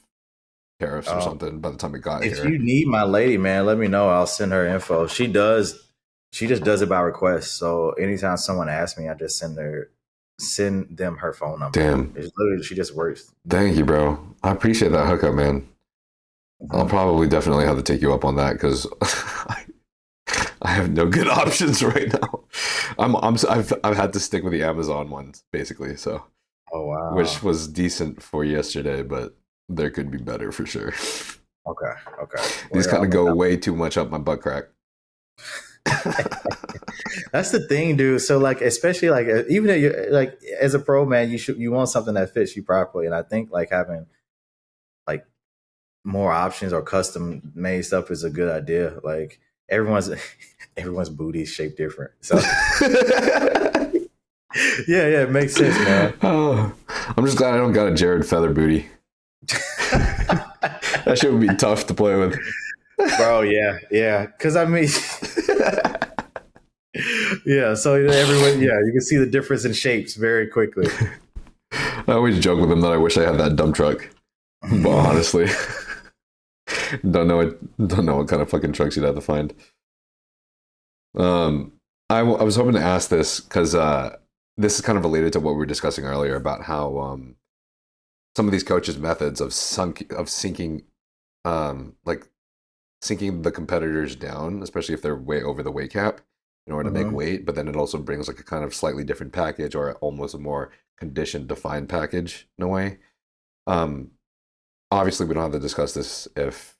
or Oh, something by the time it got if here. you need my lady, man, let me know. I'll send her info. She just does it by request. So anytime someone asks me, I just send them her phone number. Damn. It's literally, she just works. Thank you, bro. I appreciate that hookup, man. I'll Mhm. probably definitely have to take you up on that because I have no good options right now. I've had to stick with the Amazon ones basically, so Oh which wow. was decent for yesterday, but there could be better for sure. Okay. Okay. Well, These yeah, kind I'll of look go out. way too much up my butt crack. That's the thing, dude. So like, especially like, even if you like as a pro man, you want something that fits you properly, and I think like having like more options or custom made stuff is a good idea. Like everyone's everyone's booty is shaped different, so yeah, yeah, it makes sense, man. Oh, I'm just glad I don't got a Jared Feather booty. That shit would be tough to play with. Bro, yeah, yeah. Because I mean, yeah. So everyone, yeah, you can see the difference in shapes very quickly. I always joke with him that I wish I had that dump truck, but honestly, don't know what kind of fucking trucks you'd have to find. I was hoping to ask this because this is kind of related to what we were discussing earlier about how some of these coaches' methods of sinking, like sinking the competitors down, especially if they're way over the weight cap, in order to make Hmm. weight. But then it also brings like a kind of slightly different package or almost a more conditioned, defined package in a way. Um, Obviously, we don't have to discuss this if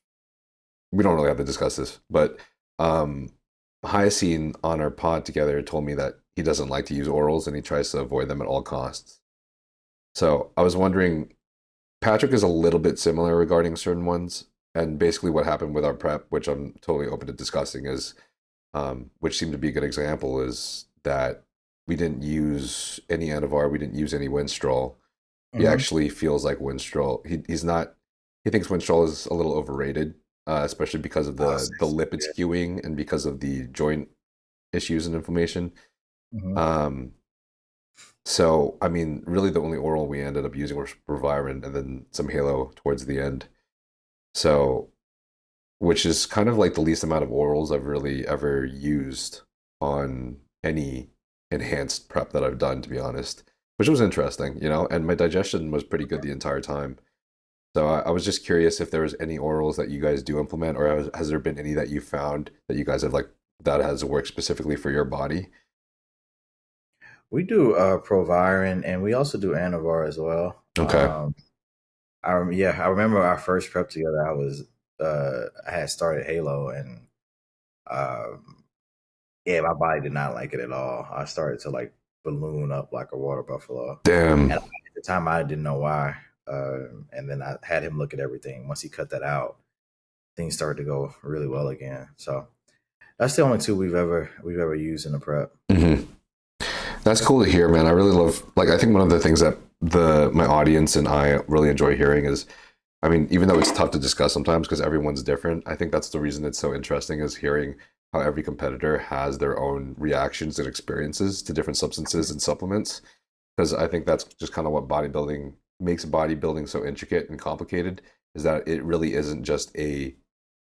we don't really have to discuss this, but um, Hyacine on our pod together told me that he doesn't like to use orals and he tries to avoid them at all costs. So I was wondering, Patrick is a little bit similar regarding certain ones. And basically, what happened with our prep, which I'm totally open to discussing, is which seemed to be a good example, is that we didn't use any Anavar, we didn't use any Winstrol. He Hmm. actually feels like Winstrol. He's not. He thinks Winstrol is a little overrated, especially because of the lipid Yeah. skewing and because of the joint issues and inflammation. Hmm. Um, so I mean, really, the only oral we ended up using was Proviron and then some Halo towards the end. So, which is kind of like the least amount of orals I've really ever used on any enhanced prep that I've done, to be honest, which was interesting, you know, and my digestion was pretty good the entire time. So I was just curious if there was any orals that you guys do implement, or has there been any that you found that you guys have like that has worked specifically for your body? We do Proviron, and we also do Anavar as well. Okay. Yeah, I remember our first prep together. I had started Halo, and um, yeah, my body did not like it at all. I started to like balloon up like a water buffalo, and Damn. at the time I didn't know why. And then I had him look at everything. Once he cut that out, things started to go really well again. So that's the only two we've ever used in the prep. Hmm. That's cool to hear, man. I really love, like, I think one of the things that my audience and I really enjoy hearing is, I mean, even though it's tough to discuss sometimes because everyone's different, I think that's the reason it's so interesting is hearing how every competitor has their own reactions and experiences to different substances and supplements. Because I think that's just kind of what bodybuilding makes bodybuilding so intricate and complicated is that it really isn't just a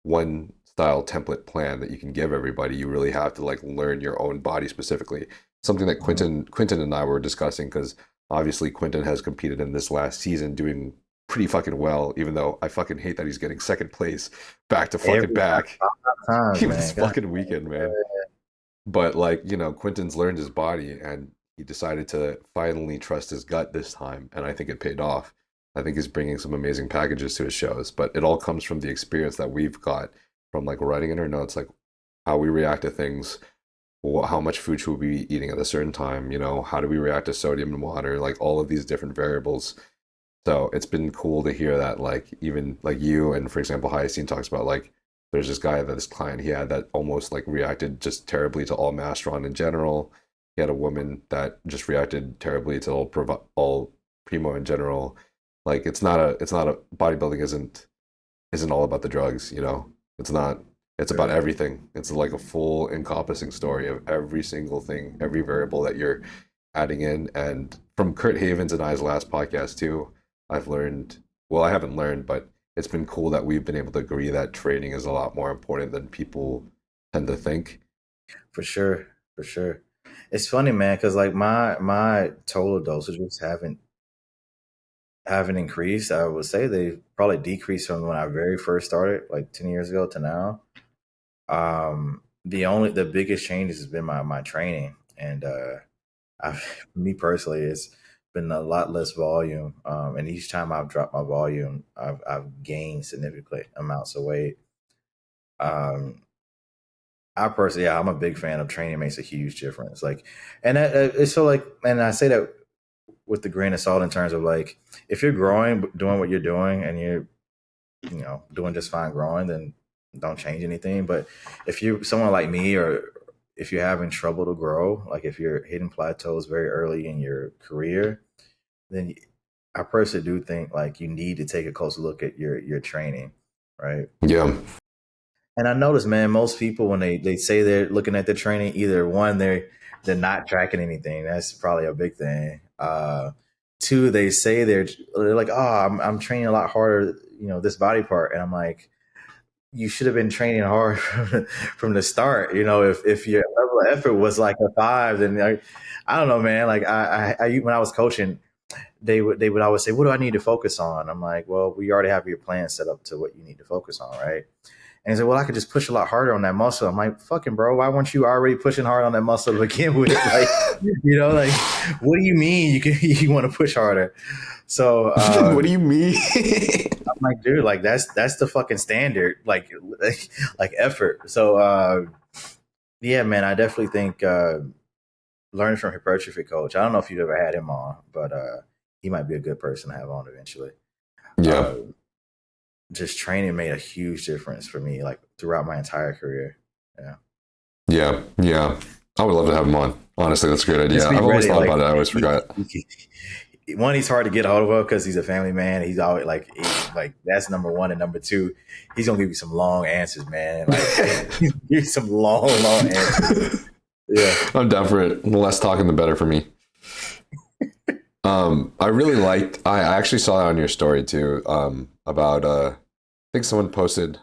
one style template plan that you can give everybody. You really have to like learn your own body specifically. Something that Quentin and I were discussing, because obviously Quentin has competed in this last season doing pretty fucking well, even though I fucking hate that he's getting second place back to fucking back. Times, This fucking weekend, man. But like, you know, Quentin's learned his body and he decided to finally trust his gut this time. And I think it paid off. I think he's bringing some amazing packages to his shows, but it all comes from the experience that we've got from like writing in our notes, like how we react to things, how much food should we be eating at a certain time, you know, how do we react to sodium and water, like all of these different variables. So it's been cool to hear that, like, even like you and, for example, Hyacine talks about, like, there's this guy, that this client he had that almost like reacted just terribly to all Masteron in general. He had a woman that just reacted terribly to all Primo in general. Like, it's not a bodybuilding isn't all about the drugs, you know. It's not. It's about everything. It's like a full encompassing story of every single thing, every variable that you're adding in. And from Kurt Havens and I's last podcast too, I've learned, well, I haven't learned, but it's been cool that we've been able to agree that training is a lot more important than people tend to think. For sure. It's funny, man, because like my total dosages haven't increased. I would say they probably decreased from when I very first started, like 10 years ago to now. The biggest changes has been my training, and me personally, it's been a lot less volume. And each time I've dropped my volume, I've gained significant amounts of weight. I personally, I'm a big fan of training. Makes a huge difference. Like, and it's so like, and I say that with the grain of salt in terms of like, if you're growing, doing what you're doing, and you're, you know, doing just fine growing, then don't change anything. But if you're someone like me, or if you're having trouble to grow, like if you're hitting plateaus very early in your career, then I personally do think like you need to take a closer look at your training, right? Yeah. And I notice, man, most people when they say they're looking at their training, either one, they're not tracking anything. That's probably a big thing. Two, they say they're like, oh, I'm training a lot harder, you know, this body part, and I'm like, you should have been training hard from the start. You know, if your level of effort was like a 5, then I don't know, man. Like I when I was coaching, they would always say, what do I need to focus on? I'm like, well, we already have your plan set up to what you need to focus on, right? And he said, well, I could just push a lot harder on that muscle. I'm like, fucking bro, why weren't you already pushing hard on that muscle to begin with? Like, you know, like, what do you mean you want to push harder? So what do you mean? I'm like, dude, like that's the fucking standard, like effort. So yeah, man, I definitely think learning from hypertrophy coach. I don't know if you've ever had him on, but he might be a good person to have on eventually. Yeah. Just training made a huge difference for me, like throughout my entire career. Yeah. I would love to have him on. Honestly, that's a great idea. I've always thought about it. I always forgot. One, he's hard to get a hold of because he's a family man. He's always like that's number one, and number two, he's gonna give you some long answers, man. Like give you some long answers. Yeah, I'm down for it. The less talking, the better for me. I really liked. I actually saw it on your story too. About I think someone posted.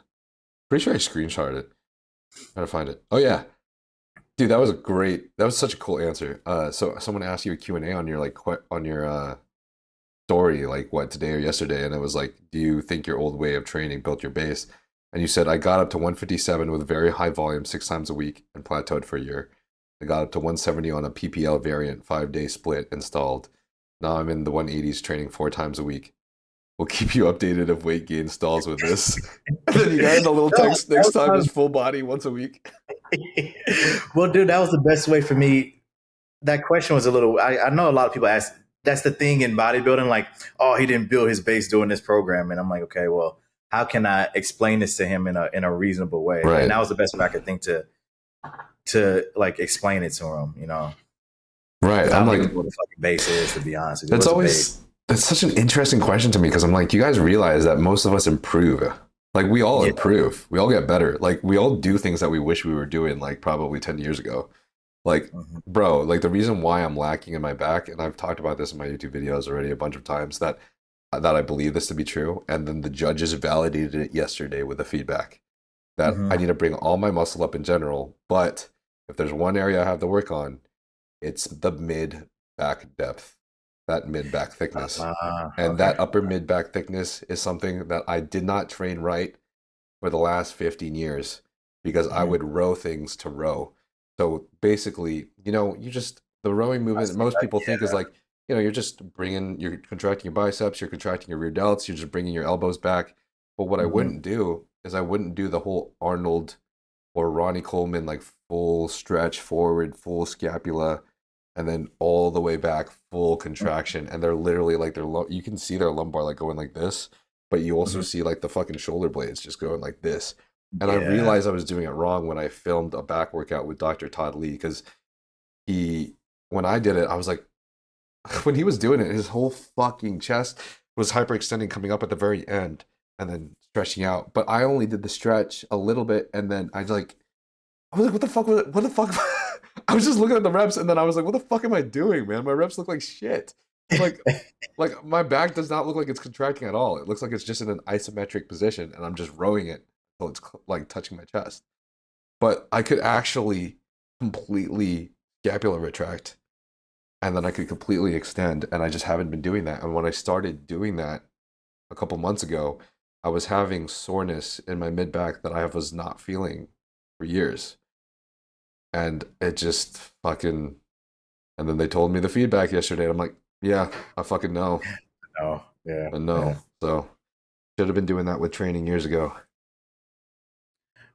Pretty sure I screenshotted it. Trying to find it. Oh yeah, dude, that was such a cool answer. So someone asked you a Q&A on your story, like what, today or yesterday, and it was like, do you think your old way of training built your base? And you said, I got up to 157 with very high volume 6 times a week and plateaued for a year. I got up to 170 on a PPL variant 5-day split installed. Now I'm in the 180s training 4 times a week. We'll keep you updated if weight gain stalls with this. And then you got a little text, next time is full body once a week. Well, dude, that was the best way for me. That question was a little, I know a lot of people ask, that's the thing in bodybuilding, like, oh, he didn't build his base doing this program. And I'm like, okay, well, how can I explain this to him in a reasonable way? Right. And that was the best way I could think to like explain it to him, you know? Right. I'm like, what the fucking base is, to be honest. That's such an interesting question to me, because I'm like, you guys realize that most of us improve. Like, we all improve. We all get better. Like, we all do things that we wish we were doing, like, probably 10 years ago. Like, bro, like, the reason why I'm lacking in my back, and I've talked about this in my YouTube videos already a bunch of times, that I believe this to be true, and then the judges validated it yesterday with the feedback. that I need to bring all my muscle up in general. But if there's one area I have to work on, it's the mid back depth, that mid back thickness. And that upper mid back thickness is something that I did not train right for the last 15 years because I would row things to row. So basically, the rowing movement, most people think is like, you're just you're contracting your biceps, you're contracting your rear delts, you're just bringing your elbows back. But what I wouldn't do is I wouldn't do the whole Arnold or Ronnie Coleman, like full stretch forward, full scapula, and then all the way back, full contraction. And they're literally like, you can see their lumbar like going like this, but you also see like the fucking shoulder blades just going like this. And I realized I was doing it wrong when I filmed a back workout with Dr. Todd Lee, because when I did it, I was like, when he was doing it, his whole fucking chest was hyperextending coming up at the very end and then stretching out. But I only did the stretch a little bit, and then I was like, what the fuck? I was just looking at the reps, and then I was like, what the fuck am I doing, man? My reps look like shit. Like my back does not look like it's contracting at all. It looks like it's just in an isometric position, and I'm just rowing it until it's like touching my chest. But I could actually completely scapula retract, and then I could completely extend, and I just haven't been doing that. And when I started doing that a couple months ago, I was having soreness in my mid back that I was not feeling for years. And it just fucking, and then they told me the feedback yesterday, and I'm like, yeah, I fucking know. Oh, yeah. I know. Yeah. So should have been doing that with training years ago.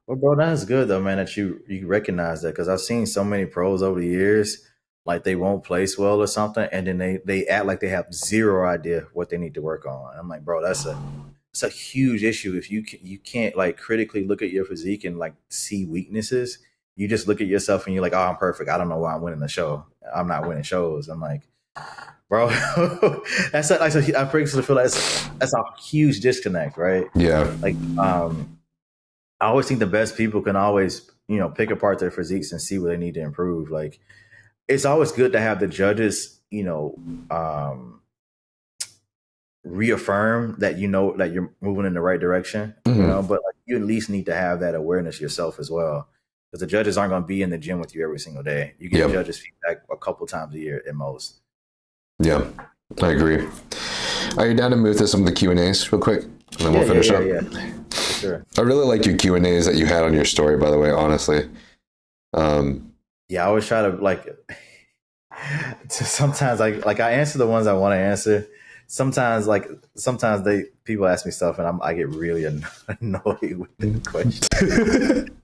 Well, bro, that's good though, man, that you recognize that, because I've seen so many pros over the years, like they won't place well or something, and then they act like they have zero idea what they need to work on. I'm like, bro, that's a huge issue if you can't like critically look at your physique and like see weaknesses. You just look at yourself and you're like, oh, I'm perfect. I don't know why I'm winning the show. I'm not winning shows. I'm like, bro, I personally feel like that's a huge disconnect, right? Yeah. Like, I always think the best people can always, pick apart their physiques and see what they need to improve. Like, it's always good to have the judges, reaffirm that that you're moving in the right direction, but like, you at least need to have that awareness yourself as well. Because the judges aren't going to be in the gym with you every single day. You get judges feedback a couple times a year at most. Yeah, I agree. Are you down to move to some of the Q&As real quick? And then we'll finish up. Yeah, for sure. I really like your Q&As that you had on your story, by the way, honestly. Yeah, I always try to sometimes I answer the ones I want to answer. Sometimes people ask me stuff and I get really annoyed with the question.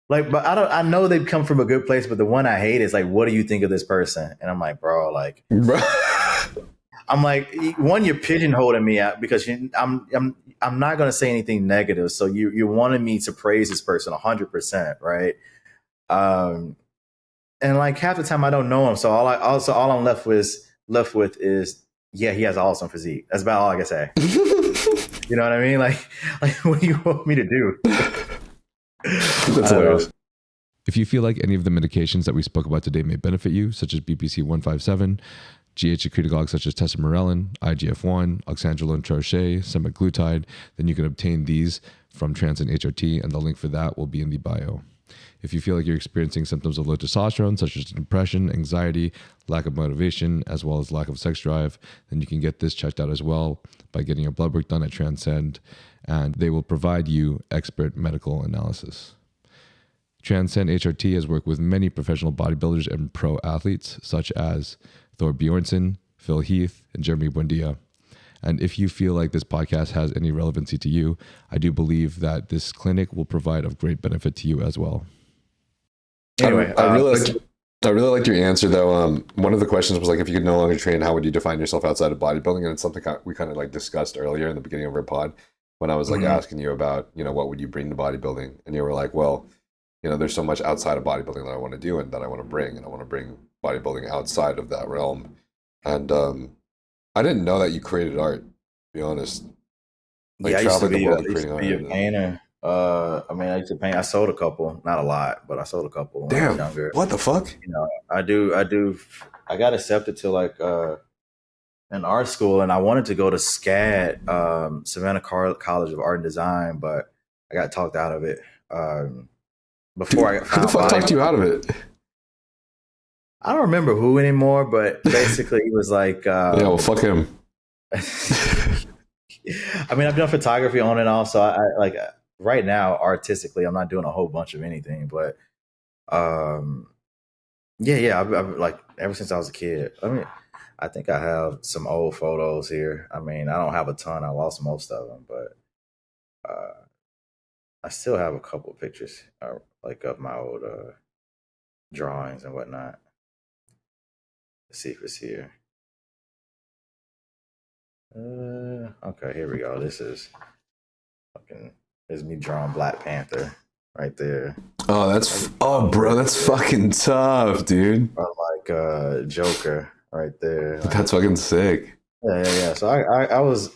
But I know they've come from a good place, but the one I hate is like, what do you think of this person? And I'm like, bro, I'm like, one, you're pigeonholing me out because I'm not going to say anything negative. So you wanted me to praise this person 100%. Right. And like half the time I don't know him. So all I'm left with is, yeah, he has an awesome physique. That's about all I can say. You know what I mean? Like what do you want me to do? That's hilarious. If you feel like any of the medications that we spoke about today may benefit you, such as BPC 157, GH secretagogues such as Tesamorelin, IGF1, oxandrolone troche, Semaglutide, then you can obtain these from Transplant HRT, and the link for that will be in the bio. If you feel like you're experiencing symptoms of low testosterone, such as depression, anxiety, lack of motivation, as well as lack of sex drive, then you can get this checked out as well by getting your blood work done at Transcend, and they will provide you expert medical analysis. Transcend HRT has worked with many professional bodybuilders and pro athletes, such as Thor Bjornsson, Phil Heath, and Jeremy Buendia. And if you feel like this podcast has any relevancy to you, I do believe that this clinic will provide of great benefit to you as well. Anyway, I really liked your answer though. One of the questions was like, if you could no longer train, how would you define yourself outside of bodybuilding? And it's something we kind of like discussed earlier in the beginning of our pod when I was like asking you about, what would you bring to bodybuilding? And you were like, well, there's so much outside of bodybuilding that I want to do and that I want to bring, and I want to bring bodybuilding outside of that realm. And I didn't know that you created art, to be honest. Like, I used to be a painter. I used to paint. I sold a couple, not a lot, but I sold a couple when I was younger. What the fuck? I do. I got accepted to in art school, and I wanted to go to SCAD, Savannah College of Art and Design, but I got talked out of it. Before I Who the fuck talked you out of it? I don't remember who anymore, but basically he was like, yeah, well, fuck him. I mean, I've done photography on and off, so I like right now artistically, I'm not doing a whole bunch of anything, but yeah, I've like ever since I was a kid. I mean, I think I have some old photos here. I mean, I don't have a ton. I lost most of them, but I still have a couple of pictures, like of my old drawings and whatnot. Let's see if it's here. Okay, here we go. This is me drawing Black Panther right there. Oh, bro, that's fucking tough, dude. Or like Joker right there. Like, that's fucking sick. Yeah. So I was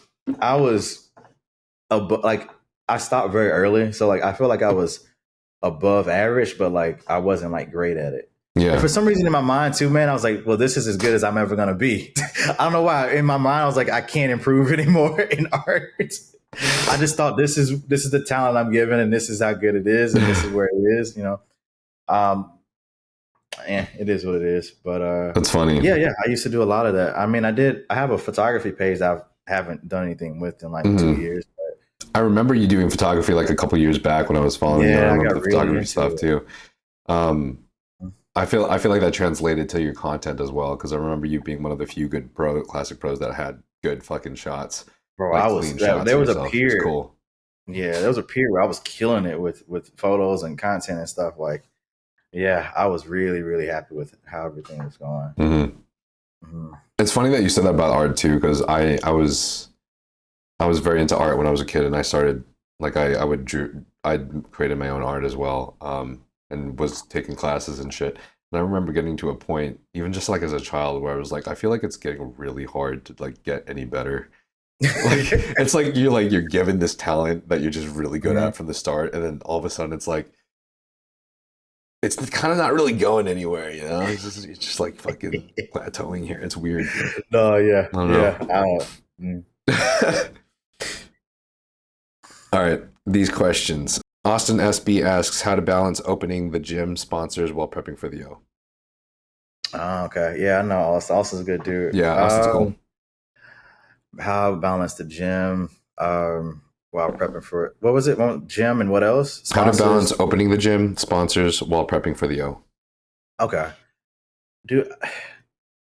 like, I stopped very early, so like I feel like I was above average, but like I wasn't like great at it. Yeah. And for some reason in my mind too, man, I was like, well, this is as good as I'm ever gonna be. I don't know why. In my mind, I was like, I can't improve anymore in art. I just thought this is the talent I'm given, and this is how good it is, and this is where it is, you know. It is what it is. But that's funny. Yeah. I used to do a lot of that. I mean, I have a photography page that I haven't done anything with in like 2 years. But I remember you doing photography like a couple years back when I was following you. I remember the photography stuff too. I feel like that translated to your content as well, because I remember you being one of the few good classic pros that had good fucking shots. Bro, like there was a period. Cool. Yeah, there was a period where I was killing it with photos and content and stuff. Like, yeah, I was really, really happy with how everything was going. It's funny that you said that about art too, because I was very into art when I was a kid, and I started like I created my own art as well. And was taking classes and shit. And I remember getting to a point, even just like as a child, where I was like, I feel like it's getting really hard to like get any better. Like, it's like you're given this talent that you're just really good at from the start, and then all of a sudden it's like it's kind of not really going anywhere, you know? It's just like fucking plateauing here. It's weird. No, yeah, All right, these questions. Austin SB asks how to balance opening the gym sponsors while prepping for the O. Oh, okay. Yeah, I know. Austin's a good dude. Yeah, Austin's cool. How to balance the gym while prepping for it. What was it? Gym and what else? Sponsors? How to balance opening the gym sponsors while prepping for the O. Okay. Dude,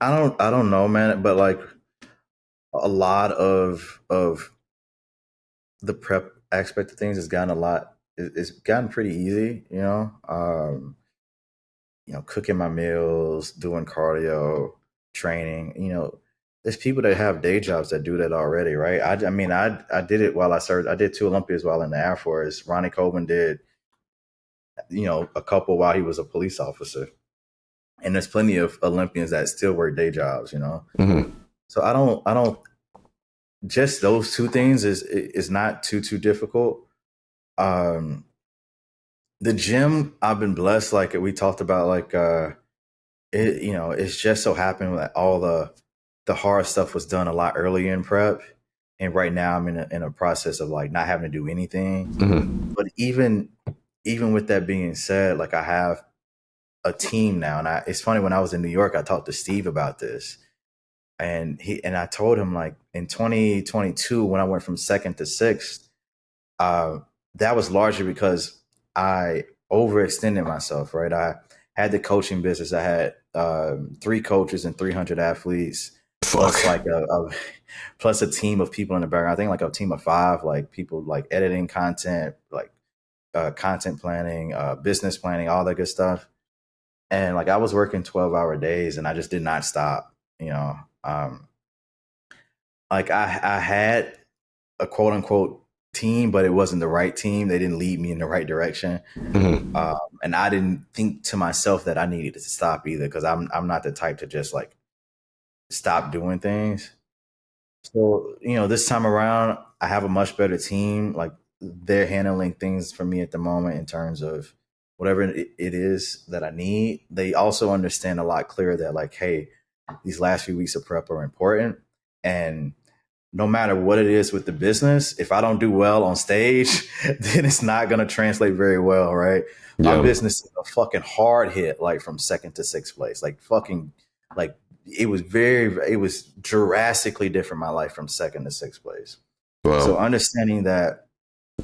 I don't know, man, but like a lot of the prep aspect of things has gotten it's gotten pretty easy, you know. Cooking my meals, doing cardio, training. You know, there's people that have day jobs that do that already, right? I did it while I served. I did 2 Olympias while in the Air Force. Ronnie Coleman did, a couple while he was a police officer. And there's plenty of Olympians that still work day jobs, you know. So I don't. Just those 2 things is not too difficult. The gym, I've been blessed. Like we talked about, like it's just so happened that all the hard stuff was done a lot earlier in prep, and right now I'm in a process of like not having to do anything. But even with that being said, like I have a team now, and it's funny, when I was in New York, I talked to Steve about this, and I told him, like, in 2022 when I went from 2nd to 6th, that was largely because I overextended myself, right? I had the coaching business. I had 3 coaches and 300 athletes, plus like plus a team of people in the background. I think like a team of 5, like people like editing content, like content planning, business planning, all that good stuff. And like I was working 12-hour days, and I just did not stop. Like I had a quote unquote team, but it wasn't the right team. They didn't lead me in the right direction. And I didn't think to myself that I needed to stop either, because I'm not the type to just like stop doing things. So, this time around, I have a much better team. Like they're handling things for me at the moment in terms of whatever it is that I need. They also understand a lot clearer that like, hey, these last few weeks of prep are important. And no matter what it is with the business, if I don't do well on stage, then it's not going to translate very well, right? Yeah. My business is a fucking hard hit, like from second to sixth place. Like fucking, like it was drastically different, my life from second to sixth place. Wow. So understanding that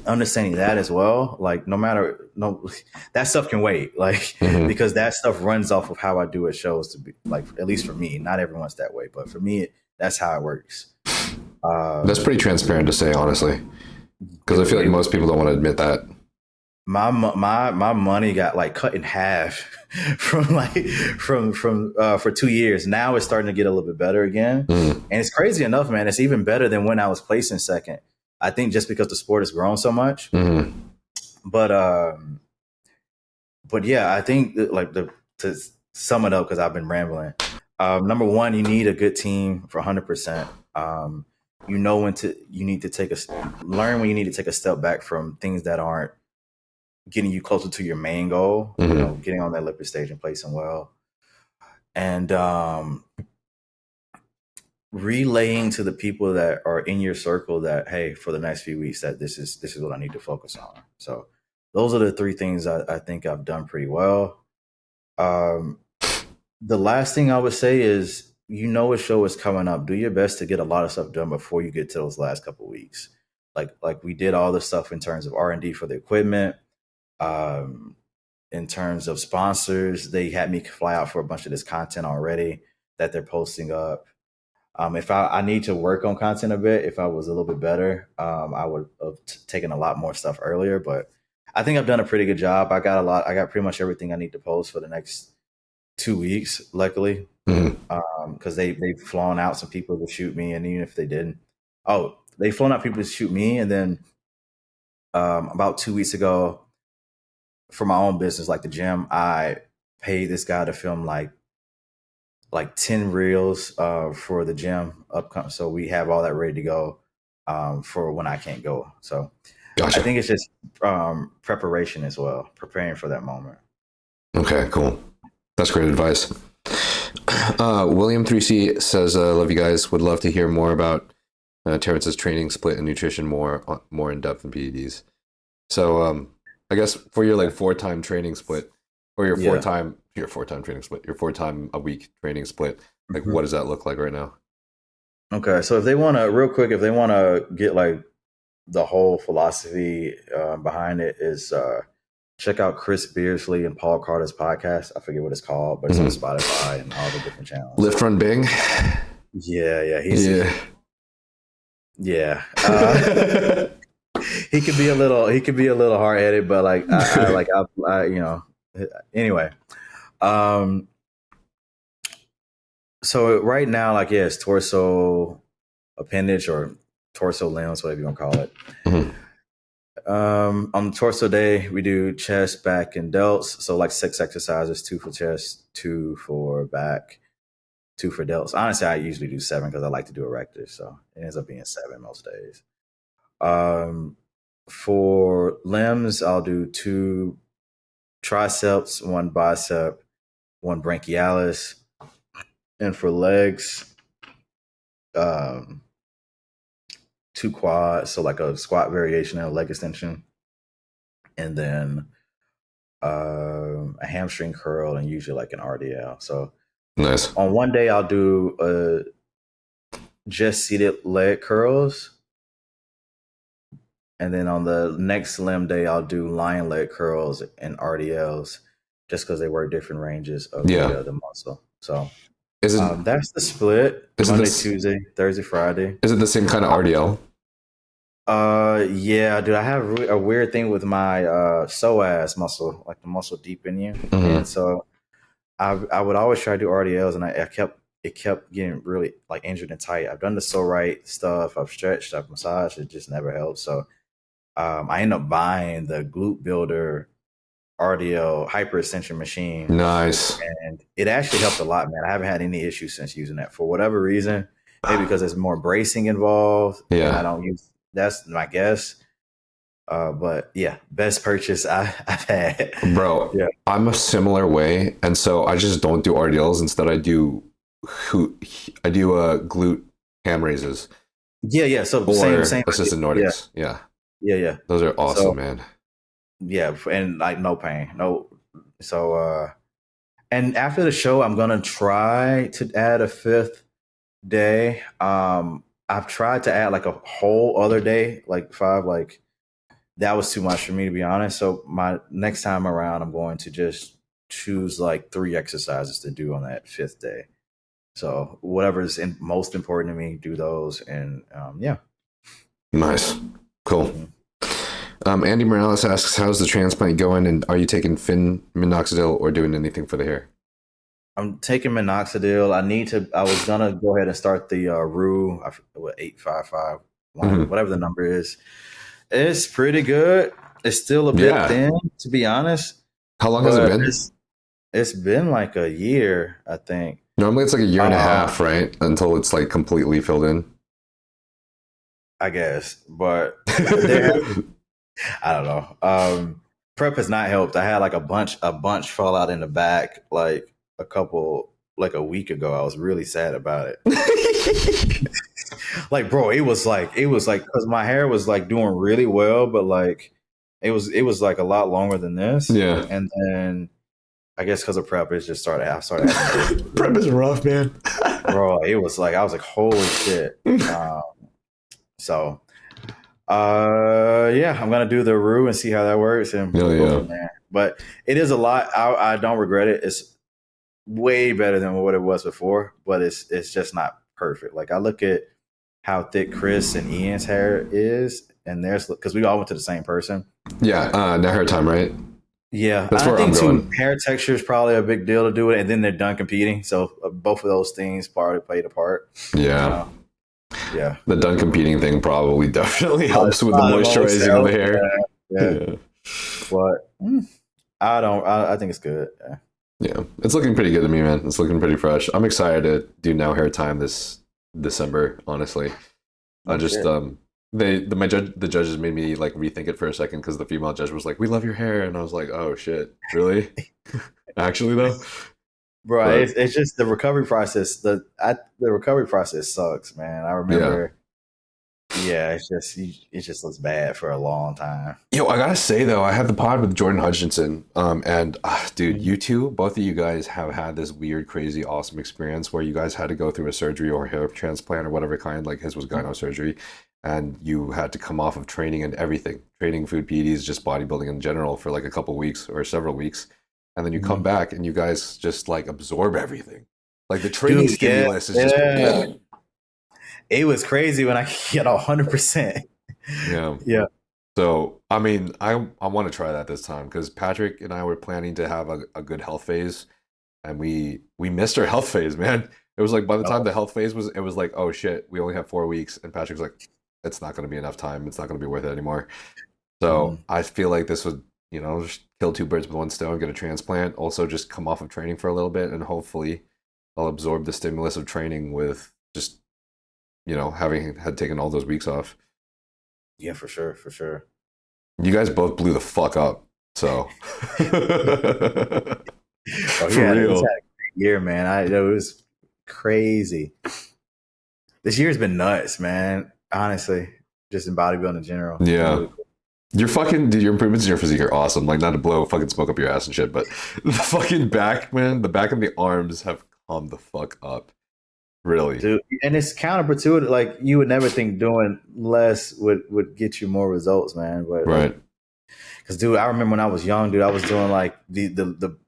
as well, like that stuff can wait, like because that stuff runs off of how I do at shows, to be like, at least for me. Not everyone's that way, but for me, that's how it works. That's pretty transparent to say, honestly, because I feel like most people don't want to admit that. My money got like cut in half for 2 years. Now it's starting to get a little bit better again, and it's crazy enough, man. It's even better than when I was placing second. I think just because the sport has grown so much. But yeah, I think that, to sum it up, because I've been rambling. Number one, you need a good team for 100%. You know when you need to learn when you need to take a step back from things that aren't getting you closer to your main goal. You know, getting on that Olympic stage and placing well, and relaying to the people that are in your circle that, hey, for the next few weeks, that this is what I need to focus on. So those are the three things I think I've done pretty well. The last thing I would say is, a show is coming up. Do your best to get a lot of stuff done before you get to those last couple of weeks. Like we did all the stuff in terms of R&D for the equipment. In terms of sponsors, they had me fly out for a bunch of this content already that they're posting up. If I need to work on content a bit, if I was a little bit better, I would have taken a lot more stuff earlier. But I think I've done a pretty good job. I got pretty much everything I need to post for the next 2 weeks, luckily, because they've flown out some people to shoot me, and even if they didn't, they've flown out people to shoot me, and then about 2 weeks ago, for my own business, like the gym, I paid this guy to film like 10 reels for the gym upcoming. So we have all that ready to go for when I can't go. So gotcha. I think it's just preparation as well, preparing for that moment. Okay, cool. That's great advice. William 3C says, love you guys. Would love to hear more about Terrence's training split and nutrition more in depth in PEDs. So I guess for your 4-time training split, or your 4-time training split, your 4-time a week training split, what does that look like right now? Okay, so if they want to get like the whole philosophy behind it, is check out Chris Beardsley and Paul Carter's podcast. I forget what it's called, but it's on Spotify and all the different channels. Lift, Run, Bing. Yeah. He could be a little hard headed, but anyway. So right now, it's torso appendage or torso limbs, whatever you want to call it. On the torso day, we do chest, back, and delts. So 6 exercises, 2 for chest, 2 for back, 2 for delts. Honestly, I usually do 7 because I like to do erectors. So it ends up being 7 most days. For limbs, I'll do 2 triceps, 1 bicep, 1 brachialis. And for legs, 2 quads, so like a squat variation and a leg extension. And then a hamstring curl and usually like an RDL. So nice. On one day, I'll do just seated leg curls. And then on the next limb day, I'll do lion leg curls and RDLs, just because they work different ranges of the muscle. So that's the split. Monday, Tuesday, Thursday, Friday. Is it the same kind of RDL? Yeah, dude. I have a weird thing with my psoas muscle, like the muscle deep in you. And so I would always try to do RDLs, and it kept getting really injured and tight. I've done the so right stuff. I've stretched, I've massaged. It just never helped. So I ended up buying the Glute Builder RDL hyperextension machine. Nice. And it actually helped a lot, man. I haven't had any issues since using that. For whatever reason, maybe because there's more bracing involved. Yeah. And I don't use, that's my guess. But yeah, best purchase I've had. Bro, yeah. I'm a similar way. And so I just don't do RDLs. Instead, I do a glute ham raises. Yeah. So Or same assisted Nordics. Yeah. Those are awesome, So, man. yeah, and like no pain, no. So, and after the show, I'm gonna try to add a fifth day. I've tried to add like a whole other day, like 5. Like that was too much for me, to be honest. So my next time around, I'm going to just choose like 3 exercises to do on that fifth day. So whatever is most important to me, do those, and yeah. Nice. Cool. Andy Morales asks, how's the transplant going, and are you taking minoxidil or doing anything for the hair? I'm taking minoxidil. I was gonna go ahead and start the Rue, 855, whatever the number is. It's pretty good. It's still a bit thin, to be honest. How long has it been? It's been like a year, I think. Normally it's like a year and a half, right? Until it's like completely filled in. I guess, but I don't know. Prep has not helped. I had like a bunch fall out in the back like a week ago. I was really sad about it. Like, bro, it was like because my hair was like doing really well, but like it was like a lot longer than this. Yeah. And then I guess because of prep, I started having prep is rough, man. Bro, it was like I was like, holy shit. So yeah, I'm gonna do the Rue and see how that works, and go from there. But it is a lot. I don't regret it. It's way better than what it was before, but it's just not perfect. Like I look at how thick Chris and Ian's hair is, and there's because we all went to the same person. Yeah, no hair time, right? Yeah, that's where I'm going. Hair texture is probably a big deal to do it, and then they're done competing. So both of those things played a part. Yeah. Yeah, the done competing thing probably definitely helps with the moisturizing of the hair. Yeah. But I think it's good. Yeah, it's looking pretty good to me, man. It's looking pretty fresh. I'm excited to do no hair time this December. Honestly, the judges made me like rethink it for a second because the female judge was like, "We love your hair," and I was like, "Oh shit, really?" Actually, though. Bro, it's just the recovery process. The recovery process sucks, man. I remember. Yeah, it just looks bad for a long time. Yo, I gotta say though, I had the pod with Jordan Hutchinson, and dude, you two, both of you guys have had this weird, crazy, awesome experience where you guys had to go through a surgery or hair transplant or whatever kind. Like his was gyno surgery, and you had to come off of training and everything, training, food, PEDs, just bodybuilding in general for like a couple weeks or several weeks. And then you come back and you guys just like absorb everything. Like the training stimulus is just. It was crazy when I get 100%. Yeah. So, I mean, I want to try that this time because Patrick and I were planning to have a good health phase, and we missed our health phase, man. It was like by the time the health phase was, it was like, oh shit, we only have 4 weeks, and Patrick's like, it's not going to be enough time. It's not going to be worth it anymore. So I feel like this would, just kill 2 birds with 1 stone, get a transplant, also just come off of training for a little bit, and hopefully I'll absorb the stimulus of training with just, having had taken all those weeks off. Yeah, for sure. You guys both blew the fuck up, so. For real. It's had a great year, man. It was crazy. This year's been nuts, man. Honestly, just in bodybuilding in general. Yeah. Your improvements in your physique are awesome. Like, not to blow fucking smoke up your ass and shit, but the fucking back, man, the back and the arms have come the fuck up. Really, dude, and it's counterintuitive. Like you would never think doing less would get you more results, man. But right, because dude, I remember when I was young, dude, I was doing like the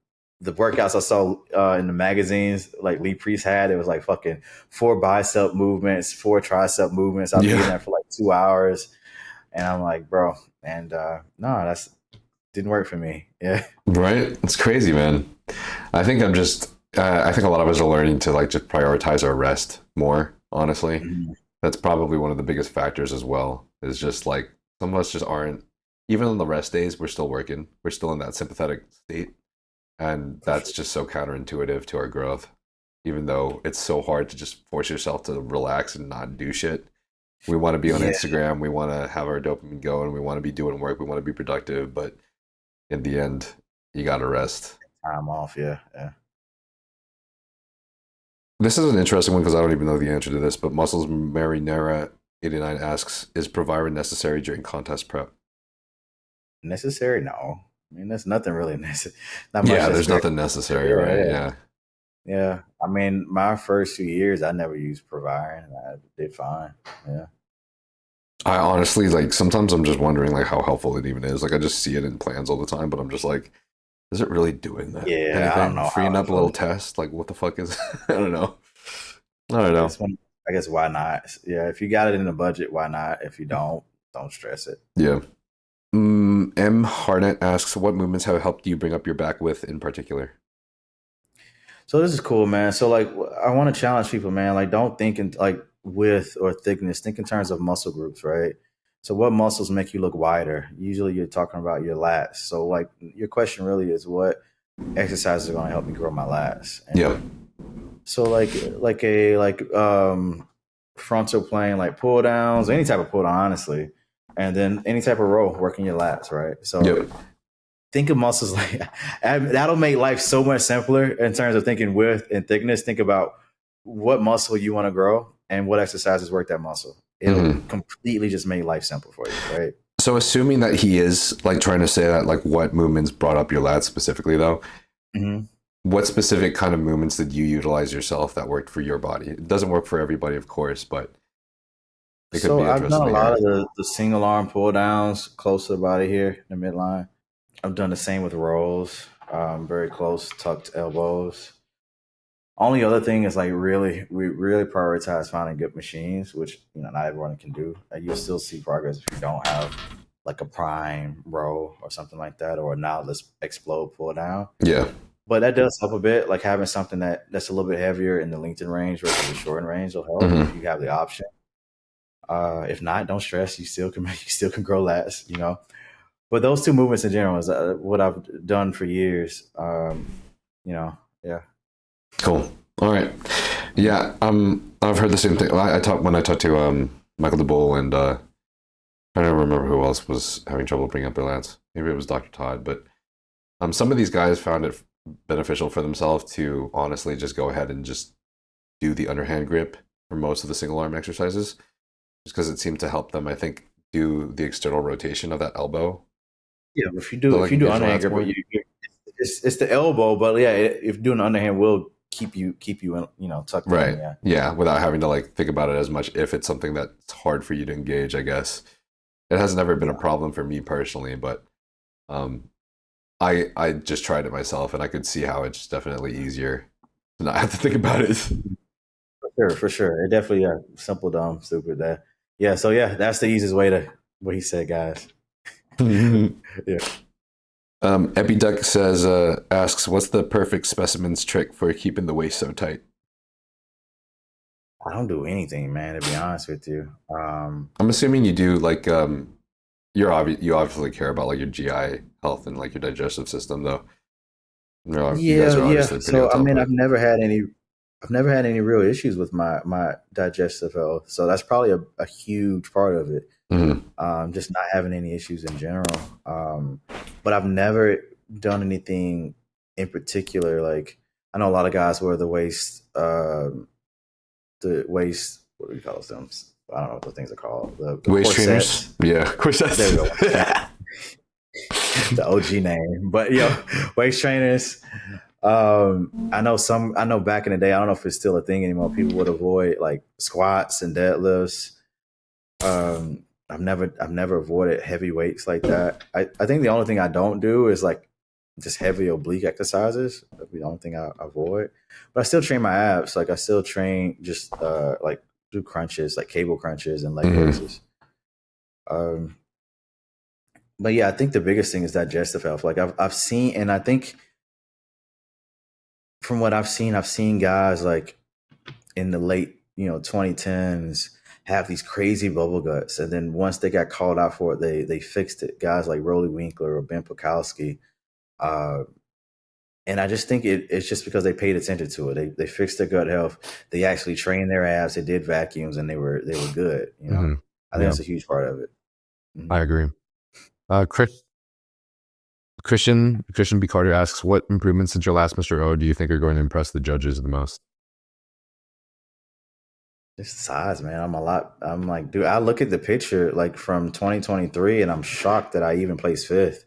workouts I saw in the magazines, like Lee Priest had. It was like fucking 4 bicep movements, 4 tricep movements. I'd be in there for like 2 hours, and I'm like, bro, and no, that's didn't work for me. Yeah, right. It's crazy, man. I think I think a lot of us are learning to like just prioritize our rest more, honestly. That's probably one of the biggest factors as well, is just like some of us just aren't, even on the rest days, we're still working. We're still in that sympathetic state. And that's just so counterintuitive to our growth, even though it's so hard to just force yourself to relax and not do shit. We want to be on Instagram. We want to have our dopamine going. We want to be doing work. We want to be productive. But in the end, you got to rest. Time off. Yeah. This is an interesting one because I don't even know the answer to this, but Muscles Marinera 89 asks, is Proviron necessary during contest prep? Necessary? No. I mean, there's nothing really necessary. Not much. Yeah, there's nothing necessary, right? Yeah. Yeah. I mean, my first 2 years, I never used Proviron. I did fine. Yeah. I honestly, like, sometimes I'm just wondering, like, how helpful it even is. Like, I just see it in plans all the time, but I'm just like, is it really doing that? Yeah, I don't know. Freeing up a little test? Like, what the fuck is I don't know. I don't know. I guess why not? Yeah, if you got it in the budget, why not? If you don't stress it. Yeah. M. Harnett asks, what movements have helped you bring up your back with in particular? So this is cool, man. So like, I want to challenge people, man. Like, don't think in like width or thickness. Think in terms of muscle groups, right? So what muscles make you look wider? Usually you're talking about your lats. So like, your question really is, what exercises are going to help me grow my lats? And yeah. So like frontal plane, like pull downs, any type of pull down, honestly, and then any type of row, working your lats, right? So think of muscles like that'll make life so much simpler in terms of thinking width and thickness. Think about what muscle you want to grow and what exercises work that muscle. It'll completely just make life simple for you, right? So assuming that he is like trying to say that, like, what movements brought up your lats specifically, though, what specific kind of movements did you utilize yourself that worked for your body? It doesn't work for everybody, of course, but it could be interesting. I've done a lot of the single arm pull downs close to the body here in the midline. I've done the same with rows, very close, tucked elbows. Only other thing is like we really prioritize finding good machines, which not everyone can do. You'll still see progress if you don't have like a prime row or something like that, or now let's explode pull down. Yeah. But that does help a bit, like having something that's a little bit heavier in the lengthened range versus the shortened range will help if you have the option. If not, don't stress. You still can grow lats, But those two movements in general is what I've done for years. Yeah. Cool. All right. Yeah. I've heard the same thing. I talked to Michael DeBull and I don't remember who else was having trouble bringing up their lats. Maybe it was Dr. Todd, but some of these guys found it beneficial for themselves to honestly just go ahead and just do the underhand grip for most of the single arm exercises, just because it seemed to help them, I think, do the external rotation of that elbow. Yeah, if you do underhand grip, it's the elbow, but yeah, if doing underhand will keep you tucked right in, yeah, without having to like think about it as much. If it's something that's hard for you to engage, I guess it has never been a problem for me personally, but I just tried it myself and I could see how it's definitely easier to not have to think about it. For sure. It definitely, simple, dumb, stupid. That, so that's the easiest way to what he said, guys. Yeah. Epiduck asks, what's the perfect specimens trick for keeping the waist so tight? I don't do anything, man, to be honest with you. I'm assuming you do, like, you obviously care about like your GI health and like your digestive system, though. Yeah. So I mean, I've never had any real issues with my digestive health. So that's probably a huge part of it. Just not having any issues in general. But I've never done anything in particular. Like, I know a lot of guys wear the waist, what do you call them? I don't know what the things are called. The waist trainers? Yeah, corsets. There we go. The OG name. But waist trainers. I know back in the day, I don't know if it's still a thing anymore, people would avoid like squats and deadlifts. I've never avoided heavy weights like that. I think the only thing I don't do is like just heavy oblique exercises. That's the only thing I avoid. But I still train my abs. Like I still train just like do crunches, like cable crunches and leg raises. But yeah, I think the biggest thing is digestive health. Like I've seen, and I think from what I've seen guys like in the late 2010s have these crazy bubble guts, and then once they got called out for it, they fixed it. Guys like Rolly Winkler or Ben Pakowski, and I just think it's just because they paid attention to it. They fixed their gut health. They actually trained their abs. They did vacuums, and they were good. I think that's a huge part of it. I agree. Christian B. Carter asks, what improvements since your last Mr. O do you think are going to impress the judges the most? It's size, man. I'm like, dude, I look at the picture like from 2023 and I'm shocked that I even placed fifth.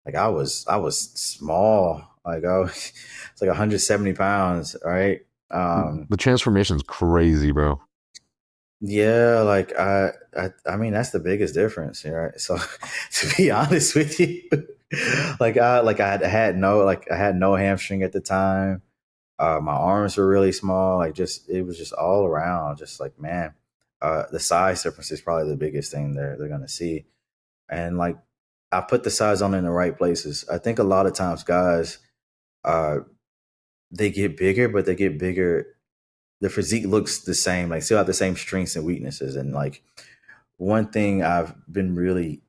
Like I was small. Like it's like 170 pounds, right? The transformation's crazy, bro. Yeah, like I mean that's the biggest difference, right? So to be honest with you, I had no hamstring at the time. My arms were really small. Like just it was just all around. Just like man, the size difference is probably the biggest thing they're gonna see. And like I put the size on in the right places. I think a lot of times guys, uh, they get bigger, but they get bigger. The physique looks the same. Like still have the same strengths and weaknesses. And like one thing I've been really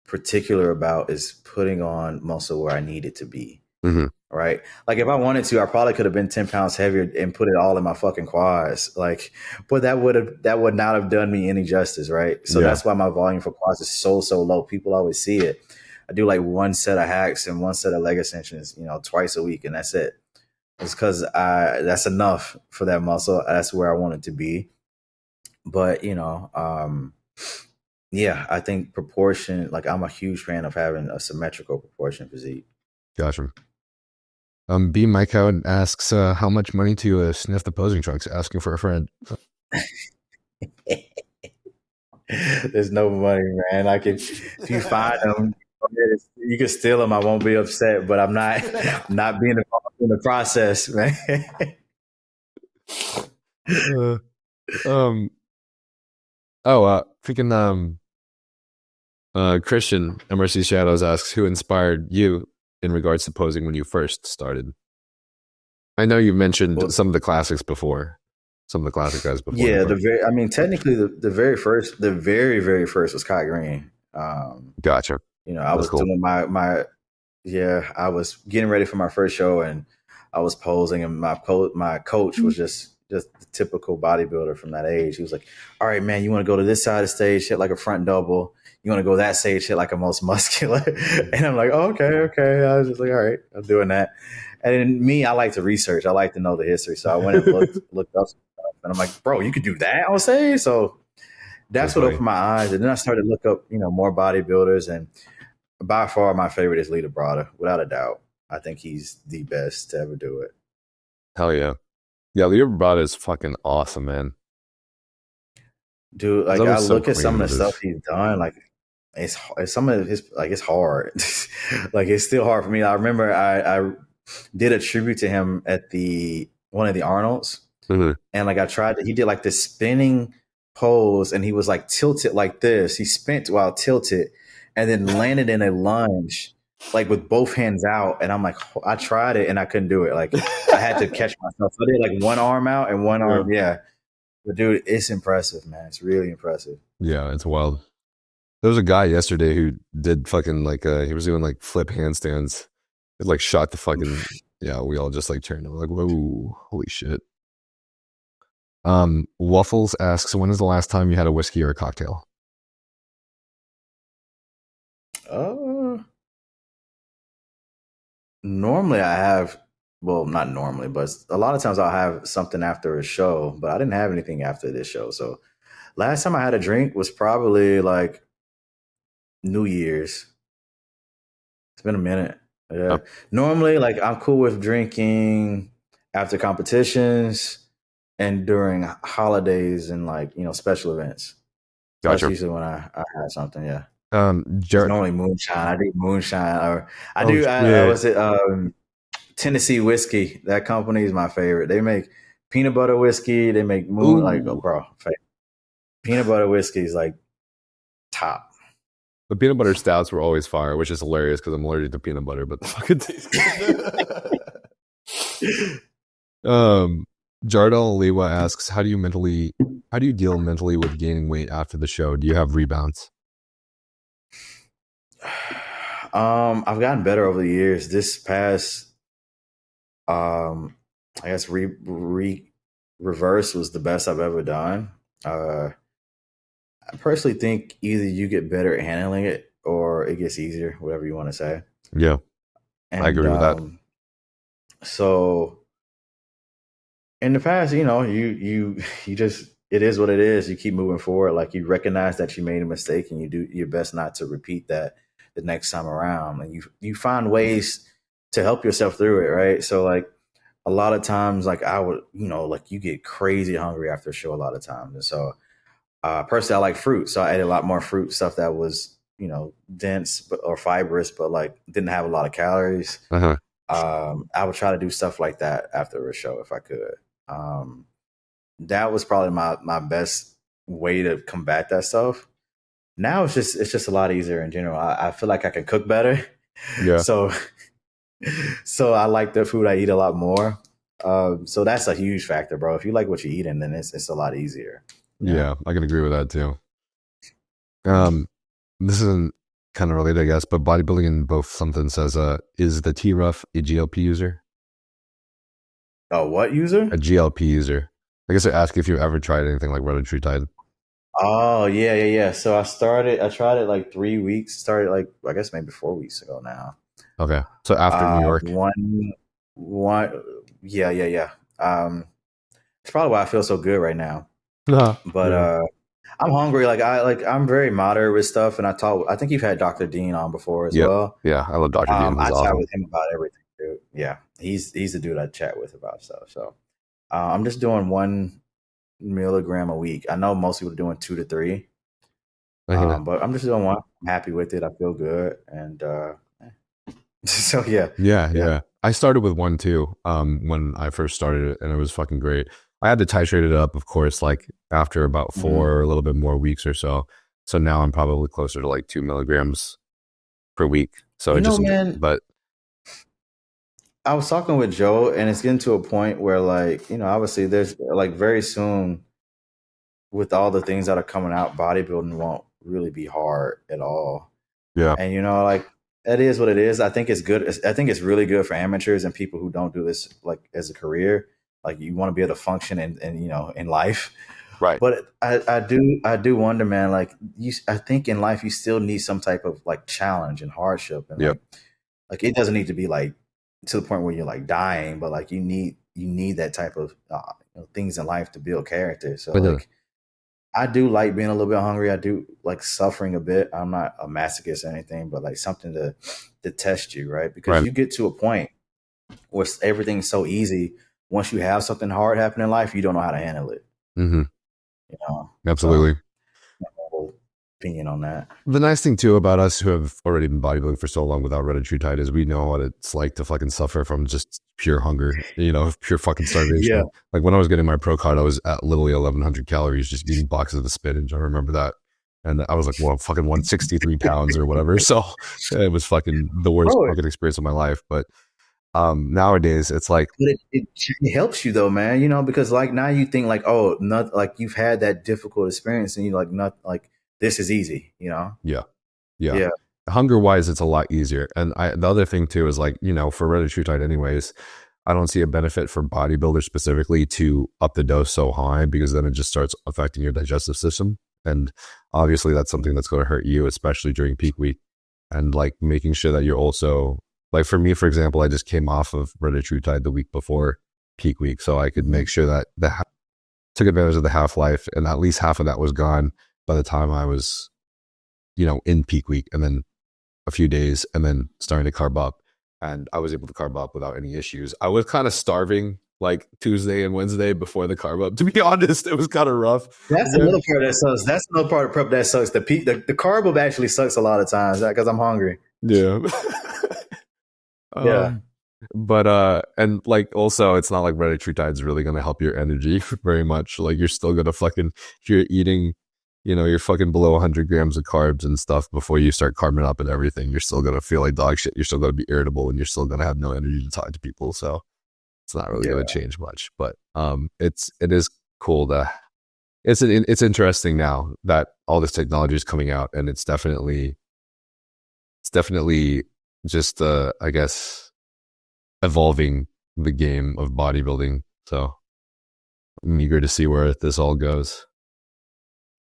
particular about is putting on muscle where I need it to be. Mm-hmm. Right. Like if I wanted to, I probably could have been 10 pounds heavier and put it all in my fucking quads. Like, but that would not have done me any justice. Right. So that's why my volume for quads is so low. People always see it. I do like one set of hacks and one set of leg extensions, twice a week. And that's it. It's because that's enough for that muscle. That's where I want it to be. But, yeah, I think proportion, like I'm a huge fan of having a symmetrical proportion physique. Gotcha. B. Mike Howard asks, how much money to sniff the posing trunks? Asking for a friend. There's no money, man. Like if you find them, you can steal them. I won't be upset, but I'm not being involved in the process, man. Freaking Christian MRC Shadows asks, who inspired you in regards to posing when you first started? I know you mentioned some of the classics before, some of the classic guys before. Yeah, technically the very first was Kai Green. Gotcha. I was doing my I was getting ready for my first show and I was posing, and my coach was just the typical bodybuilder from that age. He was like, all right, man, you want to go to this side of the stage, hit like a front double. You want to go that stage, hit like a most muscular. And I'm like, oh, okay. I was just like, all right, I'm doing that. And then me, I like to research. I like to know the history. So I went and looked up some stuff. And I'm like, bro, you could do that on stage? So that's what opened my eyes. And then I started to look up, more bodybuilders. And by far, my favorite is Lita Brada, without a doubt. I think he's the best to ever do it. Hell yeah. Yeah, Lita Brada is fucking awesome, man. Dude, like I look at some of the stuff he's done, like it's some of his, like it's hard. Like it's still hard for me. I remember I did a tribute to him at one of the Arnolds. Mm-hmm. And like he did like this spinning pose and he was like tilted like this. He spent while tilted and then landed in a lunge, like with both hands out. And I'm like, I tried it and I couldn't do it. Like I had to catch myself. So I did like one arm out and one arm. Yeah. But dude, it's impressive, man. It's really impressive. Yeah, it's wild. There was a guy yesterday who did fucking like he was doing like flip handstands. It like shot the fucking we all just like turned. We're like, whoa, holy shit. Waffles asks, when is the last time you had a whiskey or a cocktail? Normally I have, well, not normally, but a lot of times I'll have something after a show, but I didn't have anything after this show. So last time I had a drink was probably like New Year's. It's been a minute. Yeah. Normally, like I'm cool with drinking after competitions and during holidays and like, special events. Gotcha. That's usually when I have something. Yeah. It's normally moonshine. I do moonshine, or was it Tennessee whiskey? That company is my favorite. They make peanut butter whiskey. They make peanut butter whiskey is like top. The peanut butter stouts were always fire, which is hilarious because I'm allergic to peanut butter, but the fucking tastes good. Jardel Lewa asks, how do you deal mentally with gaining weight after the show? Do you have rebounds? I've gotten better over the years. This past, I guess reverse was the best I've ever done. I personally think either you get better at handling it or it gets easier, whatever you want to say. Yeah, and, I agree with that. So in the past, you just, it is what it is. You keep moving forward. Like, you recognize that you made a mistake and you do your best not to repeat that the next time around. And you find ways to help yourself through it, right? So like a lot of times, like I would, like you get crazy hungry after a show a lot of times. And so personally, I like fruit. So I ate a lot more fruit, stuff that was, dense or fibrous, but like didn't have a lot of calories. Uh-huh. I would try to do stuff like that after a show if I could. That was probably my best way to combat that stuff. Now it's just a lot easier in general. I feel like I can cook better. Yeah. So I like the food I eat a lot more. So that's a huge factor, bro. If you like what you're eating, then it's a lot easier. Yeah, I can agree with that too. This isn't kind of related, I guess, but bodybuilding in both something says, is the T-Ruff a GLP user? Oh, what user? A GLP user. I guess I ask if you ever tried anything like Retatrutide. Oh, yeah. So I tried it like 3 weeks, started like, I guess maybe 4 weeks ago now. Okay. So after New York. Yeah. It's probably why I feel so good right now. But I'm hungry. I'm very moderate with stuff, and I think you've had Dr. Dean on before as well. Yeah, I love Dr. Dean. I chat with him about everything, dude. Yeah, he's the dude I chat with about stuff. So I'm just doing 1 milligram a week. I know most people are doing 2 to 3, but I'm just doing 1. I'm happy with it. I feel good, and so yeah. I started with 1 too when I first started it, and it was fucking great. I had to titrate it up, of course, like after about 4 or a little bit more weeks or so. So now I'm probably closer to like 2 milligrams per week. So but I was talking with Joe, and it's getting to a point where, like, obviously there's like very soon with all the things that are coming out, bodybuilding won't really be hard at all. Yeah. And, like, that is what it is. I think it's good. I think it's really good for amateurs and people who don't do this like as a career. Like, you want to be able to function in life. Right. But I do wonder, man, like I think in life you still need some type of like challenge and hardship. And like it doesn't need to be like to the point where you're like dying, but like you need that type of things in life to build character. So like I do like being a little bit hungry. I do like suffering a bit. I'm not a masochist or anything, but like something to test you, right? Because you get to a point where everything's so easy. Once you have something hard happen in life, you don't know how to handle it. Mm-hmm. Absolutely. So, opinion on that. The nice thing too about us who have already been bodybuilding for so long without Retatrutide is we know what it's like to fucking suffer from just pure hunger, pure fucking starvation. Yeah. Like when I was getting my pro card, I was at literally 1,100 calories just eating boxes of spinach. I remember that. And I was like, well, fucking 163 pounds or whatever. So it was fucking the worst fucking experience of my life. But nowadays it's like, but it helps you though, man, because like now you think like, oh, not like you've had that difficult experience and you like, not like this is easy, yeah hunger wise it's a lot easier. And the other thing too is like, for Retatrutide anyways, I don't see a benefit for bodybuilders specifically to up the dose so high, because then it just starts affecting your digestive system, and obviously that's something that's going to hurt you, especially during peak week. And like making sure that you're also, like for me, for example, I just came off of Retatrutide the week before peak week, so I could make sure that took advantage of the half-life, and at least half of that was gone by the time I was, in peak week, and then a few days, and then starting to carb up, and I was able to carb up without any issues. I was kind of starving like Tuesday and Wednesday before the carb up. To be honest, it was kind of rough. That's another part that sucks. That's another part of prep that sucks. The carb up actually sucks a lot of times because I'm hungry. Yeah. Yeah. But and like also it's not like Retatrutide is really going to help your energy very much. Like you're still going to fucking, if you're eating, you're fucking below 100 grams of carbs and stuff before you start carbing up and everything, you're still going to feel like dog shit. You're still going to be irritable, and you're still going to have no energy to talk to people. So it's not really going to change much. But it is cool it's interesting now that all this technology is coming out, and it's definitely just I guess evolving the game of bodybuilding. So I'm eager to see where this all goes.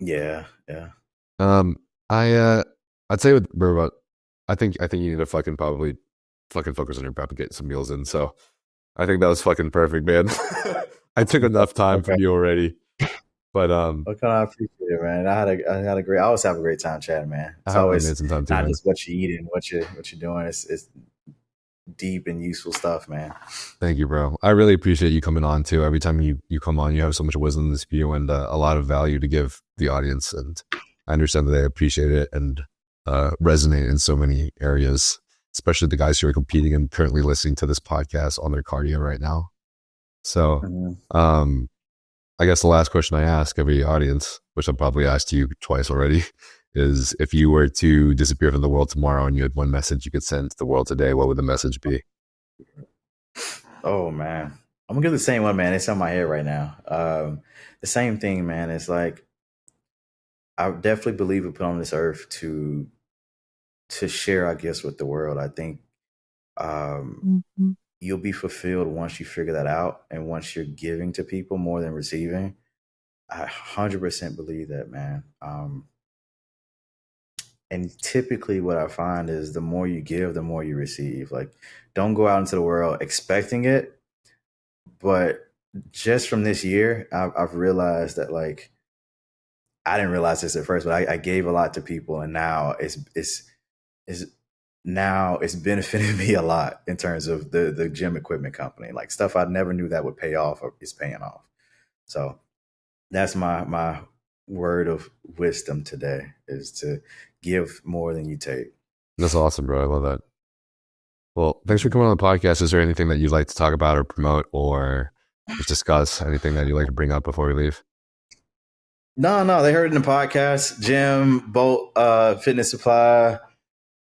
Yeah. I'd say with Burba, I think you need to probably focus on your prep and get some meals in. So I think that was fucking perfect, man. I took enough time Okay. from you already. But Okay, I appreciate it, man. I always have a great time chatting, man. I It's have an always amazing time too, not man. just what you eat and what you're doing. It's deep and useful stuff, man. Thank you, bro. I really appreciate you coming on too. Every time you come on, you have so much wisdom to spew and a lot of value to give the audience. And I understand that they appreciate it and resonate in so many areas, especially the guys who are competing and currently listening to this podcast on their cardio right now. So, I guess the last question I ask every audience, which I've probably asked you twice already, is if you were to disappear from the world tomorrow and you had one message you could send to the world today, what would the message be? Oh man, I'm gonna give the same one, man. It's on my head right now. The same thing, man. It's like I definitely believe we put on this earth to share our gifts with the world. I think you'll be fulfilled once you figure that out, and once you're giving to people more than receiving. I 100% believe that, man. And typically, what I find is the more you give, the more you receive. Like, don't go out into the world expecting it, but just from this year, I've realized that, like, I didn't realize this at first, but I gave a lot to people, and now it's benefiting me a lot in terms of the gym equipment company. Like, stuff I never knew that would pay off is paying off. So that's my word of wisdom today, is to give more than you take. That's awesome, bro. I love that. Well, thanks for coming on the podcast. Is there anything that you'd like to talk about or promote or just discuss? Anything that you'd like to bring up before we leave? No, they heard it in the podcast. Gym, Bolt, Fitness Supply,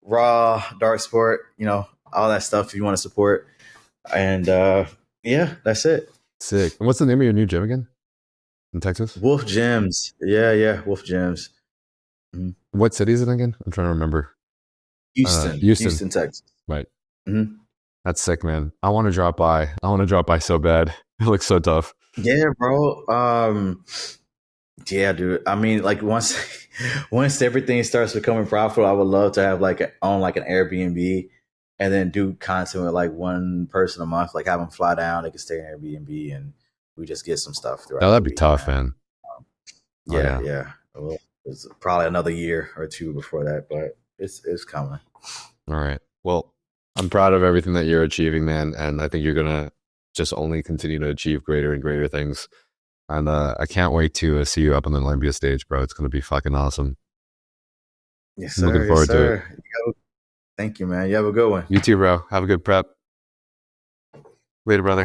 Raw, Dark Sport, all that stuff if you want to support. And yeah, that's it. Sick. And what's the name of your new gym again? In Texas? Wolf Gyms. Yeah, Wolf Gyms. Mm-hmm. What city is it again? I'm trying to remember. Houston, Texas. Right. Mm-hmm. That's sick, man. I want to drop by. So bad. It looks so tough. Yeah, bro. Yeah, dude. I mean, like once everything starts becoming profitable, I would love to have like an Airbnb and then do content with like one person a month, like have them fly down. They can stay in Airbnb and we just get some stuff throughout. Oh, that'd be tough, man. Yeah. Well, it's probably another year or two before that, but it's coming. All right. Well, I'm proud of everything that you're achieving, man, and I think you're gonna just only continue to achieve greater and greater things. And I can't wait to see you up on the Olympia stage, bro. It's gonna be fucking awesome. Yes, sir. Looking forward to it. Thank you, man. You have a good one. You too, bro. Have a good prep. Later, brother.